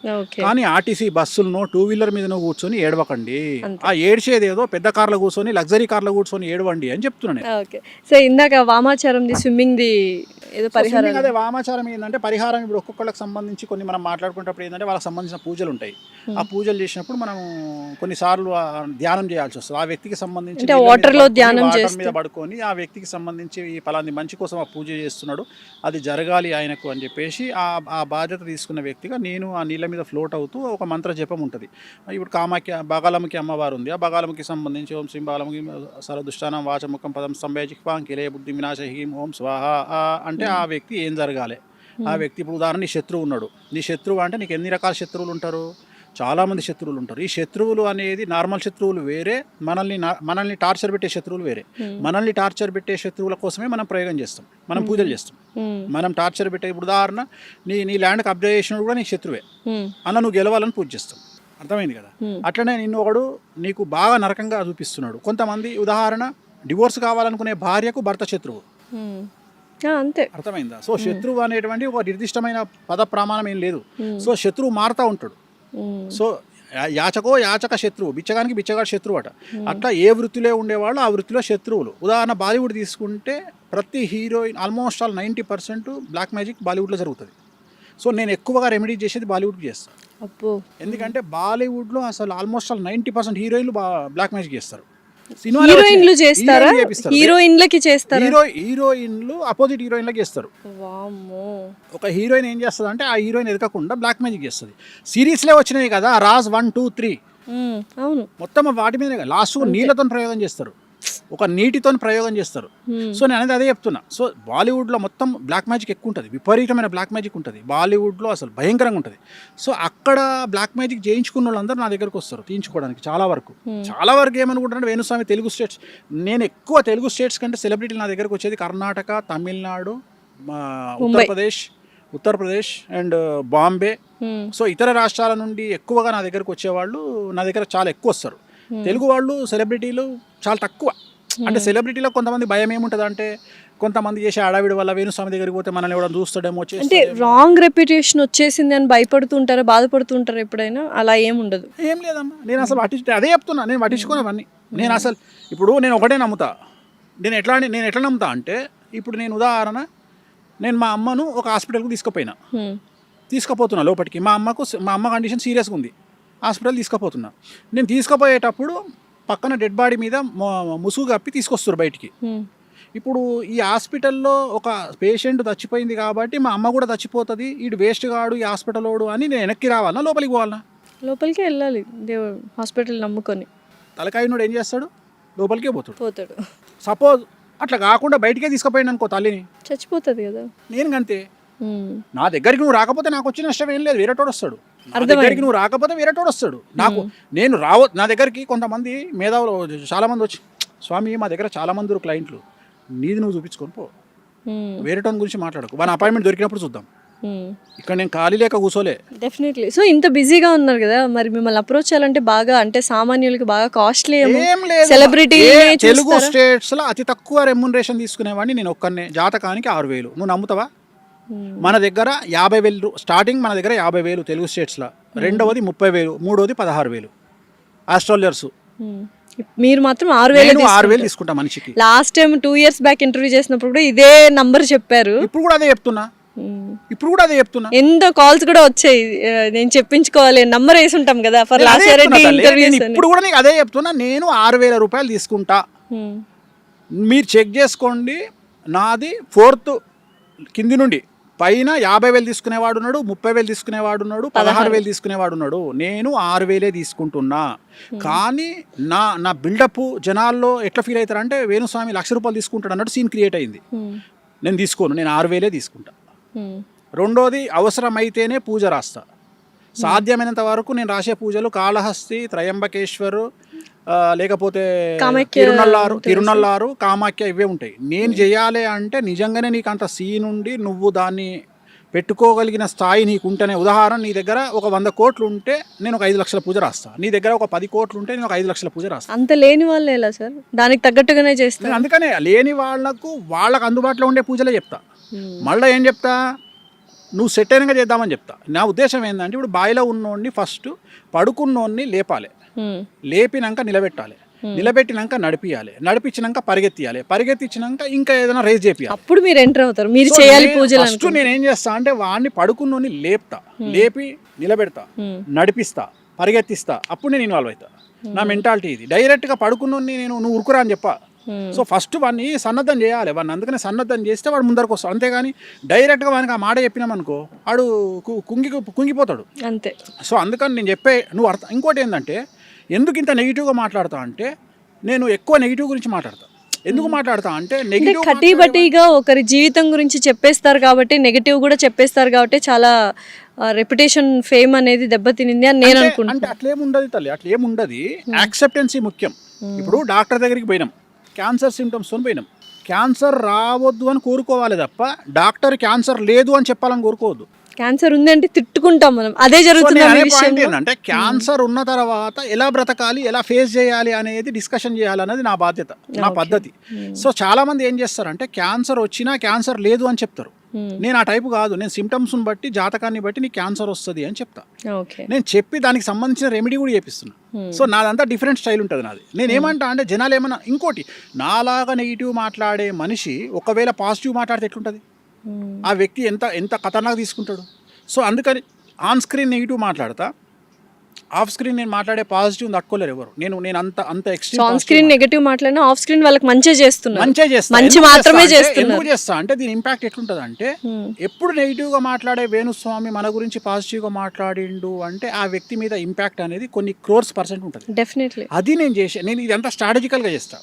కానీ ఆర్టీసీ బస్సులను 2-వీలర్ మీదనో కూర్చొని ఏడవకండి. ఆ ఏడ్చేది ఏదో పెద్ద కార్లో కూర్చొని లగ్జరీ కార్లో కూర్చొని ఏడవండి అని చెప్తున్నాను. సో ఇందాక వామాచారం స్విమ్మింగ్ ది ఏదో పరిహారం, అదే వామాచారం ఏంటంటే పరిహారం. ఇప్పుడు ఒక్కొక్కళ్ళకి సంబంధించి కొన్ని మనం మాట్లాడుకునేటప్పుడు ఏంటంటే వాళ్ళకి సంబంధించిన పూజలు ఉంటాయి. ఆ పూజలు చేసినప్పుడు మనం కొన్నిసార్లు ధ్యానం చేయాల్సి వస్తుంది. ఆ వ్యక్తికి సంబంధించి వాటర్ లో ధ్యానం మీద పడుకొని ఆ వ్యక్తికి సంబంధించి పలాంది మంచి కోసం ఆ పూజ చేస్తున్నాడు, అది జరగాలి ఆయనకు అని చెప్పేసి ఆ బాధ్యత తీసుకున్న వ్యక్తిగా నేను ఆ నీళ్ళ మీద ఫ్లోట్ అవుతూ ఒక మంత్ర జపం ఉంటుంది. ఇప్పుడు కామాఖ్య బాగాలముఖి అమ్మవారు ఉంది, ఆ బాగాలముఖి సంబంధించి ఓం శ్రీ బాలముఖి సరదుష్టానం వాచముఖం పదం సంభేజిక్వాంకిలే బుద్ధి వినాశహీం ఓం స్వాహ అంటే ఆ వ్యక్తి ఏం జరగాలి. ఆ వ్యక్తి ఇప్పుడు ఉదాహరణ నీ శత్రువు ఉన్నాడు, నీ శత్రువు అంటే నీకు ఎన్ని రకాల శత్రువులు ఉంటారు? చాలామంది శత్రువులు ఉంటారు. ఈ శత్రువులు అనేది నార్మల్ శత్రువులు వేరే, మనల్ని టార్చర్ పెట్టే శత్రువులు వేరే. మనల్ని టార్చర్ పెట్టే శత్రువుల కోసమే మనం ప్రయోగం చేస్తాం, మనం పూజలు చేస్తాం. మనం టార్చర్ పెట్టే, ఇప్పుడు ఉదాహరణ నీ ల్యాండ్కి అబ్జర్వ్ చేసినప్పుడు కూడా నీకు శత్రువే అన్న, నువ్వు గెలవాలని పూజ చేస్తాం. అర్థమైంది కదా? అట్లనే నిన్ను ఒకడు నీకు బాగా నరకంగా చూపిస్తున్నాడు. కొంతమంది ఉదాహరణ డివోర్స్ కావాలనుకునే భార్యకు భర్త శత్రువు, అంతే. అర్థమైందా? సో శత్రువు అనేటువంటి ఒక నిర్దిష్టమైన పద ప్రమాణం ఏం లేదు. సో శత్రువు మారుతూ ఉంటాడు. సో యాచక శత్రువు, బిచ్చగానికి బిచ్చగాడు శత్రువు అట. అట్లా ఏ వృత్తిలో ఉండేవాళ్ళు ఆ వృత్తిలో శత్రువులు. ఉదాహరణ బాలీవుడ్ తీసుకుంటే ప్రతి heroine almost all 90% black magic బాలీవుడ్లో జరుగుతుంది. సో నేను ఎక్కువగా రెమెడీ చేసేది బాలీవుడ్కి చేస్తాను. ఎందుకంటే బాలీవుడ్లో అసలు ఆల్మోస్ట్ ఆల్ 90% హీరోయిన్లు బ్లాక్ మ్యాజిక్ చేస్తారు. హీరోయిన్లు చేస్తారా? హీరోయిన్లకి చేస్తారు, హీరోయిన్లు అపోజిట్ హీరోయిన్లకి చేస్తారు. ఒక హీరోయిన్ ఏం చేస్తుంది అంటే ఆ హీరోయిన్ ఎదగకుండా బ్లాక్ మ్యాజిక్ చేస్తుంది. సిరీస్లే వచ్చినాయి కదా, రాజ్ 1, 2, 3 అవును, మొత్తం వాటి మీద లాస్ట్ నీళ్ళతో ప్రయోగం చేస్తారు, ఒక నీటితో ప్రయోగం చేస్తారు. సో నేను అనేది అదే చెప్తున్నా. సో బాలీవుడ్లో మొత్తం బ్లాక్ మ్యాజిక్ ఎక్కువ ఉంటుంది, విపరీతమైన బ్లాక్ మ్యాజిక్ ఉంటుంది బాలీవుడ్లో, అసలు భయంకరంగా ఉంటుంది. సో అక్కడ బ్లాక్ మ్యాజిక్ చేయించుకున్న వాళ్ళందరూ నా దగ్గరకు వస్తారు తీయించుకోవడానికి. చాలా వరకు ఏమనుకుంటారంటే వేణుస్వామి తెలుగు స్టేట్స్, నేను ఎక్కువ తెలుగు స్టేట్స్ కంటే సెలబ్రిటీలు నా దగ్గరకు వచ్చేది కర్ణాటక, తమిళనాడు, ఉత్తరప్రదేశ్ అండ్ బాంబే. సో ఇతర రాష్ట్రాల నుండి ఎక్కువగా నా దగ్గరకు వచ్చేవాళ్ళు నా దగ్గర చాలా ఎక్కువ వస్తారు. తెలుగు వాళ్ళు సెలబ్రిటీలు చాలా తక్కువ. అంటే సెలబ్రిటీలో కొంతమంది భయం ఏముంటుంది అంటే, కొంతమంది చేసే అడావిడి వల్ల వేణుస్వామి దగ్గరికి పోతే మనల్ని ఎవరైనా చూస్తాడేమో, అంటే రాంగ్ రెప్యుటేషన్ వచ్చేసింది అని భయపడుతుంటారా, బాధపడుతుంటారా ఎప్పుడైనా? అలా ఏముండదు. ఏం లేదమ్మా, నేను అసలు అదే చెప్తున్నా, నేను పట్టించుకోనవన్నీ. నేను అసలు ఇప్పుడు నేను ఒకటే నమ్ముతా. నేను ఎట్లా నమ్ముతా అంటే, ఇప్పుడు నేను ఉదాహరణ, నేను మా అమ్మను ఒక హాస్పిటల్కి తీసుకుపోతున్నా లోపలికి. మా అమ్మ కండిషన్ సీరియస్గా ఉంది, హాస్పిటల్ తీసుకుపోతున్నా. నేను తీసుకుపోయేటప్పుడు పక్కన డెడ్ బాడీ మీద ముసుగు కప్పి తీసుకొస్తారు బయటికి. ఇప్పుడు ఈ హాస్పిటల్లో ఒక పేషెంట్ చచ్చిపోయింది కాబట్టి మా అమ్మ కూడా చచ్చిపోతుంది, వీడు వేస్ట్ కాడు ఈ హాస్పిటల్ వాడు అని నేను వెనక్కి రావాలన్నా లోపలికి పోవాలన్నా? లోపలికే వెళ్ళాలి, దేవుడు హాస్పిటల్ నమ్ముకొని. తలకాయనోడు ఏం చేస్తాడు? లోపలికే పోతాడు. పోతాడు. సపోజ్ అట్లా కాకుండా బయటికే తీసుకుపోయాను అనుకో తల్లిని, చచ్చిపోతుంది కదా. నేను అంతే. నా దగ్గరికి నువ్వు రాకపోతే నాకు వచ్చిన నష్టం ఏం లేదు, వేరేటోడు వస్తాడు. నా అర్థమైంది. దగ్గరికి నువ్వు రాకపోతే వేరేటోడు వస్తాడు. నేను నా దగ్గరికి కొంతమంది మేధావులు చాలా మంది వచ్చి, స్వామి మా దగ్గర చాలా మంది క్లయింట్లు, నీది నువ్వు చూపించుకొని పో, వేరేటోని గురించి మాట్లాడకు, మన అపాయింట్మెంట్ దొరికినప్పుడు చూద్దాం, ఇక్కడ నేను ఖాళీ లేక కూర్చోలే. డెఫినెట్లీ. సో ఇంత బిజీగా ఉన్నారు కదా, మరి మిమ్మల్ని అప్రోచ్ చేయాలంటే బాగా అంటే సామాన్యులకి బాగా కాస్ట్లీ ఏం లేదు. సెలబ్రిటీ తెలుగు స్టేట్స్ లో అతి తక్కువ రెమ్యునరేషన్ తీసుకునేవాడిని నేను ఒక్కనే, జాతకానికి 6,000. నువ్వు నమ్ముతావా? మన దగ్గర 50,000 స్టార్టింగ్, మన దగ్గర 50,000 తెలుగు స్టేట్స్లో, రెండవది 30,000, మూడవది 16,000 ఆస్ట్రాలజర్స్. మీరు మాత్రం 6,000 తీసుకుంటా మనిషికి. Last time 2 years back interview చేసినప్పుడు కూడా ఇదే నంబర్ చెప్పారు. ఇప్పుడు కూడా అదే చెప్తున్నా. ఎంతో కాల్స్ కూడా వచ్చాయి, నేను చెప్పించుకోవాలి, నంబర్ వేసి ఉంటాం కదా ఫర్ లాసారెడ్డి ఇంటర్వ్యూస్. ఇప్పుడు కూడా నీకు అదే చెప్తున్నా, నేను 6,000 రూపాయలు తీసుకుంటా, మీరు చెక్ చేసుకోండి. నాది 4th కింది నుండి పైన 50,000 తీసుకునేవాడు ఉన్నాడు, 30,000 తీసుకునేవాడు ఉన్నాడు, 16,000 తీసుకునేవాడు ఉన్నాడు. నేను 6,000 తీసుకుంటున్నా. కానీ నా బిల్డప్ జనాల్లో ఎట్లా ఫీల్ అవుతారంటే, వేణుస్వామి 1,00,000 రూపాయలు తీసుకుంటాడు అన్నట్టు సీన్ క్రియేట్ అయింది. నేను తీసుకోను, నేను 6,000 తీసుకుంటా. రెండోది, అవసరమైతేనే పూజ రాస్తా. సాధ్యమైనంత వరకు నేను రాసే పూజలు కాళహస్తి, త్రయంబకేశ్వరు, లేకపోతే తిరునల్లారు, కామాఖ్య, ఇవే ఉంటాయి. నేను చేయాలి అంటే నిజంగానే నీకు అంత సీన్ ఉండి నువ్వు దాన్ని పెట్టుకోగలిగిన స్థాయి నీకు ఉంటేనే. ఉదాహరణ, నీ దగ్గర ఒక 100 కోట్లు ఉంటే నేను ఒక 5 లక్షల పూజ రాస్తా, నీ దగ్గర ఒక 10 కోట్లు ఉంటే నేను ఒక 5 లక్షల పూజ రాస్తా. అంత లేని వాళ్ళు ఎలా సార్? దానికి తగ్గట్టుగానే చేస్తాను. అందుకనే లేని వాళ్ళకు అందుబాటులో ఉండే పూజలే చెప్తా. మళ్ళీ ఏం చెప్తా, నువ్వు సెట్ అయినగా చేద్దామని చెప్తా. నా ఉద్దేశం ఏంటంటే, ఇప్పుడు బాయిలో ఉన్నోడిని ఫస్ట్ పడుకున్నోడిని లేపాలి, లేపినాక నిలబెట్టాలి, నిలబెట్టినాక నడిపియాలి, నడిపించినాక పరిగెత్తించినాక ఇంకా ఏదైనా రేజ్ చేపియాలి. అప్పుడు మీరు ఎంటర్ అవుతారు, మీరు చేయాలి పూజలు. ఫస్ట్ నేను ఏం చేస్తా అంటే, వాడిని పడుకున్నోని లేపుతా, లేపి నిలబెడతా, నడిపిస్తా, పరిగెత్తిస్తా, అప్పుడు నేను ఇన్వాల్వ్ అవుతా. నా మెంటాలిటీ ఇది. డైరెక్ట్గా పడుకున్నోని నువ్వు ఉరుకురా అని చెప్పా. సో ఫస్ట్ వాడిని సన్నద్ధం చేయాలి, వాడిని అందుకనే సన్నద్ధం చేస్తే వాడు ముందరకు వస్తాడు. అంతేగాని డైరెక్ట్గా వానికి ఆ మాట చెప్పినామనుకో వాడు కుంగిపోతాడు అంతే. సో అందుకని నేను చెప్పే నువ్వు అర్థం. ఇంకోటి ఏంటంటే, ఎందుకు ఇంత నెగిటివ్గా మాట్లాడతా అంటే, నేను ఎక్కువ నెగిటివ్ గురించి మాట్లాడతా. ఎందుకు మాట్లాడతా అంటే, నెగిటివ్ కటీబటీగా ఒకరి జీవితం గురించి చెప్పేస్తారు కాబట్టి, నెగిటివ్ కూడా చెప్పేస్తారు కాబట్టి చాలా రెప్యుటేషన్, ఫేమ్ అనేది దెబ్బతినింది అని నేను అనుకుంటున్నాను. అంటే అట్లేముండదు తల్లి, అట్లేముండదు. యాక్సెప్టెన్సీ ముఖ్యం. ఇప్పుడు డాక్టర్ దగ్గరికి పోయినాం, క్యాన్సర్ సిమ్టమ్స్తో పోయినాం. క్యాన్సర్ రావద్దు అని కోరుకోవాలి తప్ప డాక్టర్ క్యాన్సర్ లేదు అని చెప్పాలని కోరుకోవద్దు. క్యాన్సర్ ఉంది అంటే తిట్టుకుంటాం మనం, అదే జరుగుతుంది. ఏంటంటే, క్యాన్సర్ ఉన్న తర్వాత ఎలా బ్రతకాలి, ఎలా ఫేస్ చేయాలి అనేది డిస్కషన్ చేయాలనేది నా బాధ్యత, నా పద్ధతి. సో చాలా మంది ఏం చేస్తారంటే, క్యాన్సర్ వచ్చినా క్యాన్సర్ లేదు అని చెప్తారు. నేను ఆ టైపు కాదు. నేను సిమ్టమ్స్ని బట్టి, జాతకాన్ని బట్టి నీకు క్యాన్సర్ వస్తుంది అని చెప్తా. నేను చెప్పి దానికి సంబంధించిన రెమెడీ కూడా చేపిస్తున్నా. సో నాదంతా డిఫరెంట్ స్టైల్ ఉంటుంది నాది. నేను ఏమంటా అంటే, జనాలు ఏమన్నా ఇంకోటి, నాలాగా నెగిటివ్ మాట్లాడే మనిషి ఒకవేళ పాజిటివ్ మాట్లాడితే ఎట్లుంటుంది, ఆ వ్యక్తి ఎంత ఖతర్నాక్ తీసుకుంటాడు. సో అందుకని ఆన్ స్క్రీన్ నెగిటివ్ మాట్లాడతా, ఆఫ్ స్క్రీన్ నేను మాట్లాడే పాజిటివ్ తట్టుకోలేరు ఎవరు. నేను అంత ఎక్స్ట్రీమ్. ఆన్ స్క్రీన్ నెగటివ్ మాట్లాడినా ఆఫ్ స్క్రీన్ వాళ్ళకి మంచిగా చేస్తున్నా. మంచి మాత్రమే చేస్తున్నా. ఎందుకు చేస్తా అంటే, దీని ఇంపాక్ట్ ఎట్లుంటుంది అంటే, ఎప్పుడు నెగిటివ్గా మాట్లాడే వేణుస్వామి మన గురించి పాజిటివ్గా మాట్లాడిండు అంటే, ఆ వ్యక్తి మీద ఇంపాక్ట్ అనేది కొన్ని crores% ఉంటుంది. డెఫినెట్లీ. అది నేను ఇదంతా స్ట్రాటజికల్గా చేస్తా.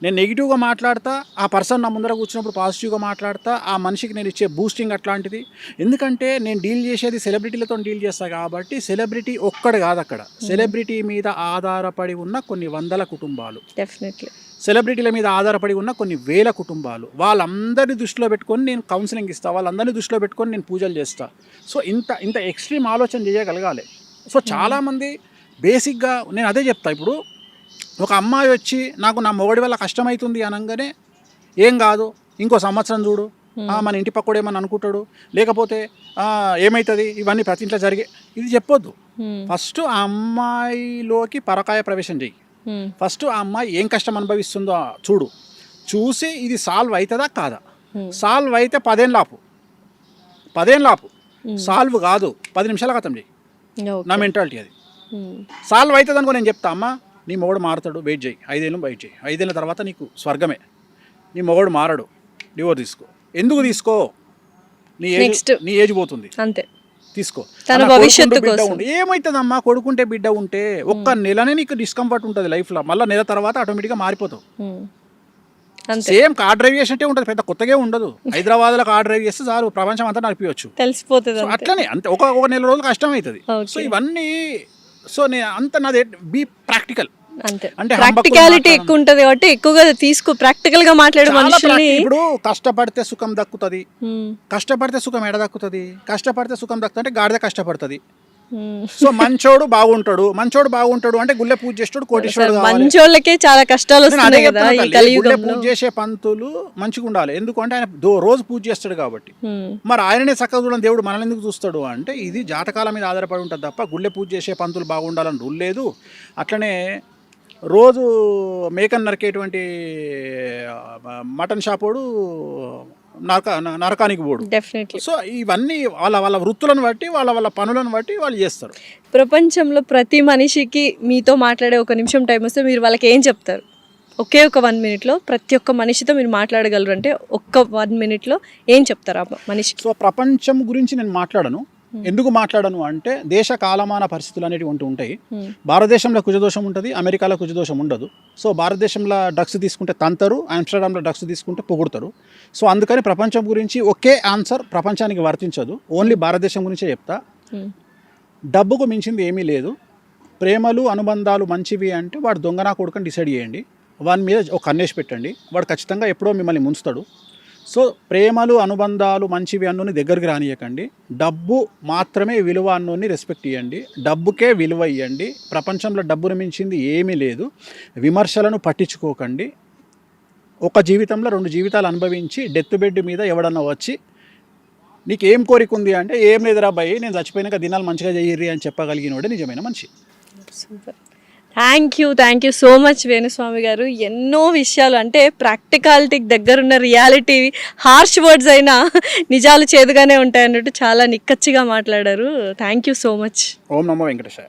నేను నెగిటివ్గా మాట్లాడతా, ఆ పర్సన్ నా ముందర కూర్చున్నప్పుడు పాజిటివ్గా మాట్లాడతా, ఆ మనిషికి నేను ఇచ్చే బూస్టింగ్ అట్లాంటిది. ఎందుకంటే నేను డీల్ చేసేది సెలబ్రిటీలతో డీల్ చేస్తా కాబట్టి, సెలబ్రిటీ ఒక్కడు కాదు అక్కడ, సెలబ్రిటీ మీద ఆధారపడి ఉన్న కొన్ని వందల కుటుంబాలు, డెఫినెట్లీ సెలబ్రిటీల మీద ఆధారపడి ఉన్న కొన్ని వేల కుటుంబాలు, వాళ్ళందరినీ దృష్టిలో పెట్టుకొని నేను కౌన్సిలింగ్ ఇస్తా, వాళ్ళందరినీ దృష్టిలో పెట్టుకొని నేను పూజలు చేస్తా. సో ఇంత ఎక్స్ట్రీమ్ ఆలోచన చేయగలగాలి. సో చాలామంది బేసిక్గా నేను అదే చెప్తా. ఇప్పుడు ఒక అమ్మాయి వచ్చి నాకు నా మొగడి వల్ల కష్టమవుతుంది అనగానే, ఏం కాదు ఇంకో సంవత్సరం చూడు, మన ఇంటి పక్కడు ఏమని అనుకుంటాడు, లేకపోతే ఏమవుతుంది, ఇవన్నీ ప్రతి ఇంట్లో జరిగే, ఇది చెప్పొద్దు. ఫస్ట్ ఆ అమ్మాయిలోకి పరకాయ ప్రవేశం చెయ్యి. ఫస్ట్ ఆ అమ్మాయి ఏం కష్టం అనుభవిస్తుందో చూసి ఇది సాల్వ్ అవుతుందా కాదా. సాల్వ్ అయితే 10 ఏళ్ళు ఆపు, సాల్వ్ కాదు 10 నిమిషాల ఖతం చెయ్యి. నా మెంటాలిటీ అది. సాల్వ్ అవుతుంది అనుకో నేను చెప్తా, అమ్మ నీ మొగుడు మారుతాడు, వెయిట్ చేయి, 5 ఏళ్ళు వెయిట్ చేయి, 5 ఏళ్ళ తర్వాత నీకు స్వర్గమే. నీ మొగడు మారడు, డివోర్స్ తీసుకో. ఎందుకు తీసుకో? Next. నీ ఏజ్ పోతుంది, అంతే. తీసుకో. తన అలా భవిష్యత్తు కొడుకుంటూ బిడ్డ కోసం. ఉంటే ఏమవుతుందమ్మా? కొడుకుంటే బిడ్డ ఉంటే ఒక్క నెలనే నీకు డిస్కంఫర్ట్ ఉంటుంది లైఫ్లో, మళ్ళీ నెల తర్వాత ఆటోమేటిక్గా మారిపోతావు. అంతే, సేమ్ కార్ డ్రైవ్ చేసినట్టే ఉంటుంది, పెద్ద కొత్తగా ఉండదు. హైదరాబాద్లో కార్ డ్రైవ్ చేస్తే చాలు, ప్రపంచం అంతా నడిపించవచ్చు. తెలిసిపోతుంది. సో అట్లనే అంతే, ఒక నెల రోజులు కష్టం అవుతుంది. Okay. సో ఇవన్నీ, సో నేను అంత నాది బీ ప్రాక్టికల్. అంతే, అంటే ప్రాక్టికాలిటీ ఎక్కువ ఉంటుంది కాబట్టి ఎక్కువగా ప్రాక్టికల్ గా మాట్లాడే మనుషుల్ని. ఇప్పుడు కష్టపడితే సుఖం దక్కుతుంది. కష్టపడితే సుఖం ఎడ దక్కుతుంది? కష్టపడితే సుఖం దక్కుతుంది అంటే గాడిద కష్టపడుతుంది. సో మంచోడు బాగుంటాడు అంటే గుళ్ళె పూజ చేస్తాడు, కోటీశ్వరుడు కావాలి. మంచోళ్ళకే చాలా కష్టాలు వస్తున్నాయి కదా ఈ గుళ్ళె కలియుగంలో. పూజ చేసే పంతులు మంచిగా ఉండాలి, ఎందుకంటే ఆయన రోజు పూజ చేస్తాడు కాబట్టి. మరి ఆయననే చక్కగా చూడని దేవుడు మనల్ని ఎందుకు చూస్తాడు అంటే ఇది జాతకాల మీద ఆధారపడి ఉంటుంది తప్ప గుళ్ళె పూజ చేసే పంతులు బాగుండాలని రూల్ లేదు. అట్లనే రోజు మేకను నరికేటువంటి మటన్ షాపోడు నరకానికి పోడు. డెఫినెట్లీ. సో ఇవన్నీ వాళ్ళ వృత్తులను బట్టి వాళ్ళ పనులను బట్టి వాళ్ళు చేస్తారు. ప్రపంచంలో ప్రతి మనిషికి మీతో మాట్లాడే ఒక నిమిషం టైం వస్తే మీరు వాళ్ళకి ఏం చెప్తారు? ఒకే ఒక 1 minute ప్రతి ఒక్క మనిషితో మీరు మాట్లాడగలరు అంటే ఒక్క 1 minute ఏం చెప్తారు ఆ మనిషికి? సో ప్రపంచం గురించి నేను మాట్లాడను. ఎందుకు మాట్లాడను అంటే దేశ కాలమాన పరిస్థితులు అనేవి ఉంటాయి. భారతదేశంలో కుజదోషం ఉంటుంది, అమెరికాలో కుజదోషం ఉండదు. సో భారతదేశంలో డ్రగ్స్ తీసుకుంటే తంతరు, ఆమ్స్టర్డామ్లో డ్రగ్స్ తీసుకుంటే పొగుడతారు. సో అందుకని ప్రపంచం గురించి ఒకే ఆన్సర్ ప్రపంచానికి వర్తించదు. ఓన్లీ భారతదేశం గురించే చెప్తా. డబ్బుకు మించింది ఏమీ లేదు. ప్రేమలు అనుబంధాలు మంచివి అంటే వాడు దొంగనా కొడుకుని డిసైడ్ చేయండి, వాని మీద ఒక కన్నేసి పెట్టండి, వాడు ఖచ్చితంగా ఎప్పుడో మిమ్మల్ని ముంచుతాడు. సో ప్రేమలు అనుబంధాలు మంచివి అన్నోని దగ్గరికి రానియకండి. డబ్బు మాత్రమే విలువ అన్నోని రెస్పెక్ట్ ఇవ్వండి, డబ్బుకే విలువ ఇవ్వండి. ప్రపంచంలో డబ్బును మించింది ఏమీ లేదు. విమర్శలను పట్టించుకోకండి. ఒక జీవితంలో 2 జీవితాలు అనుభవించి డెత్ బెడ్ మీద ఎవడన్నా వచ్చి నీకు ఏం కోరిక ఉంది అంటే ఏం లేదురా అబ్బాయి నేను చచ్చిపోయినాక దినాలు మంచిగా చెయ్యిర్రి అని చెప్పగలిగినోడే నిజమైన మనిషి. Super, thank you so much Venu Swamy గారు. ఎన్నో విషయాలు అంటే ప్రాక్టికాలిటీకి దగ్గరున్న రియాలిటీ, హార్ష్ వర్డ్స్ అయినా నిజాలు చేదుగానే ఉంటాయి అన్నట్టు చాలా నిక్కచ్చిగా మాట్లాడారు. Thank you so much. ఓం నమో వెంకటేశాయ.